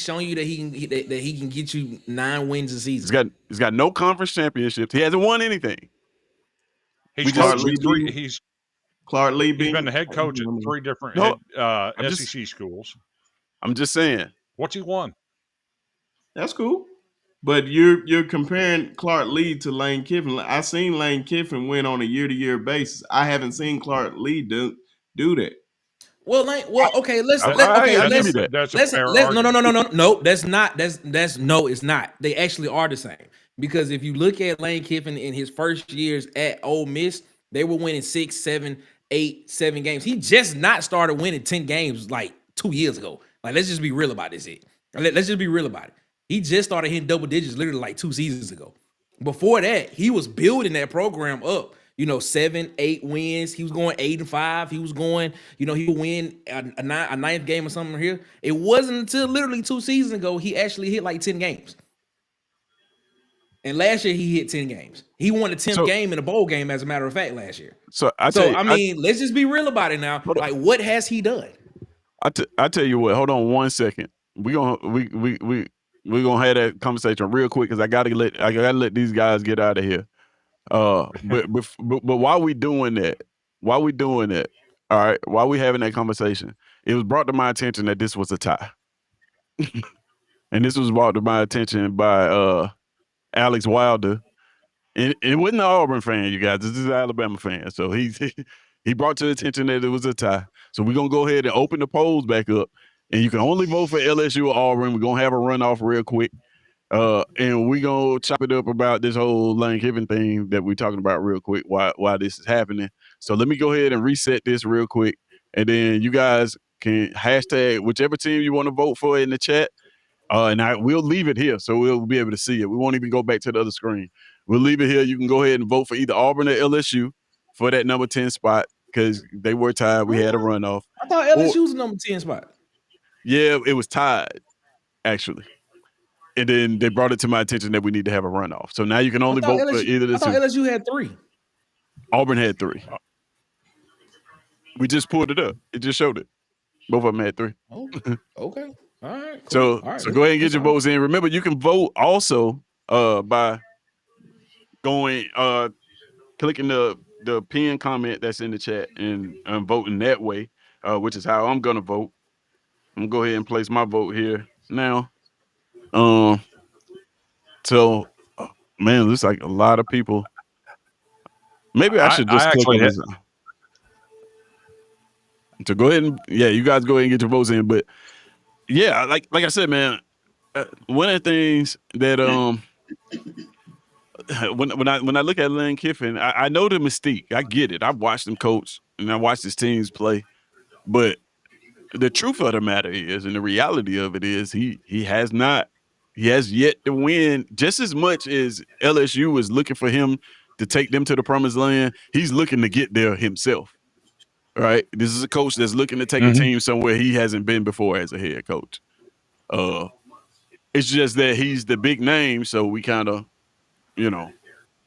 shown you that he can get you 9 wins a season. He's got no conference championships. He hasn't won anything. Clark Lee he's been the head coach at 3 different SEC schools. I'm just saying. What's he won? That's cool. But you're comparing Clark Lee to Lane Kiffin. I've seen Lane Kiffin win on a year-to-year basis. I haven't seen Clark Lee do that. Well, okay, let's no, that's not. No, it's not. They actually are the same. Because if you look at Lane Kiffin in his first years at Ole Miss, they were winning 6, 7, 8, 7 games. He just not started winning 10 games like 2 years ago. Like, let's just be real about this. Let's just be real about it. He just started hitting double digits literally like 2 seasons ago. Before that, he was building that program up. 7, 8 wins. He was going 8-5. He was going, he would win a 9th game or something here. It wasn't until literally 2 seasons ago he actually hit like 10 games. And last year he hit 10 games. He won the 10th game in a bowl game, as a matter of fact, last year. Let's just be real about it now. Like, what has he done? I tell you what. Hold on 1 second. We're gonna have that conversation real quick because I gotta let these guys get out of here. But while we doing that, all right, while we having that conversation, it was brought to my attention that this was a tie. And this was brought to my attention by Alex Wilder. And it wasn't an Auburn fan, you guys. This is an Alabama fan. So he brought to attention that it was a tie. So we're gonna go ahead and open the polls back up. And you can only vote for LSU or Auburn. We're gonna have a runoff real quick. And we gonna chop it up about this whole Lane Kiffin thing that we're talking about real quick, why this is happening. So let me go ahead and reset this real quick, and then you guys can hashtag whichever team you want to vote for in the chat. And we'll leave it here, so we'll be able to see it. We won't even go back to the other screen. We'll leave it here. You can go ahead and vote for either Auburn or LSU for that number 10 spot because they were tied. We had a runoff. I thought LSU was the number 10 spot. Yeah, it was tied, actually. And then they brought it to my attention that we need to have a runoff. So now you can only vote for either of the two. I thought LSU had 3. Auburn had 3. We just pulled it up. It just showed it. Both of them had 3. Oh, okay. All right. Cool. So go ahead and get your votes in. Remember, you can vote also by going clicking the pin comment that's in the chat and voting that way, which is how I'm gonna vote. I'm gonna go ahead and place my vote here now. So man, looks like a lot of people. Maybe I should just click on this. So go ahead and you guys go ahead and get your votes in. But yeah, like I said, man, one of the things that when I look at Lane Kiffin, I know the mystique. I get it. I've watched him coach and I watched his teams play. But the truth of the matter is, and the reality of it is, he has yet to win just as much as LSU is looking for him to take them to the promised land. He's looking to get there himself. right? This is a coach that's looking to take a team somewhere he hasn't been before as a head coach. It's just that he's the big name, so we kind of,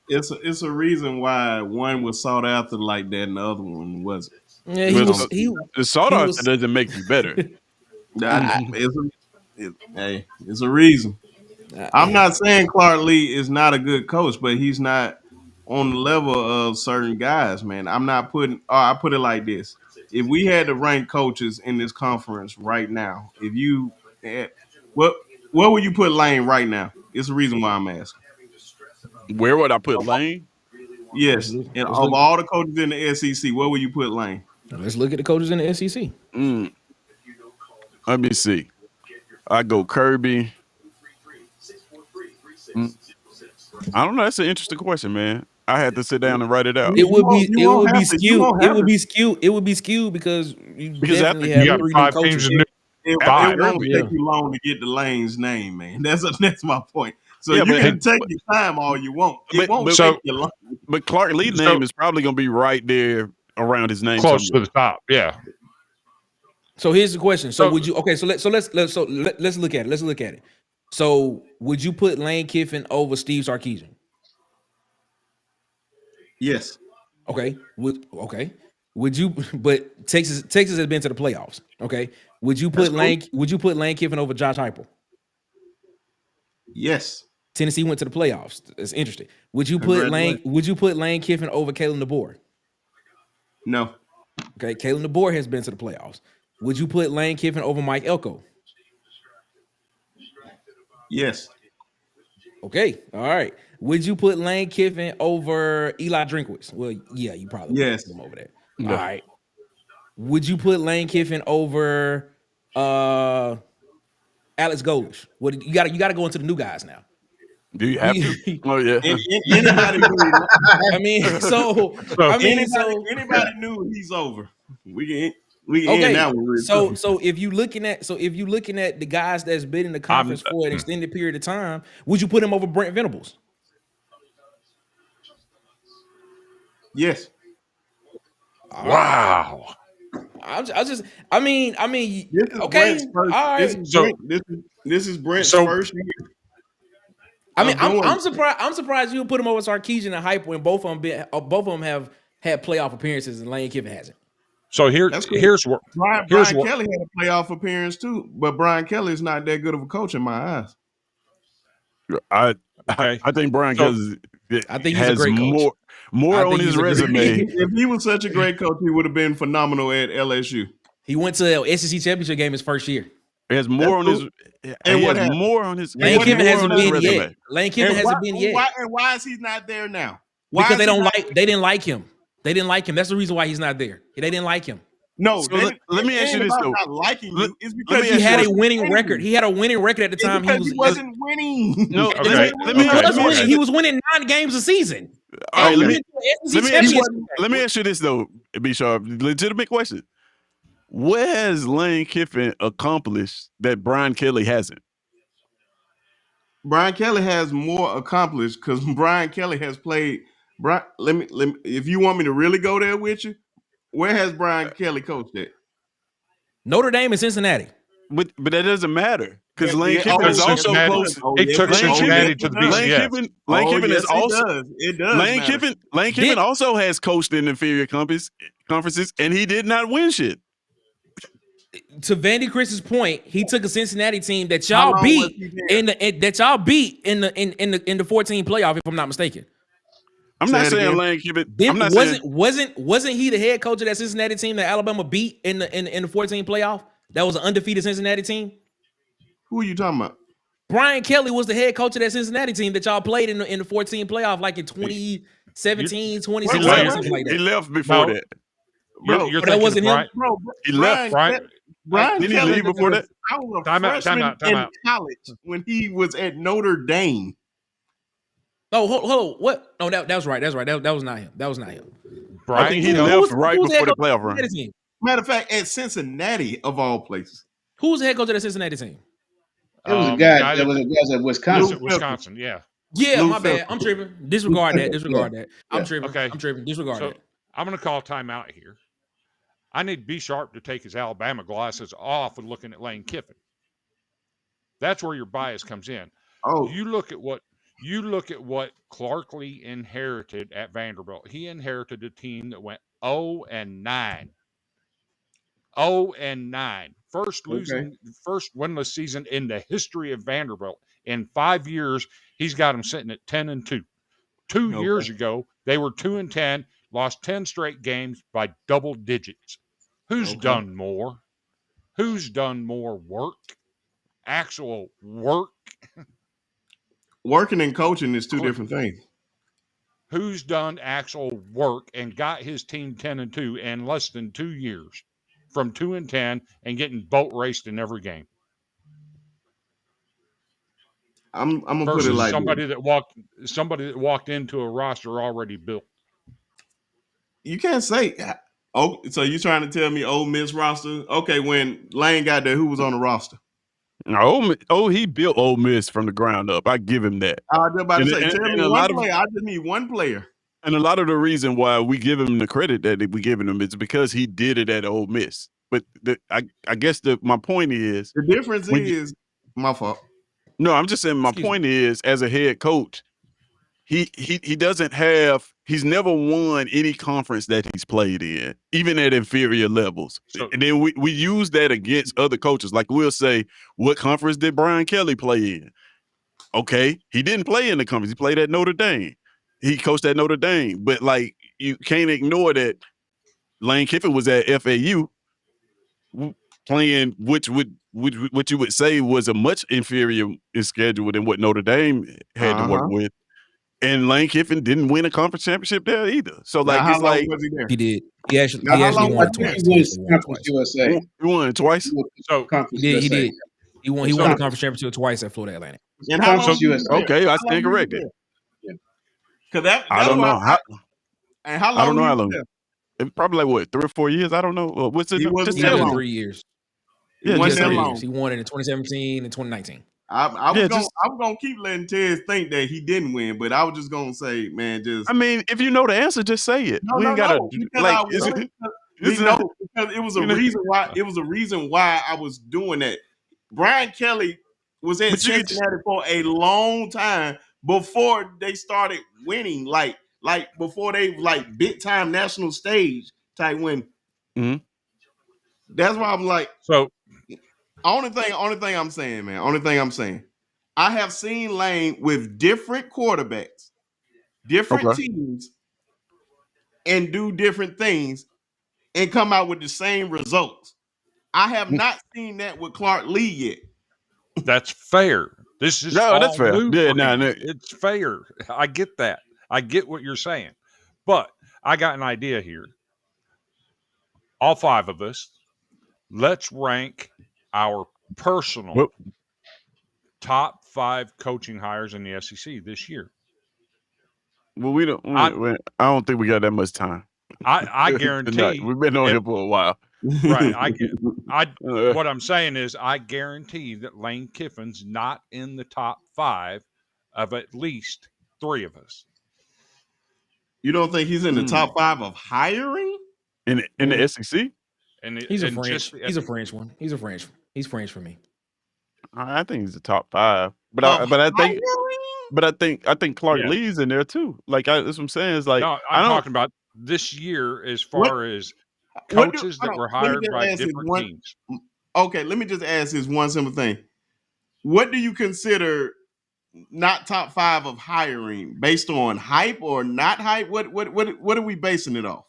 It's a reason why one was sought after like that and the other one wasn't. Yeah, Well, the sought he after was. doesn't make you better. It's a reason. I'm not saying Clark Lee is not a good coach, but he's not on the level of certain guys, man. I'm not putting. I put it like this: if we had to rank coaches in this conference right now, if you, what where would you put Lane right now? It's the reason why I'm asking. Where would I put Lane? Yes, and of all the coaches in the SEC, where would you put Lane? Let's look at the coaches in the SEC. Let me see. I go Kirby. I don't know. That's an interesting question, man. I had to sit down and write it out. It would be skewed. It would be skewed. It would be skewed because you definitely have three new coaches. It won't take you long to get the Lane's name, man. That's my point. So you can take your time all you want. It won't take you long. But Clark Lee's name is probably going to be right there around his name, close to the top. Yeah. So here's the question. So would you? Okay. So let's look at it. Let's look at it. So would you put Lane Kiffin over Steve Sarkisian? Yes. Okay. Would you? But Texas has been to the playoffs. Okay. Would you put Lane Kiffin over Josh Heupel? Yes. Tennessee went to the playoffs. It's interesting. Would you put Lane Kiffin over Kalen DeBoer? No. Okay. Kalen DeBoer has been to the playoffs. Would you put Lane Kiffin over Mike Elko? Yes. Okay. All right. Would you put Lane Kiffin over Eli Drinkwitz? Well, yeah, you probably would put him over there. No. All right. Would you put Lane Kiffin over Alex Golish? What you got to go into the new guys now. Do you have to? Oh yeah. Anybody anybody knew he's over. We can end that one. So if you looking at the guys that's been in the conference for an extended period of time, would you put him over Brent Venables? Yes. Wow. I mean, this is okay. All right. This is Brent's first year. I mean, I'm surprised you put him over Sarkisian and Hype when both of them have had playoff appearances and Lane Kiffin hasn't. So here's what Brian Kelly had a playoff appearance too, but Brian Kelly is not that good of a coach in my eyes. I think Brian Kelly he's a great coach. more on his resume. If he was such a great coach, he would have been phenomenal at LSU. He went to the SEC championship game his first year. He has more on his. And he has more on his. Lane Kiffin hasn't been yet. Lane Kiffin hasn't been yet. Why is he not there now? Because they didn't like him. They didn't like him. That's the reason why he's not there. They didn't like him. No, so let me ask you this though. Not liking you is because he had a winning record. He had a winning record at the time. He wasn't winning. No, he was winning 9 games a season. All right, let me ask you this though, B Sharp. Legitimate question. What has Lane Kiffin accomplished that Brian Kelly hasn't? Brian Kelly has more accomplished because Brian Kelly has played. Let me. If you want me to really go there with you, where has Brian Kelly coached at? Notre Dame and Cincinnati. But that doesn't matter because Lane Kiffin is also close. He took Cincinnati to the BCS. Lane Kiffin is also. It does. Lane Kiffin also has coached in inferior conferences, and he did not win shit. To Vandy Chris's point, he took a Cincinnati team that y'all beat in the 14 playoff, if I'm not mistaken. I'm not saying Lane Kiffin. Wasn't he the head coach of that Cincinnati team that Alabama beat in the 14 playoff? That was an undefeated Cincinnati team. Who are you talking about? Brian Kelly was the head coach of that Cincinnati team that y'all played in the 14 playoff, like in 2017, 2016, something like that. He left before that. Bro, that wasn't him. Bro, he left. Brian didn't he leave before that? I was a freshman in college when he was at Notre Dame. Oh, hold on. What? No, that was right. That's right. That was not him. I think he left right before the playoff run. Matter of fact, at Cincinnati, of all places. Who was the head coach of the Cincinnati team? It was a guy that was at Wisconsin. Wisconsin, yeah. Yeah, my bad. I'm tripping. Disregard that. I'm tripping. Okay. I'm tripping. Disregard that. I'm going to call timeout here. I need B Sharp to take his Alabama glasses off and looking at Lane Kiffin. That's where your bias comes in. Oh, You look at what Clark Lee inherited at Vanderbilt. He inherited a team that went 0-9. 0-9. First winless season in the history of Vanderbilt. In 5 years, he's got them sitting at 10-2. 2 years ago, they were 2-10, lost 10 straight games by double digits. Who's done more? Who's done more work? Actual work? Working and coaching is two different things. Who's done actual work and got his team 10-2 in less than 2 years, from 2-10 and getting boat raced in every game? I'm gonna put Versus it like somebody that walked into a roster already built. you can't say. Oh, so you trying to tell me Ole Miss roster? Okay, when Lane got there, who was on the roster? He built Ole Miss from the ground up. I give him that. I was just about to say, tell and me a one lot of player. I just need one player. and a lot of the reason why we give him the credit that we giving him is because he did it at Ole Miss. But I guess my point is The difference is my fault. no. I'm just saying my Excuse point is as a head coach, he doesn't have. He's never won any conference that he's played in, even at inferior levels. So- and then we use that against other coaches. Like we'll say, what conference did Brian Kelly play in? Okay, he didn't play in the conference. He played at Notre Dame. He coached at Notre Dame. But like you can't ignore that Lane Kiffin was at FAU playing which what you would say was a much inferior schedule than what Notre Dame had to work with. And Lane Kiffin didn't win a conference championship there either. So Now, like how it's long like was he there? He did. He actually Now, how long won was it he twice. He He won actually won it Conference twice. USA. you won it twice. So Conference He did. He USA. did. He won the Conference. conference championship twice at Florida Atlantic. And how long Conference was he USA. there? Okay, I How long stand was he corrected. there? Because that I don't know how. and how long I don't know he how was long. there? It's probably like what 3 or 4 years. I don't know. What's it? He wasn't Just He that tell did me. long. 3 years. It Yeah, wasn't Just that 3 long. years. He won it in 2017 and 2019. I was Yeah, gonna keep letting Tez think that he didn't win, but I was just gonna say, man, just I mean, if you know the answer, just say it. no, We no, ain't gotta no. Because like. I Is wanted it? to, It's we not- know because it was a you know- reason why I was doing that. Brian Kelly was at But you could just- Cincinnati for a long time before they started winning, like before they like big time national stage type win. Mhm. That's why I'm like, so only thing I'm saying, man. Only thing I'm saying, I have seen Lane with different quarterbacks, different Okay. teams, and do different things and come out with the same results. I have not seen that with Clark Lee yet. that's fair. This is No, all that's fair. new Yeah, for no, him. no. It's fair. I get that. I get what you're saying. But I got an idea here. All 5 of us, let's rank our personal Well- top 5 coaching hires in the SEC this year. Well, we don't. I don't think we got that much time. I tonight. guarantee. We've been on here for a while. Right. What I'm saying is, I guarantee that Lane Kiffin's not in the top 5 of at least 3 of us. You don't think he's in the top 5 of hiring? In the SEC? And He's a and French. just- He's a French one. He's French for me. I think he's the top 5. But Of I think hiring? I think Clark Yeah. Lee's in there too. Like that's what I'm saying. Is like no, I I'm don't. talking about this year as What- far as What do- coaches hold that on, were let me hired just by ask this different one- teams. Okay, let me just ask this one simple thing. What do you consider not top 5 of hiring based on hype or not hype? What are we basing it off?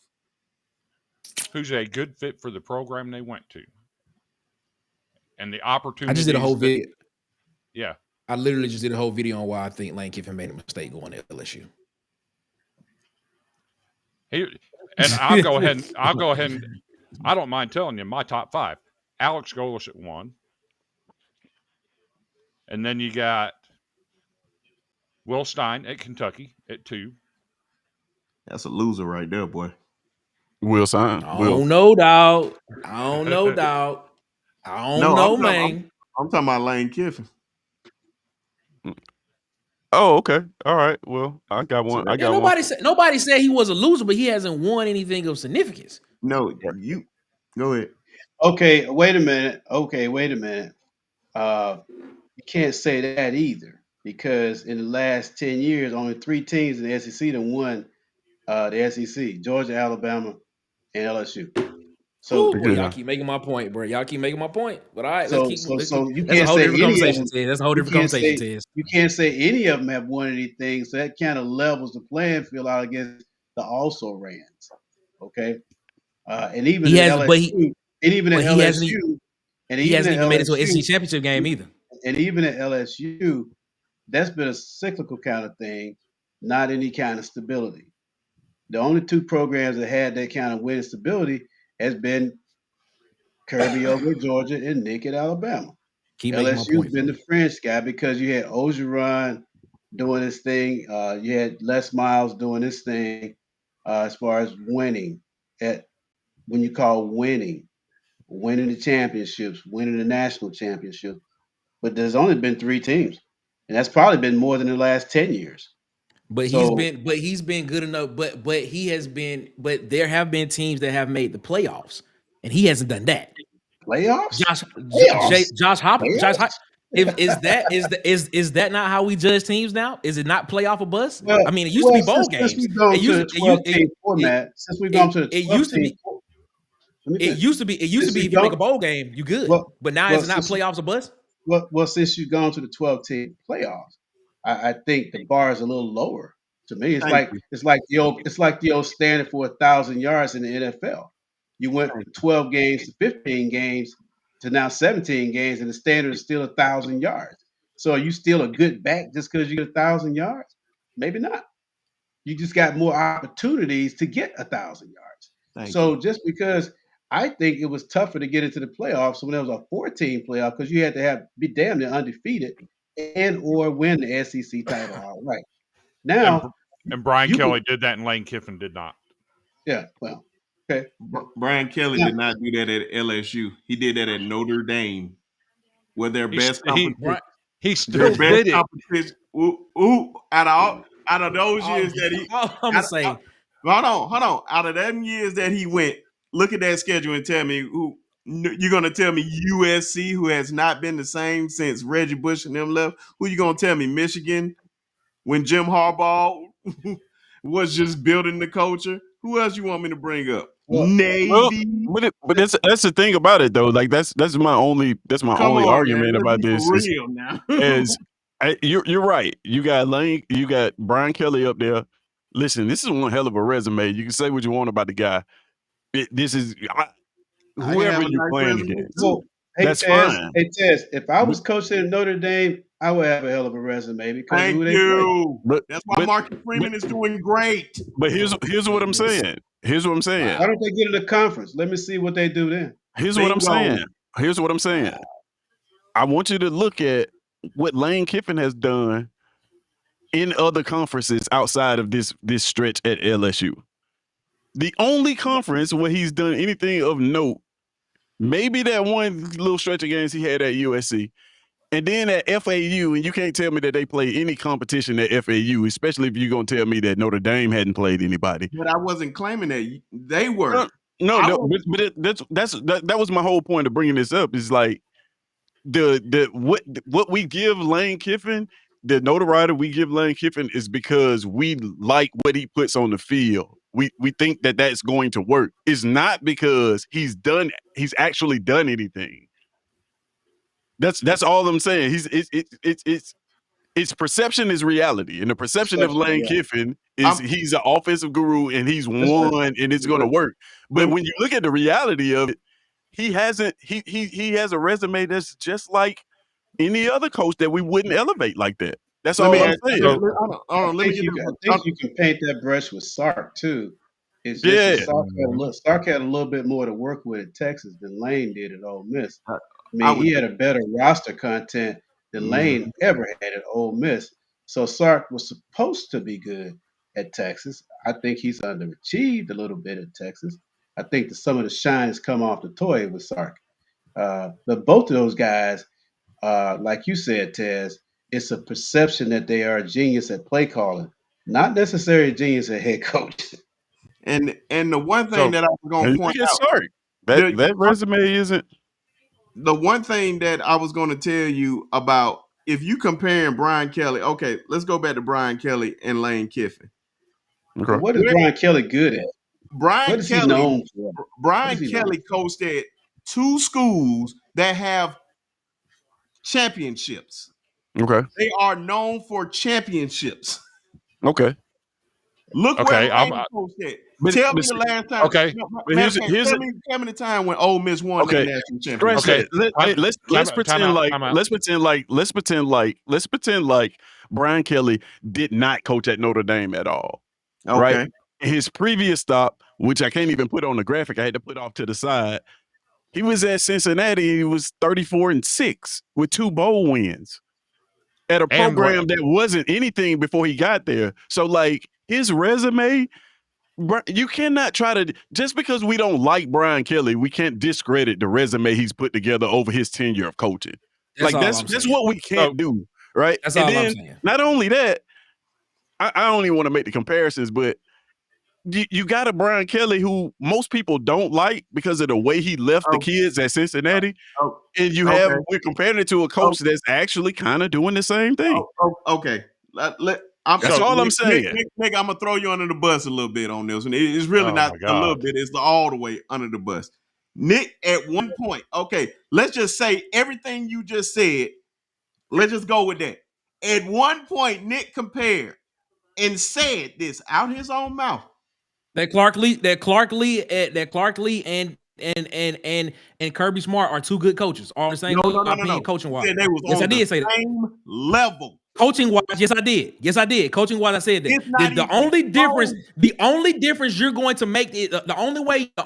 Who's a good fit for the program they went to, and the opportunity. I just did a whole video. Yeah, I literally just did a whole video on why I think Lane Kiffin made a mistake going to LSU. and I'll go ahead. And I don't mind telling you my top 5. Alex Golesh at 1, and then you got Will Stein at Kentucky at 2. That's a loser right there, boy. Will sign. I Will. don't know, dog. I don't know, dog. I don't No, know, I'm man. I'm talking about Lane Kiffin. Oh, okay. All right. Well, I got one. I Yeah, got nobody one. said he was a loser, but he hasn't won anything of significance. No, you Go ahead. Okay, wait a minute. Okay, wait a minute. You can't say that either because in the last 10 years, only three teams in the SEC that won the SEC: Georgia, Alabama, and LSU. Oh So, boy, y'all Yeah. keep making my point, bro. Y'all keep making my point. But all right, so, so, let's keep. so you That's a can't whole say different any of conversation, them. Tez. That's a whole You different can't conversation, say Tez. you can't say any of them have won anything. So that kind of levels the playing field out against the also rans. Okay, and even He in has, LSU, and even in he hasn't, LSU, and he even hasn't in even made it to an LSU, SEC championship game either. and even at LSU, that's been a cyclical kind of thing, not any kind of stability. The only two programs that had that kind of winning stability has been Kirby over at Georgia and Nick at Alabama. Keep making my LSU's point, been the folks. French guy because you had Ogeron doing his thing. You had Les Miles doing his thing as far as winning at when you call winning the championships, winning the national championship. But there's only been three teams, and that's probably been more than the last 10 years. So But he's been good enough. But he has been. But there have been teams that have made the playoffs, and he hasn't done that. playoffs, J, playoffs, Josh Hop, Josh. playoffs. If is that not how we judge teams now? Is it not playoff or bust? Well, I mean, it used to well, be bowl since games. we've gone It to used the it 12 used team it format, since we've it, gone to the it 12 used to team, be let me it finish. used to be Since if we've you make a gone, bowl game, you good. well, But now well, is it not since playoffs or bust? since you've gone to the 12 team playoffs, I think the bar is a little lower. To me, Thank you. it's like the old standard for 1,000 yards in the NFL. You went Thank from 12 games to 15 games to now 17 games, and the standard is still 1,000 yards. So are you still a good back just because you get 1,000 yards? Maybe not. You just got more opportunities to get 1,000 yards. Thank you. So just because I think it was tougher to get into the playoffs when there was a 14 playoff because you had to have be damn near undefeated and or win the SEC title outright. And Now and Brian you Kelly can, did that, and Lane Kiffin did not. yeah, well, okay. Brian Kelly Now, did not do that at LSU. He did that at Notre Dame, where their He best he competition, Right. he their still best did it. competition. Out of those All, years that he, all I'm gonna out, say, hold on. Out of them years that he went, look at that schedule and tell me who you're gonna tell me USC, who has not been the same since Reggie Bush and them left. Who you gonna tell me Michigan when Jim Harbaugh was just building the culture? Who else you want me to bring up? well, Well, Navy. but that's the thing about it though. Like that's my Come only on, man. argument Let's about be this for real now. is you're right. You got Lane, you got Brian Kelly up there. Listen, this is one hell of a resume. You can say what you want about the guy. This is I can whoever have a you're nice playing resume against. too. well, hey That's Tez, fine. hey Tez, if I But was coaching at Notre Dame, I would have a hell of a resume because of Thank who they play. you. but That's why but Marcus but, Freeman is doing great. but here's what I'm saying. Here's what I'm saying. Why don't they get in the conference? Let me see what they do then. Here's what I'm saying. Bingo. Here's what I'm saying. I want you to look at what Lane Kiffin has done in other conferences outside of this stretch at LSU. The only conference where he's done anything of note, maybe that one little stretch of games he had at USC, and then at FAU, and you can't tell me that they play any competition at FAU, especially if you're gonna tell me that Notre Dame hadn't played anybody. But I wasn't claiming that. They No, were. I no, was that was my whole point of bringing this up. Is like what we give Lane Kiffin, the notoriety we give Lane Kiffin is because we like what he puts on the field. We think that that's going to work. It's not because he's actually done anything. That's all I'm saying. It's perception is reality, and the perception of Perception, Lane yeah, Kiffin is I'm he's an offensive guru and he's that's true. won and it's going to let, work. let But when you look at the reality of it, he hasn't. He has a resume that's just like any other coach that we wouldn't elevate like that. That's let all me Well, I'm ask I, saying. hold on, hold on, let me get I this. think you can paint that brush with Sark too. It's just that Yeah. Sark had a little bit more to work with at Texas than Lane did at Ole Miss. I, I I mean, would he had a better roster content than Lane ever had at Ole Miss. So Sark was supposed to be good at Texas. I think he's underachieved a little bit at Texas. I think that some of the shine has come off the toy with Sark. But both of those guys, like you said, Tez, it's a perception that they are a genius at play calling, not necessarily a genius at head coach. and the one thing So that I was gonna And point look at out, Sark. That resume isn't. The one thing that I was going to tell you about, if you comparing Brian Kelly, okay, let's go back to Brian Kelly and Lane Kiffin. Okay. What is Brian Kelly good at? Brian What is he Kelly, known for? Brian Kelly coached at 2 schools that have championships. Okay. They are known for championships. Okay. Look Okay, where Lane coached at. But- Tell me but- the last time. Okay. But Matter of fact, tell me the time when Ole Miss won Okay. that national Scratch championship. Okay. that. Let's pretend like Brian Kelly did not coach at Notre Dame at all. Okay. Right? His previous stop, which I can't even put on the graphic, I had to put off to the side. He was at Cincinnati. He was 34-6 with 2 bowl wins at a And program that wasn't anything before he got there. So, like, his resume, you cannot try to, just because we don't like Brian Kelly, we can't discredit the resume he's put together over his tenure of coaching. That's what we can't do, right? That's and all then, I'm saying. not only that, I don't even want to make the comparisons, but you got a Brian Kelly who most people don't like because of the way he left the kids at Cincinnati. And we're comparing it to a coach that's actually kind of doing the same thing. Okay. That's all I'm saying. Nick, I'm going to throw you under the bus a little bit on this one. It's really not a little bit. It's all the way under the bus. Nick, at one point, okay, let's just say everything you just said. Let's just go with that. At one point, Nick compared and said this out his own mouth. That Clark Lee and Kirby Smart are 2 good coaches. All the same opinion coaching wise. Yes, I did say that. Same level. Coaching wise, yes, I did. Coaching wise, I said that. The only difference you're going to make it, the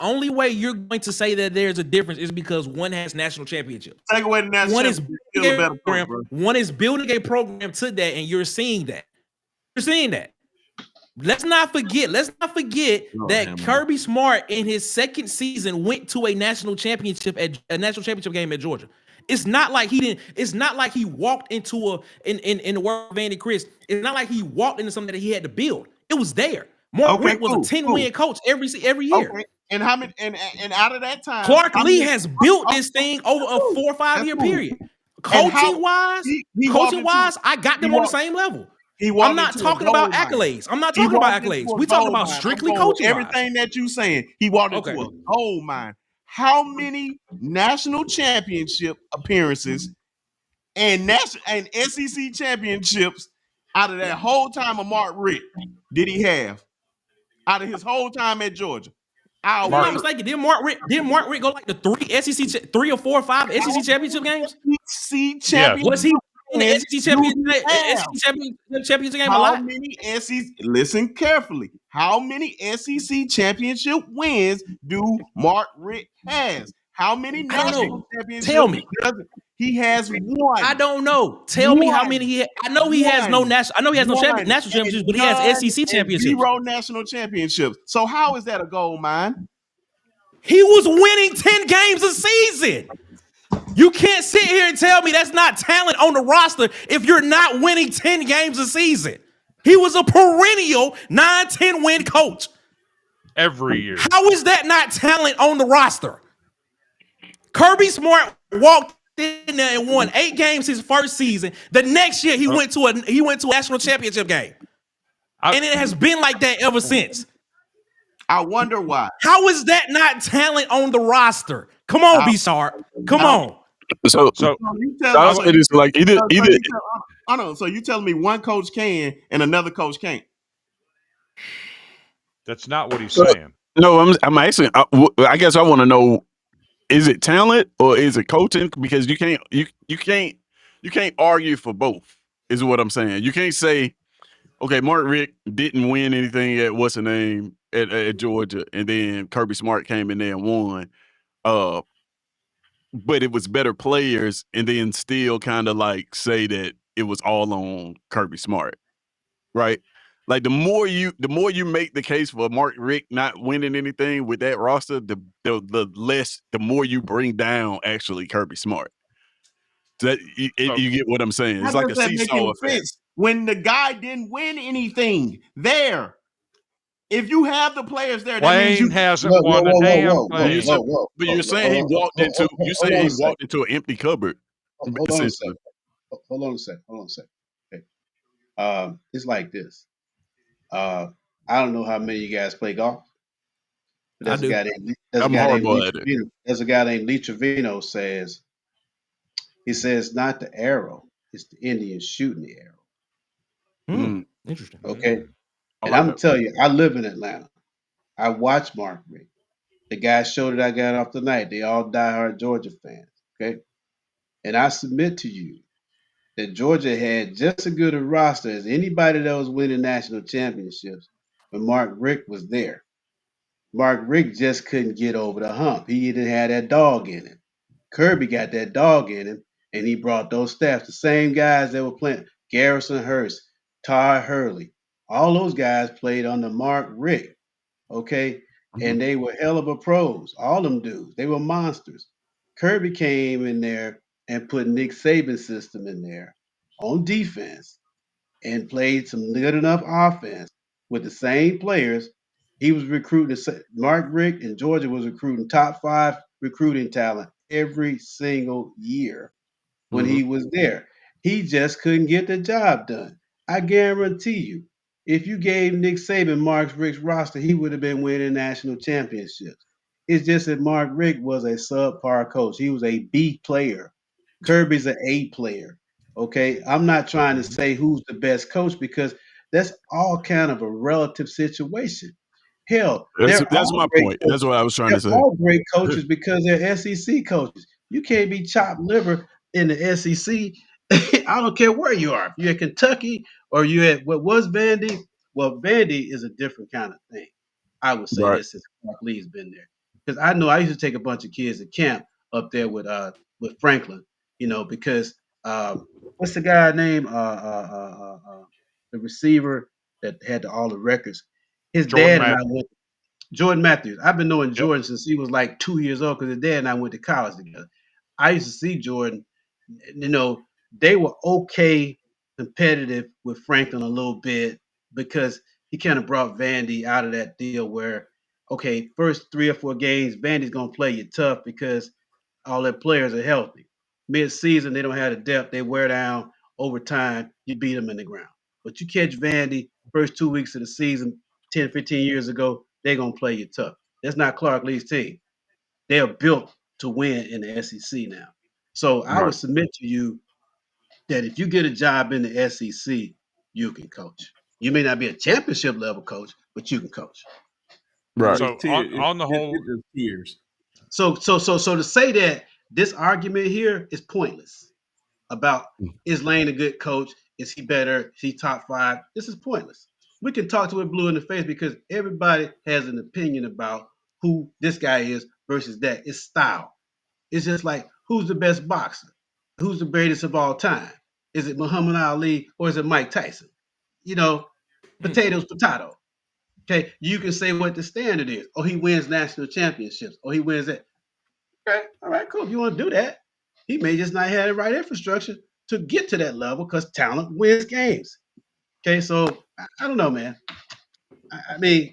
only way you're going to say that there's a difference is because one has national championship. Take away the national championship. One is building a program to that, and you're seeing that. Let's not forget that Kirby Smart in his second season went to a national championship game at Georgia. It's not like he didn't. It's not like he walked into in the world of Andy Chris. It's not like he walked into something that he had to build. It was there. Mark Richt was a 10-win coach every year. Okay. And how many? And out of that time, Clark Lee has built this thing over a 4 or 5 year period. Coaching wise, I got them on the same level. I'm not talking about accolades. We talking about strictly coaching. Everything that you saying, he walked into a gold mine. How many national championship appearances and SEC championships out of that whole time of Mark Richt did he have? Out of his whole time at Georgia? If I'm not mistaken, didn't Mark Richt go like the 3 or 4 or 5 SEC championship games? SEC championship. Was he in the SEC championship game a lot? Listen carefully. How many SEC championship wins do Mark Richt has? How many national championships? Tell me. He has 1. I don't know. Tell me how many he has. I know he has no national. I know he has no national championships, but he has SEC championships. 0 national championships. So how is that a gold mine? He was winning 10 games a season. You can't sit here and tell me that's not talent on the roster if you're not winning 10 games a season. He was a perennial 9-10 win coach. Every year. How is that not talent on the roster? Kirby Smart walked in there and won 8 games his first season. The next year he went to a national championship game. And it has been like that ever since. I wonder why. How is that not talent on the roster? Come on, B-Sharp. Come on. So you tell me, it is like either. So you telling me one coach can and another coach can't? That's not what he's saying. No, I'm asking. I guess I want to know: is it talent or is it coaching? Because you can't argue for both. Is what I'm saying. You can't say, okay, Mark Richt didn't win anything at what's the name at Georgia, and then Kirby Smart came in there and won. But it was better players, and then still kind of like say that it was all on Kirby Smart, right? Like the more you make the case for Mark Richt not winning anything with that roster, the more you bring down actually Kirby Smart. So that you get what I'm saying? It's like a seesaw effect. When the guy didn't win anything there. If you have the players there, that means Lane you. hasn't Whoa, won a whoa, whoa, damn whoa, But whoa, you thing. said, whoa, whoa, but whoa, you're saying he whoa, walked into. You hold saying on he a second. walked into an empty cupboard. Hold on a Essentially, second. Hold on a second. Hold on a second. Okay. It's like this. I don't know how many of you guys play golf, but I do. there's a I'm guy named horrible Lee at it. Trevino. There's a guy named Lee Trevino says he says not the arrow, it's the Indians shooting the arrow. Mm, Interesting. Okay. I And like I'm gonna that. tell you, I live in Atlanta. I watch Mark Rick. The guys show that I got off tonight, they all diehard Georgia fans. Okay. And I submit to you that Georgia had just as good a roster as anybody that was winning national championships when Mark Rick was there. Mark Rick just couldn't get over the hump. He didn't have that dog in him. Kirby got that dog in him, and he brought those staffs, the same guys that were playing. Garrison Hurst, Todd Hurley, all those guys played under Mark Rick. Okay, Mhm. and they were hell of a pros. All them dudes, they were monsters. Kirby came in there and put Nick Saban's system in there on defense and played some good enough offense with the same players. He was recruiting Mark Rick and Georgia was recruiting top 5 recruiting talent every single year when Mhm. he was there. He just couldn't get the job done. I guarantee you, if you gave Nick Saban Mark Rick's roster, he would have been winning national championships. It's just that Mark Rick was a subpar coach. He was a B player. Kirby's an A player. Okay, I'm not trying to say who's the best coach because that's all kind of a relative situation. Hell, they're That's all my great point. That's coaches. what I was trying They're to say. all great coaches because they're SEC coaches. You can't be chopped liver in the SEC. I don't care where you are. If you're at Kentucky or you're at what was Vandy, well, Vandy is a different kind of thing. I would say Right. this since Clark Lee's been there. Because I know I used to take a bunch of kids to camp up there with Franklin, because what's the guy name? The receiver that had all the records. His Jordan dad and I Matthews. went. Jordan Matthews. I've been knowing Yep. Jordan since he was like 2 years old because his dad and I went to college together. I used to see Jordan. You know, they were okay competitive with Franklin a little bit because he kind of brought Vandy out of that deal where, okay, first 3 or 4 games, Vandy's gonna play you tough because all their players are healthy. Mid-season, they don't have the depth. They wear down over time. You beat them in the ground. But you catch Vandy first 2 weeks of the season, 10, 15 years ago, they're going to play you tough. That's not Clark Lee's team. They are built to win in the SEC now. So I Right. would submit to you that if you get a job in the SEC, you can coach. You may not be a championship level coach, but you can coach. Right. So on the whole, It's tears. So to say that this argument here is pointless about is Lane a good coach? Is he better? Is he top 5? This is pointless. We can talk to it blue in the face because everybody has an opinion about who this guy is versus that. It's style. It's just like who's the best boxer? Who's the greatest of all time? Is it Muhammad Ali or is it Mike Tyson? You know, potatoes, potato. Okay, you can say what the standard is. Oh, he wins national championships. Oh, he wins that. Okay, all right, cool. If you want to do that, he may just not have the right infrastructure to get to that level because talent wins games. Okay, so I don't know, man. I mean,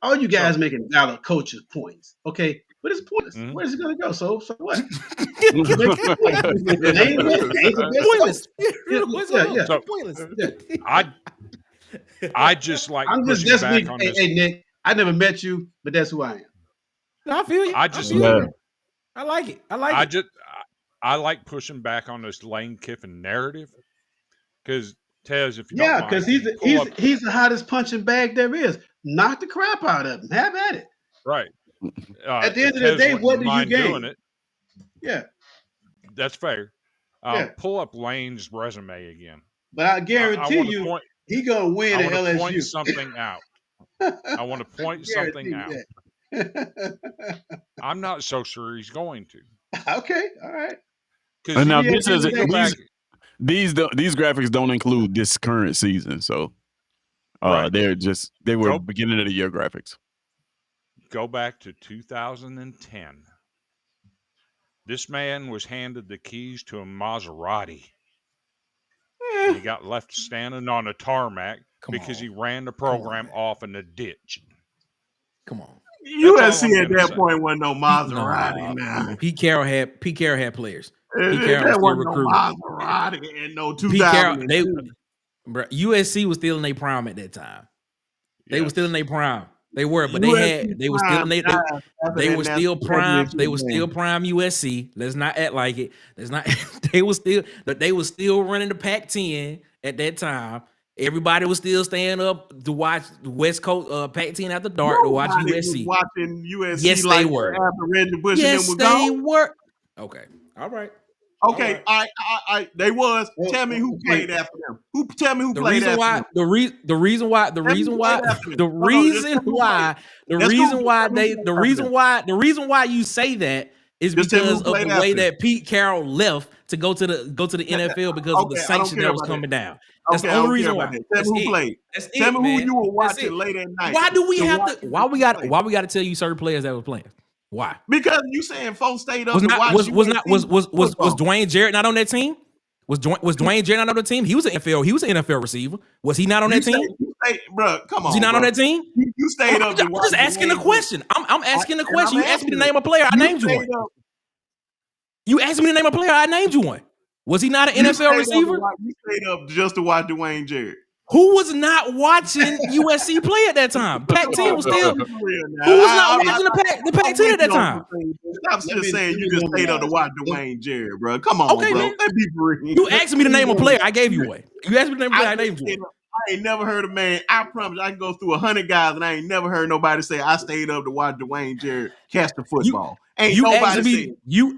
all you so guys making valid coaches points, okay, but it's pointless. mhm. Where is it going to go? So what? You make your point. Lane Lane's the best coach. Pointless. Yeah, What's yeah, up? yeah. So Pointless. yeah. I I just like I'm just pushing that's back me. on Hey, this. hey, Nick, I never met you, but that's who I am. No, I feel you. I I just feel you. Yeah. I like it. I like I it. just I like pushing back on this Lane Kiffin narrative because Tez, if you don't Yeah, mind, because can he's you the, pull he's up he's the hottest punching bag there is. Knock the crap out of him. Have at it. right? At the If end of the Tez day, wouldn't what do you mind doing gain? it, Yeah, that's fair. yeah. Pull up Lane's resume again. But I I guarantee want to you, point. he gonna win I at want to point LSU. something out. I want to point Guarantee something you out. that. I'm not so sure he's going to Okay, all right. because And Give now me at this the end is of you the go day. back these graphics don't include this current season, so right. they were Go beginning of the year graphics. go back to 2010. This man was handed the keys to a Maserati, and he got left standing on a tarmac because he ran the program off in the ditch. Come on. USC at that point wasn't no Maserati. Now Pete Carroll had players. Pete Carroll that was still wasn't no recruiting. Maserati and no Pete Carroll, 2002. USC was still in their prime at that time. They were still in their prime. They were, but USC they were still in they were still prime. championship They were game. still prime USC. Let's not act like it. Let's not. They were still running the Pac-10 at that time. Everybody was still staying up to watch the West Coast Pac-10 after dark to watch Nobody USC. was watching USC Yes, like they were. after Reggie Bush Yes, and them they were gone. were. Okay. All right. Okay, I they was. Tell me who played after them. Tell me who played after them. The reason why you say that is because of the way that Pete Carroll left to go to the NFL because of the sanction that was coming down. That's the only reason why. Tell me who played. Tell me who you were watching late at night. Why do we have to? Why we got to tell you certain players that were playing? Why? Because you saying folks stayed up was was Dwayne Jarrett not on that team? Was Dwayne Jarrett not on the team? He was an NFL receiver. Was he not on that team? Bro, come on. Was he not on that team? You stayed up. I'm just asking the question. I'm asking the question. You asked me to name a player. I named you one. You asked me to name a player. I named you one. Was he not an NFL receiver? You stayed up just to watch Dwayne Jarrett. Who was not watching USC play at that time? Pac-10 was still. Who was not watching the Pac-10 at that time? Stop just saying you just stayed up to watch Dwayne Jarrett, bro. Come on, okay, bro. Man. Let's be real. You asked me to name a player. I gave you one. You asked me to name a player. I named you one. I ain't never heard a man. I promise I can go through 100 guys, and I ain't never heard nobody say I stayed up to watch Dwayne Jarrett catch the football. You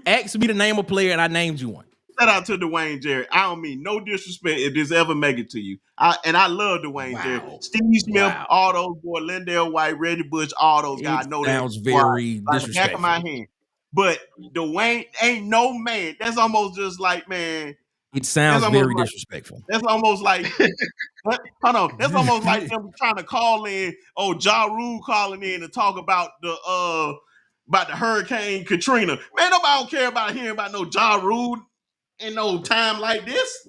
asked me to name a player, and I named you one. Shout out to Dwayne Jarrett. I don't mean no disrespect if this ever make it to you. I love Dwayne Jarrett. Steve Smith, all those boys, Lindell White, Reggie Bush, all those guys. I know that sounds very disrespectful. Back of my hand. But Dwayne ain't no man. That's almost just like, man. It sounds very disrespectful. That's almost like hold on. That's almost like them trying to call in, Ja Rule calling in to talk about the Hurricane Katrina. Man, nobody don't care about hearing about no Ja Rule in no time like this.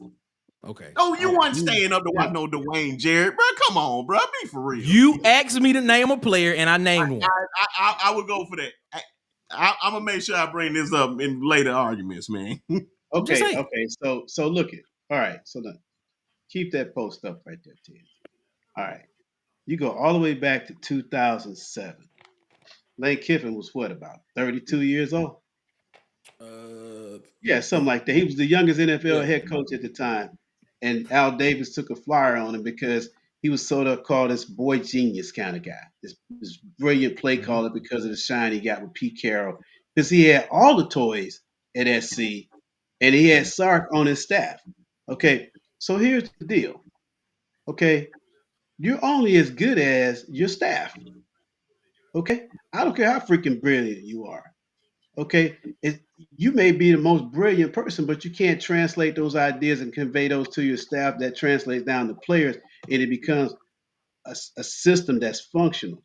Okay. Oh, you weren't staying up to watch no Dwayne Jarrett, bro. Come on, bro. Be for real. You asked me to name a player, and I named one. I would go for that. I'm gonna make sure I bring this up in later arguments, man. Okay. So look it. All right. So now, keep that post up right there, Tim. All right. You go all the way back to 2007. Lane Kiffin was what, about 32 years old? Yeah, something like that. He was the youngest NFL head coach at the time, and Al Davis took a flyer on him because he was sort of called this boy genius kind of guy, this brilliant play caller because of the shine he got with Pete Carroll, because he had all the toys at SC, and he had Sark on his staff. Okay, so here's the deal. Okay, you're only as good as your staff. Okay, I don't care how freaking brilliant you are. Okay, you may be the most brilliant person, but you can't translate those ideas and convey those to your staff. That translates down to players, and it becomes a system that's functional.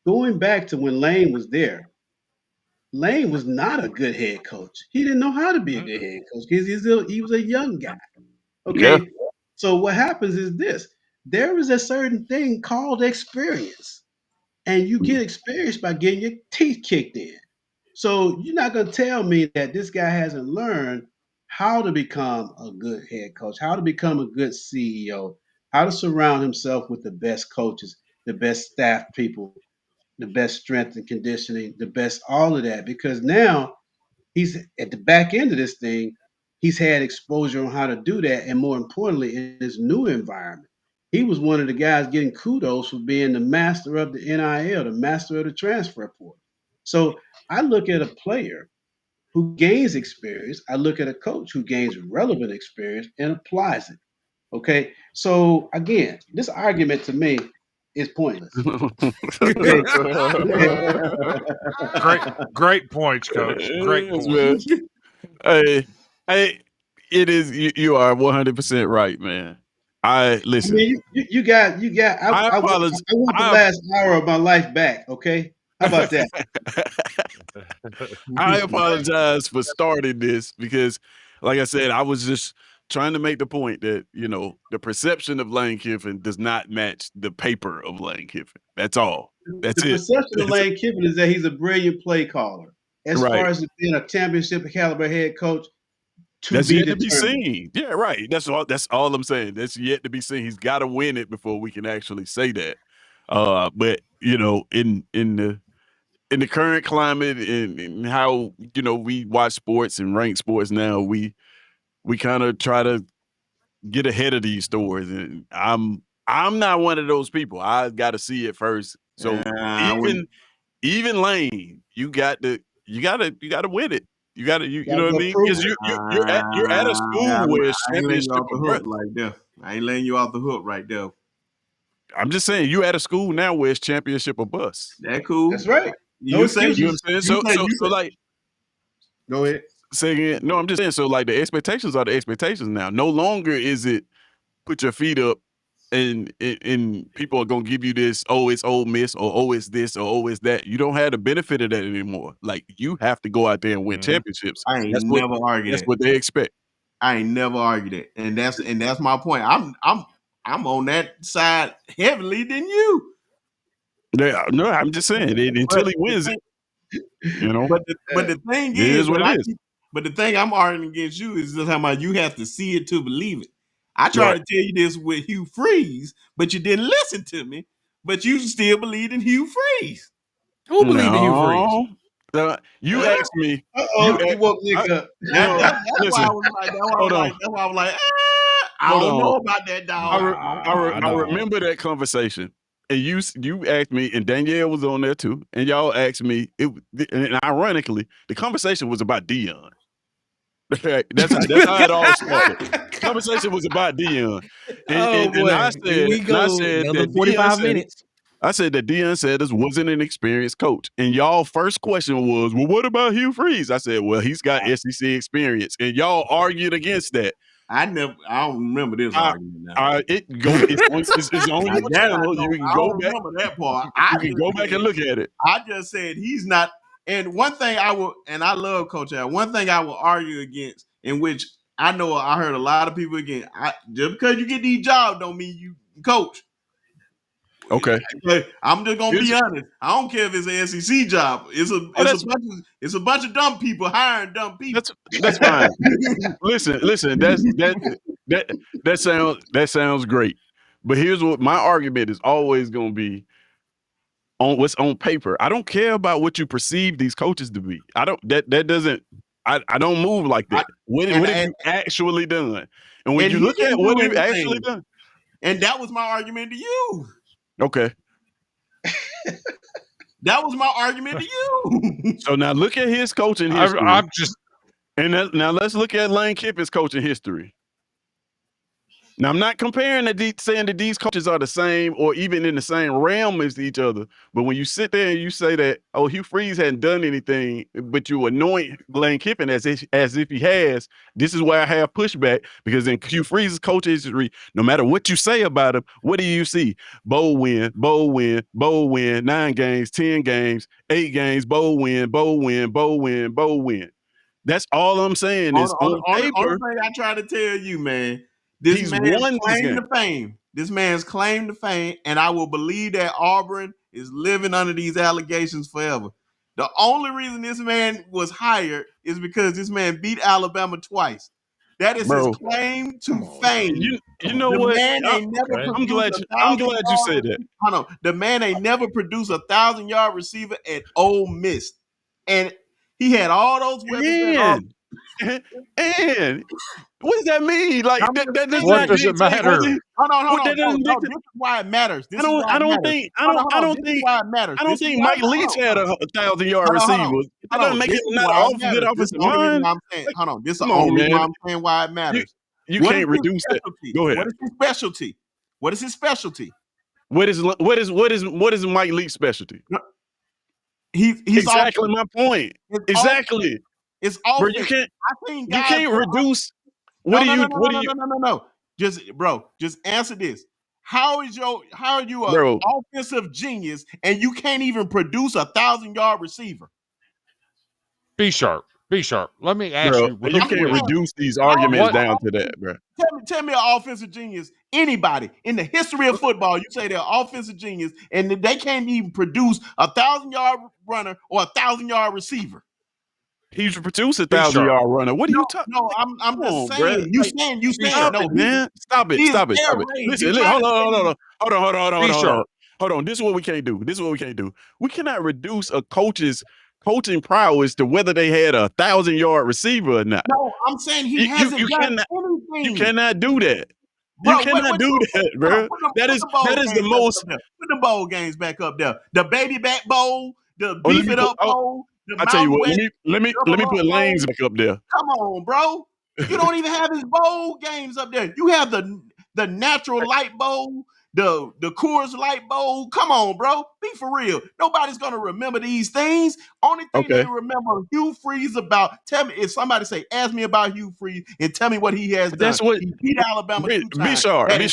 Going back to when Lane was there, Lane was not a good head coach. He didn't know how to be a good head coach because he was a young guy. Okay, So what happens is this: there is a certain thing called experience, and you get experience by getting your teeth kicked in. So you're not going to tell me that this guy hasn't learned how to become a good head coach, how to become a good CEO, how to surround himself with the best coaches, the best staff people, the best strength and conditioning, the best all of that. Because now he's at the back end of this thing, he's had exposure on how to do that. And more importantly, in this new environment, he was one of the guys getting kudos for being the master of the NIL, the master of the transfer portal. So I look at a player who gains experience. I look at a coach who gains relevant experience and applies it. Okay. So again, this argument to me is pointless. Great points, Coach. Great points. Hey, it is. You are 100% right, man. Listen. I mean, you got. I want the last hour of my life back. Okay, how about that? I apologize for starting this because, like I said, I was just trying to make the point that, the perception of Lane Kiffin does not match the paper of Lane Kiffin. That's all. That's The it. perception of That's it. Lane Kiffin is that he's a brilliant play caller. As Right. far as being a championship caliber head coach, to That's be yet to be determined. seen. Yeah, right. That's all I'm saying. That's yet to be seen. He's got to win it before we can actually say that. But in the current climate and how we watch sports and rank sports now, we kind of try to get ahead of these stories, and I'm not one of those people. I got to see it first. So even Lane, you got to win it. You got to you know what I mean? Because you're at a school where it's I ain't letting you championship off the or hook bust. right there. I ain't letting you off the hook right there. I'm just saying you at a school now where it's championship or bust. That cool. That's right. No You say excuses. You know what I'm saying? So like, go ahead. say again. No, I'm just saying. So like the expectations are the expectations now. No longer is it put your feet up and people are gonna give you this, oh, it's Ole Miss, or oh, it's this, or oh, it's that. You don't have the benefit of that anymore. Like you have to go out there and win championships. I ain't That's never argued that's that. what they expect. I ain't never argued it, and that's my point. I'm on that side heavily than you. Yeah, no, I'm just saying until he wins it, But the thing it is what it is. But the thing I'm arguing against you is just how much you have to see it to believe it. I tried to tell you this with Hugh Freeze, but you didn't listen to me. But you still believe in Hugh Freeze. Who believed in Hugh Freeze? You asked me. You woke Nick up. That's listen, why I was like, I Hold don't on. know about that dog. I remember that conversation, and you asked me, and Danielle was on there too, and y'all asked me. And ironically, the conversation was about Dion. That's how it all started. The conversation was about Dion, and I said, Here we go. Another 45 minutes. I said that Deion Sanders wasn't an experienced coach. And y'all first question was, well, what about Hugh Freeze? I said, well, he's got SEC experience. And y'all argued against that. I don't remember this argument now. It's on your channel. You can go back. Remember that part. You can go back and look at it. I just said he's not. And one thing I love Coach Al. One thing I will argue against, in which I know I heard a lot of people again. Just because you get these jobs don't mean you coach. Okay. I'm just gonna be honest. I don't care if it's an SEC job. It's a bunch of dumb people hiring dumb people. That's fine. Listen. That sounds great. But here's what my argument is always going to be on what's on paper. I don't care about what you perceive these coaches to be. I don't. That doesn't. I don't move like that. What have you actually done? And when you look at what you've actually done, and that was my argument to you. Okay. That was my argument to you. So now look at his coaching history. Now let's look at Lane Kiffin's coaching history. Now I'm not comparing saying that these coaches are the same or even in the same realm as each other. But when you sit there and you say that, oh, Hugh Freeze hadn't done anything, but you anoint Lane Kiffin as if he has, this is where I have pushback, because in Hugh Freeze's coaching history, no matter what you say about him, what do you see? Bowl win, 9 games, 10 games, 8 games, bowl win. That's all I'm saying is on paper. Only thing I try to tell you, man. This man's claim to fame. This man's claim to fame, and I will believe that Auburn is living under these allegations forever. The only reason this man was hired is because this man beat Alabama twice. That is his claim to fame. You know what? I'm glad you said that. Hold on. The man ain't never produced a 1,000-yard receiver at Ole Miss, and he had all those weapons. And what does that mean? Like what does it matter? Hold on. This is why it matters. I don't think Mike Leach had a 1,000-yard receiver. That doesn't make him not good offensive line. Hold on. This is the only reason I'm saying why it matters. You can't reduce that. Go ahead. What is his specialty? What is Mike Leach's specialty? He's exactly my point. Exactly. It's all. Bro, you can't reduce. No. Just answer this. How are you an offensive genius and you can't even produce a 1,000-yard receiver? Be sharp. Be sharp. Let me ask Bro, you. you can't reduce these arguments down to that, bro. Tell me an offensive genius, anybody in the history of football, you say they're offensive genius, and they can't even produce a 1,000-yard runner or a 1,000-yard receiver. He's produced a 1,000-yard runner. What are you talking? No, I'm just saying. You saying. Stop it, man. Stop it. Listen, hold on. This is what we can't do. We cannot reduce a coach's coaching prowess to whether they had a 1,000-yard receiver or not. No, I'm saying he hasn't done anything. You cannot do that. You cannot do that, bro. That is the most. Put the bowl games back up there. The baby back bowl, the beef it up bowl. I tell you what. Let me put Lanes back up there. Come on, bro. You don't even have his bowl games up there. You have the natural light bowl, the Coors Light bowl. Come on, bro. Be for real. Nobody's gonna remember these things. Only thing they remember Hugh Freeze about. Tell me if somebody ask me about Hugh Freeze and tell me what he has done. That's what he beat Alabama 2 times. Be sharp. Let me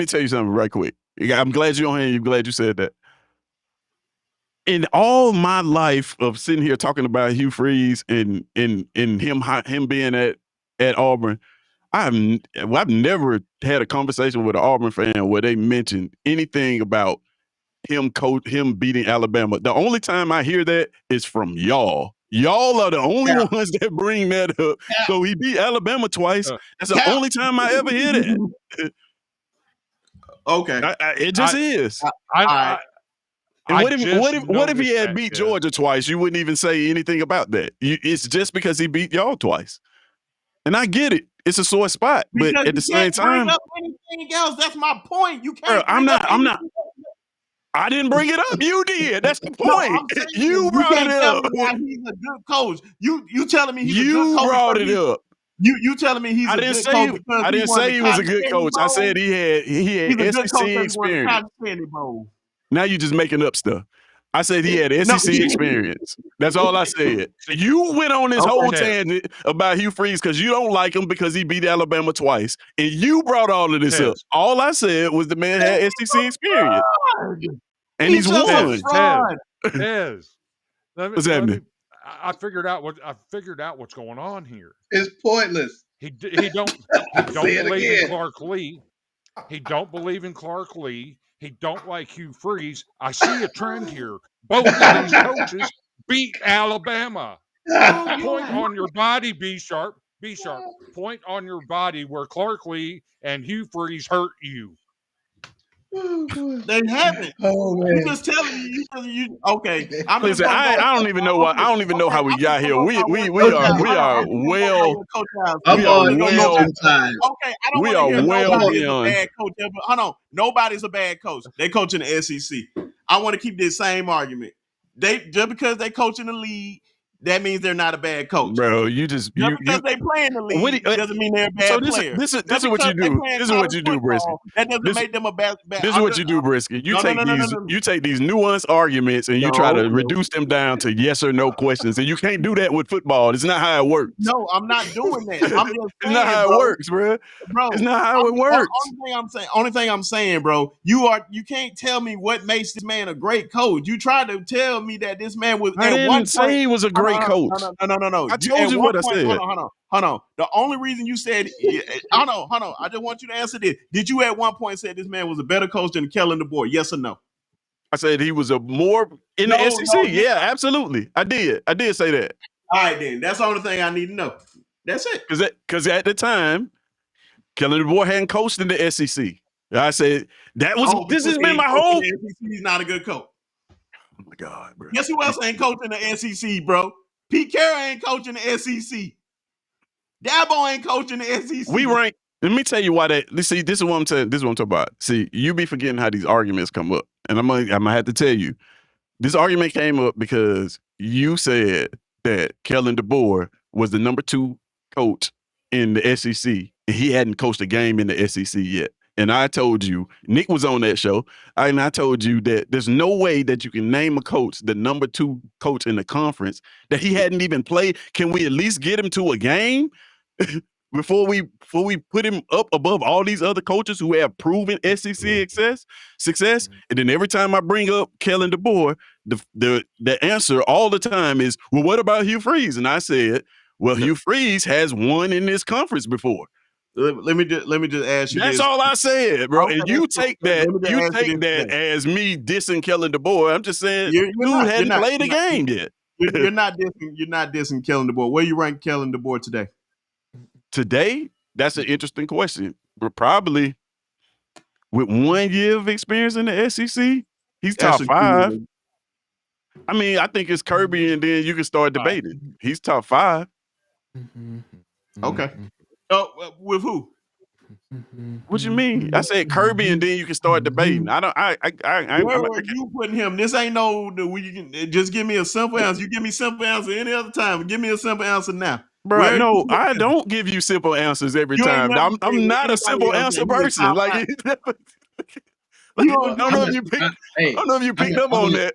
tell you something right quick. I'm glad you're on here. I'm glad you said that. In all my life of sitting here talking about Hugh Freeze and him being at Auburn, I've never had a conversation with an Auburn fan where they mentioned anything about him beating Alabama. The only time I hear that is from y'all. Y'all are the only ones that bring that up. So he beat Alabama twice. That's the only time I ever hear that. Okay, it just is. And what if he had beat Georgia twice? You wouldn't even say anything about that. It's just because he beat y'all twice. And I get it. It's a sore spot. But at the same time, up anything else. That's my point. You can't. I'm not. I didn't bring it up. You did. That's the point. You brought it up. He's a good coach. You telling me he's a good coach? You brought it up. You telling me he's a good coach? I didn't say he was a good coach. I said he had SEC experience. Now you just making up stuff. I said he had SEC experience. That's all I said. You went on this whole tangent about Hugh Freeze because you don't like him because he beat Alabama twice. And you brought all of this up. All I said was the man had SEC experience. And he's won. What's happening? I figured out what's going on here. It's pointless. He don't believe in Clark Lee. He don't believe in Clark Lee. He don't like Hugh Freeze. I see a trend here. Both of these coaches beat Alabama. Point on your body, be sharp. Be sharp. Point on your body where Clark Lee and Hugh Freeze hurt you. They haven't. Oh man! You just telling you. Okay. Listen, I don't even know why. I don't even know how we got here. We are well. Okay, I don't want to hear nobody's a bad coach. Hold on, nobody's a bad coach. They coach in the SEC. I want to keep this same argument. Just because they coach in the league, that means they're not a bad coach. Bro, because they play in the league doesn't mean they're a bad player. This is what you do. This is what you do, Brisky. That doesn't make them a bad. This is what you do, Brisky. You take these nuanced arguments and you try to reduce them down to yes or no questions. And you can't do that with football. It's not how it works. No, I'm not doing that. I'm just saying, it's not how it works, bro. It's not how it works. Only thing I'm saying, bro, you can't tell me what makes this man a great coach. You tried to tell me that this man was. I didn't say he was a great coach. No. I told you what I said. Hold on. The only reason you said, hold on. I just want you to answer this. Did you at one point say this man was a better coach than Kellen DeBoer? Yes or no? I said he was a more in the SEC. Yeah, absolutely. I did say that. All right, then. That's the only thing I need to know. That's it. Because at the time, Kellen DeBoer hadn't coached in the SEC. I said that was. This has been my whole. He's not a good coach. Oh my God, bro. Guess who else ain't coaching the SEC, bro? Pete Carroll ain't coaching the SEC. Dabo ain't coaching the SEC. We rank. Let me tell you why that. See, this is what I'm saying. This is what I'm talking about. See, you be forgetting how these arguments come up, and I'm gonna have to tell you, this argument came up because you said that Kellen DeBoer was the number 2 coach in the SEC, and he hadn't coached a game in the SEC yet. And I told you, Nick was on that show, and I told you that there's no way that you can name a coach, the number 2 coach in the conference, that he hadn't even played. Can we at least get him to a game? before we put him up above all these other coaches who have proven SEC success. And then every time I bring up Kellen DeBoer, the answer all the time is, well, what about Hugh Freeze? And I said, well, Hugh Freeze has won in this conference before. Let me just ask you That's this. all I said, bro. Okay, And you take that this. as me dissing Kellen DeBoer. I'm just saying, You're dude not- hadn't you're not- played a you're not- game yet. You're not dissing Kellen DeBoer. Where you rank Kellen DeBoer today? Today, that's an interesting question. But probably with 1 year of experience in the SEC, he's top Actually, 5. I mean, I think it's Kirby, and then you can start debating. He's top 5. Okay. Oh, with who? What you mean? I said Kirby, and then you can start debating. I don't. Where were you putting him? This ain't no. We can just give me a simple answer. You give me simple answer any other time. Give me a simple answer now. Bro, no, I don't give you simple answers every time. I'm not a simple answer person. Like, I don't know if you picked up on that.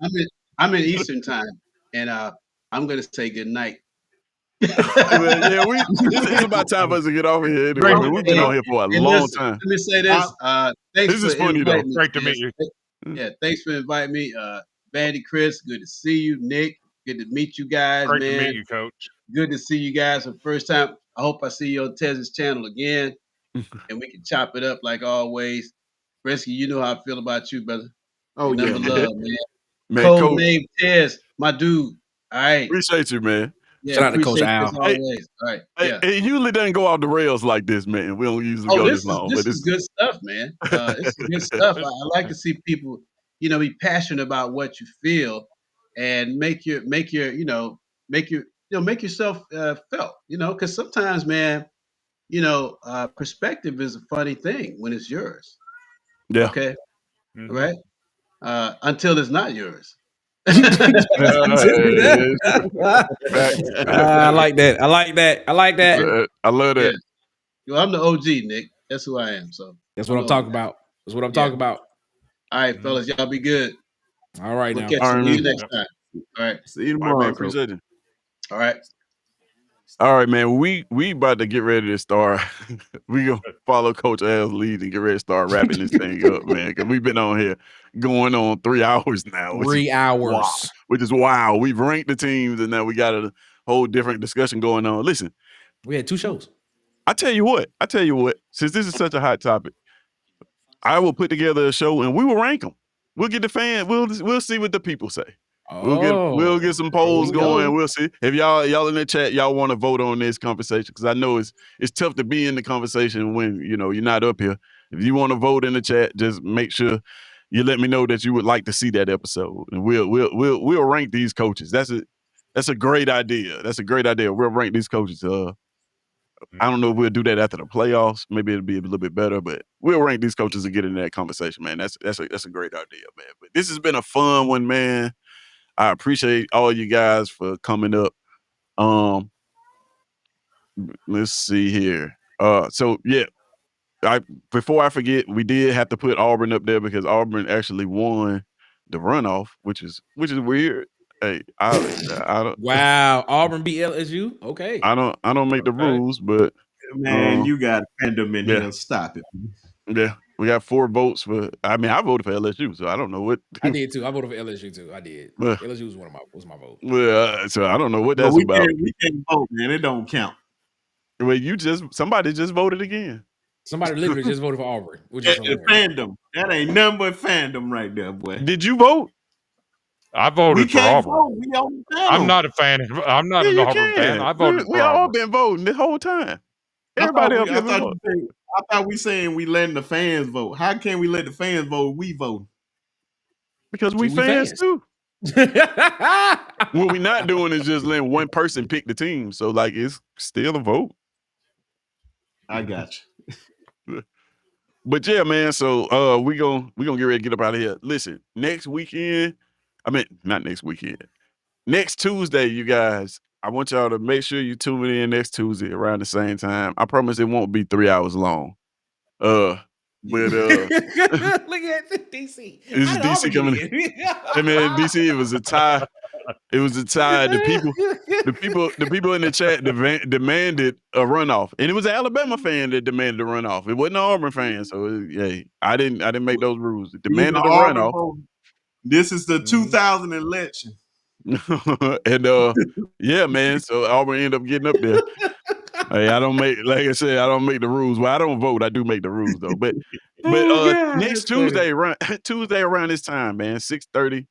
I'm in Eastern time, and I'm gonna say good night. Well, yeah, it's about time for us to get off here anyway. Man, we've been on here for a long time. Let me say this. Thanks This is for funny though. inviting me. Great to meet you. Yeah, thanks for inviting me. Vandy, Chris, good to see you. Nick, good to meet you guys, Great man. to meet you, Coach. Good to see you guys for the first time. I hope I see you on Tez's channel again, and we can chop it up like always. Bresky, you know how I feel about you, brother. Oh, Number yeah. love, man. Man, Code Coach, name Tez, my dude. All right. appreciate you, man. Yeah, Shout out to Coach appreciate Al. this always. All right. Yeah. It usually doesn't go off the rails like this, man. We don't usually go this long. This is good stuff, man. It's good stuff. I like to see people, be passionate about what you feel, and make yourself felt. Because sometimes, man, perspective is a funny thing when it's yours. Yeah. Okay. Right. Until it's not yours. I like that. I like that. I love that. Well, I'm the OG, Nick. That's who I am. So That's what I'm talking about. That's what I'm talking about. All right, fellas, y'all be good. All right, We'll now. catch you next time. All right. See you All right, tomorrow. man. Appreciate it. All right. All right, man. We about to get ready to start. We gonna follow Coach Al's lead and get ready to start wrapping this thing up, man. Because we've been on here going on 3 hours now. 3 hours. Which is wild. We've ranked the teams, and now we got a whole different discussion going on. Listen, We had 2 shows. I tell you what. Since this is such a hot topic, I will put together a show and we will rank them. We'll get the fan. We'll see what the people say. We'll get some polls going. We'll see if y'all in the chat, y'all want to vote on this conversation, because I know it's tough to be in the conversation when you're not up here. If you want to vote in the chat, just make sure you let me know that you would like to see that episode, and we'll rank these coaches. That's a great idea. That's a great idea. We'll rank these coaches. I don't know if we'll do that after the playoffs. Maybe it'll be a little bit better, but we'll rank these coaches and get into that conversation, man. That's a great idea, man. But this has been a fun one, man. I appreciate all you guys for coming up. Let's see here. So yeah, before I forget, we did have to put Auburn up there because Auburn actually won the runoff, which is weird. Hey, I don't. Wow, Auburn beat LSU. Okay. I don't make the rules, but Man, you got fandom in here. Stop it. Yeah, we got 4 votes for. I mean, I voted for LSU, so I don't know what. I did too. I voted for LSU too. I did. Well, LSU was my vote. Well, so I don't know what that's we about. We can't vote, man. It don't count. Well, somebody just voted again. Somebody literally just voted for Auburn. Which is fandom. That ain't nothing but fandom right there, boy. Did you vote? I voted for Auburn. Vote. We on I'm not a fan. I'm not an Auburn fan. I voted for We all Auburn. been voting this whole time. Everybody else been voting. I thought we saying we letting the fans vote. How can we let the fans vote? We vote because we fans too. What we not doing is just letting one person pick the team. So like it's still a vote. I got you. But yeah, man. So we gonna get ready to get up out of here. Listen, next weekend. I mean, not next weekend. Next Tuesday, you guys. I want y'all to make sure you tune in next Tuesday around the same time. I promise it won't be 3 hours long. But look at DC. Is DC coming in? Hey man, DC, it was a tie. It was a tie. The people in the chat demanded a runoff, and it was an Alabama fan that demanded a runoff. It wasn't an Auburn fan, so I didn't make those rules. It He's an demanded a Auburn runoff, vote. This is the 2000 election. and yeah, man. So Auburn ended up getting up there. Hey, I don't make, like I said, I don't make the rules. Well, I don't vote. I do make the rules though. But Oh, God, next that's funny. Tuesday around this time, man, 6:30.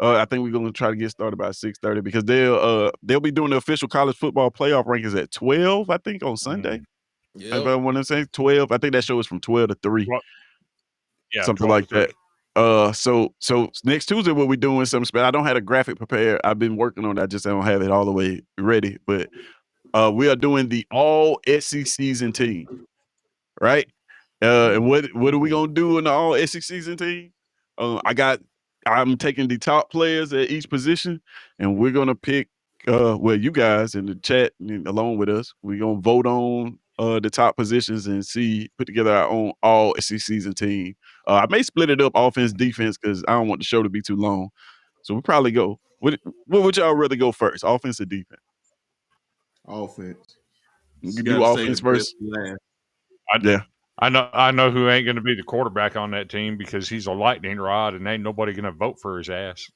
I think we're gonna try to get started by 6:30 because they'll be doing the official college football playoff rankings at 12. I think on Sunday. If I want to say 12, I think that show is from 12 to 3. Well, yeah, something 12 like to 3. that. So next Tuesday we'll be doing something special. I don't have a graphic prepared. I've been working on it. I just don't have it all the way ready. But we are doing the all SEC season team, right? And what are we gonna do in the all SEC season team? I'm taking the top players at each position, and we're gonna pick. Well, you guys in the chat along with us, we're gonna vote on the top positions and put together our own all SEC season team. I may split it up offense defense because I don't want the show to be too long. So we probably go. What would y'all rather go first, offense or defense? Offense. You You can do gotta say offense the best first. last. Yeah. I know who ain't going to be the quarterback on that team because he's a lightning rod and ain't nobody going to vote for his ass.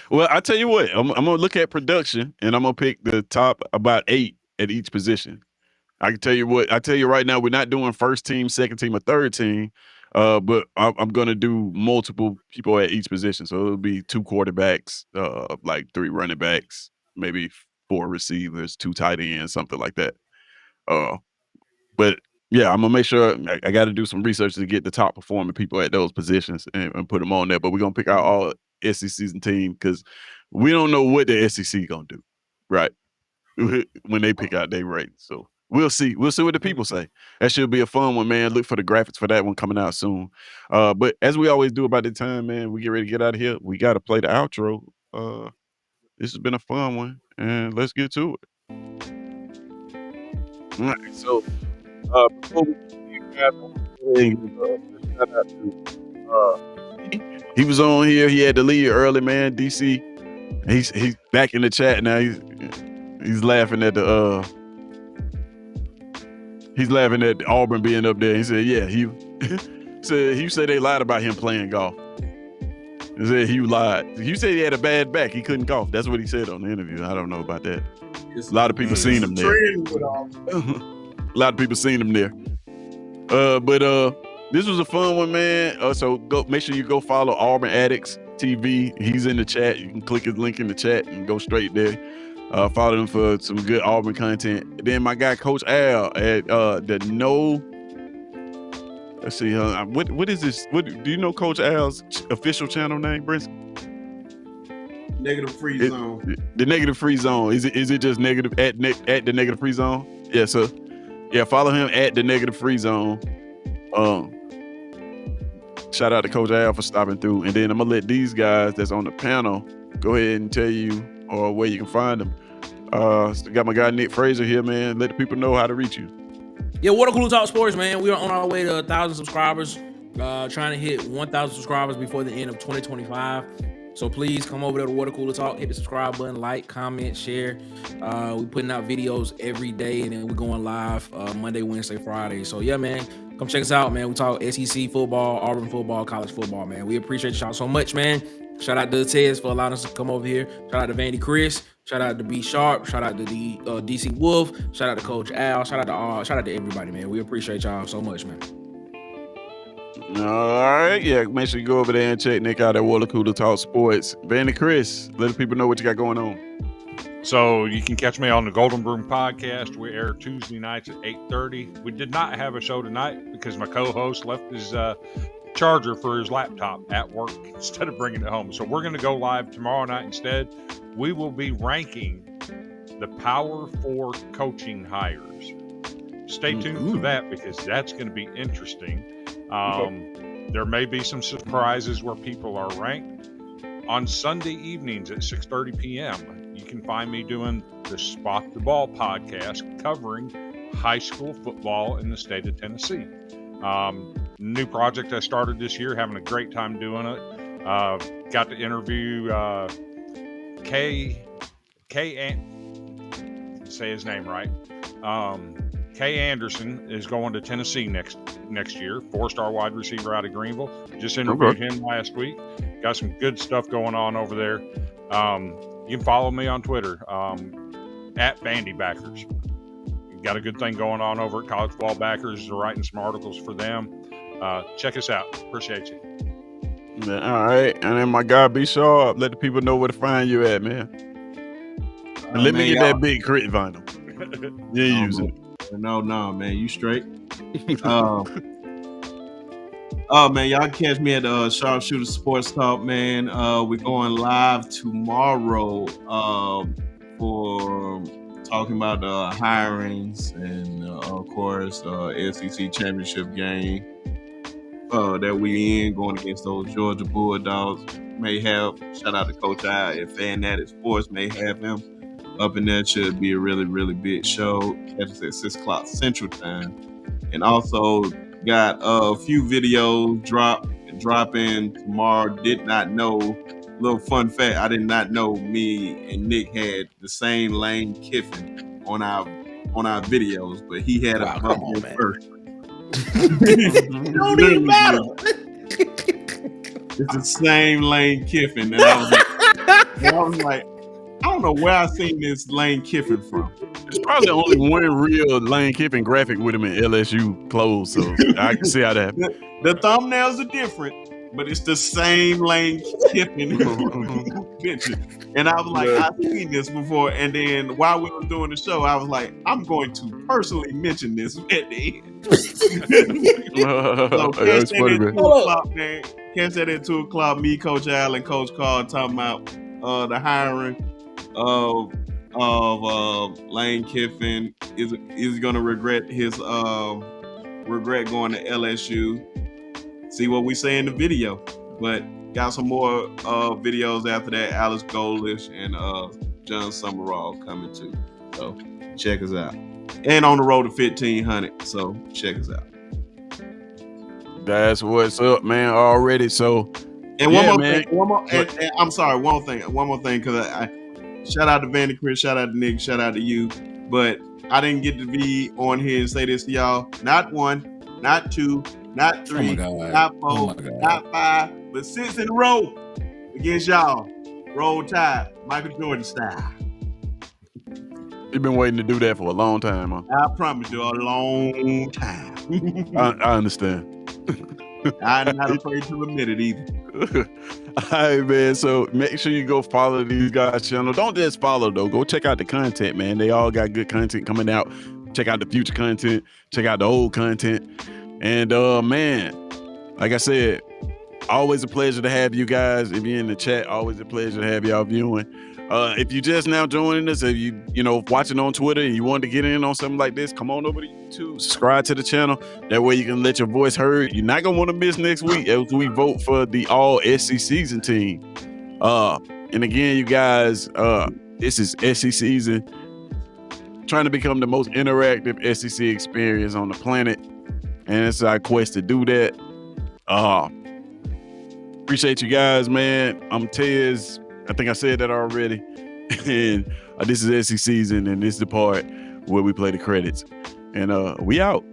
Well, I tell you what, I'm gonna look at production and I'm gonna pick the top about 8 at each position. I can tell you what, I tell you right now, we're not doing first team, second team, or third team. But I'm gonna do multiple people at each position. So it'll be 2 quarterbacks, like 3 running backs, maybe 4 receivers, 2 tight ends, something like that. But yeah, I'm gonna make sure I got to do some research to get the top performing people at those positions and put them on there. But we're gonna pick our all SEC season team because we don't know what the SEC gonna do, right? When they pick out their ratings. So we'll see. We'll see what the people say. That should be a fun one, man. Look for the graphics for that one coming out soon. But as we always do about the time, man, we get ready to get out of here. We got to play the outro. This has been a fun one, and let's get to it. All right, so before we continue, guys, I want to go ahead and give a shout out to he was on here. He had to leave early, man. DC, he's back in the chat now. He's laughing at Auburn being up there. He said, "Yeah, he said they lied about him playing golf." He said he lied. You said he had a bad back. He couldn't golf. That's what he said on the interview. I don't know about that. A lot of people seen him there. A lot of people seen him there. But this was a fun one, man. So make sure you go follow Auburn Addicts TV. He's in the chat. You can click his link in the chat and go straight there. Follow him for some good Auburn content. Then my guy Coach Al at the No. Let's see. What is this? What do you know? Coach Al's official channel name, Brisk? Negative free zone. The Negative Free Zone. Is it just negative at the Negative Free Zone? Yeah. So yeah, follow him at the Negative Free Zone. Shout out to Coach Al for stopping through, and then I'm gonna let these guys that's on the panel go ahead and tell you where you can find them. Got my guy Nick Fraser here, man. Let the people know how to reach you. Yeah, Water Cooler Talk Sports, man. We are on our way to 1,000 subscribers. Trying to hit 1,000 subscribers before the end of 2025. So please come over to the Water Cooler Talk, hit the subscribe button, like, comment, share. We're putting out videos every day, and then we're going live Monday, Wednesday, Friday. So yeah, man, come check us out, man. We talk SEC football, Auburn football, college football, man. We appreciate y'all so much, man. Shout out to Tez for allowing us to come over here. Shout out to Vandy Chris. Shout out to B Sharp. Shout out to the DC Wolf. Shout out to Coach Al. Shout out to everybody, man. We appreciate y'all so much, man. All right, yeah. Make sure you go over there and check Nick out at Water Cooler Talk Sports. Vandy Chris, let the people know what you got going on. So you can catch me on the Golden Broom podcast. We air Tuesday nights at 8:30. We did not have a show tonight because my co-host left his charger for his laptop at work instead of bringing it home. So we're going to go live tomorrow night instead. We will be ranking the Power 4 coaching hires. Stay tuned for that because that's going to be interesting. There may be some surprises where people are ranked. On Sunday evenings at 6:30 p.m., you can find me doing the Spot the Ball podcast covering high school football in the state of Tennessee. New project I started this year, having a great time doing it. Got to interview say his name right. Kay Anderson is going to Tennessee next year. 4-star wide receiver out of Greenville. Just interviewed him last week. Got some good stuff going on over there. You can follow me on Twitter at Bandybackers. Got a good thing going on over at College Football Backers. Writing some articles for them. Check us out. Appreciate you. Yeah, all right. And then my guy, be sharp. Let the people know where to find you at, man. And let me get that big crit vinyl. You ain't using it. No, man. You straight. Oh man, y'all can catch me at Sharpshooter Sports Talk, man. We're going live tomorrow for talking about the hirings and of course SEC championship game that we in going against those Georgia Bulldogs. May have shout out to Coach I at Fanatic Sports. May have him up in there. Should be a really, really big show. Catch us at 6 o'clock Central Time, and also got a few videos dropping tomorrow. Did not know. Little fun fact: I did not know me and Nick had the same Lane Kiffin on our videos, but he had a come on, man. first. Don't even matter. It's the same Lane Kiffin, and I was like, I don't know where I seen this Lane Kiffin from. There's probably only one real Lane Kiffin graphic with him in LSU clothes, so I can see how that happened. The thumbnails are different, but it's the same Lane Kiffin picture. And I was like, I've seen this before. And then while we were doing the show, I was like, I'm going to personally mention this at the end. So catch that at 2 o'clock, man. Catch that at 2 o'clock. Me, Coach Al, and Coach Carl talking about the hiring of Lane Kiffin. Is going to regret his regret going to LSU. See what we say in the video, but got some more videos after that. Alice Golish and John Summerall coming too. So check us out. And on the road to 1,500. So check us out. That's what's up, man. Already. So and one more thing. And I'm sorry. One more thing, because I shout out to Vandy Chris, shout out to Nick, shout out to you. But I didn't get to be on here and say this to y'all. Not 1, not 2. Not 3, not 4, not 5, but 6 in a row against y'all. Roll Tide, Michael Jordan style. You've been waiting to do that for a long time, huh? I promise you, a long time. I understand. I'm not afraid to admit it either. All right, man. So make sure you go follow these guys' channel. Don't just follow, though. Go check out the content, man. They all got good content coming out. Check out the future content. Check out the old content. And man, like I said, always a pleasure to have you guys. If you're in the chat, always a pleasure to have y'all viewing. If you just now joining us, if you watching on Twitter and you want to get in on something like this, come on over to YouTube, subscribe to the channel. That way you can let your voice heard. You're not gonna want to miss next week as we vote for the all SECZN team. And again, you guys, this is SECZN, trying to become the most interactive SEC experience on the planet. And it's our quest to do that. Appreciate you guys, man. I'm Tez. I think I said that already. And this is SECZN, and this is the part where we play the credits. And we out.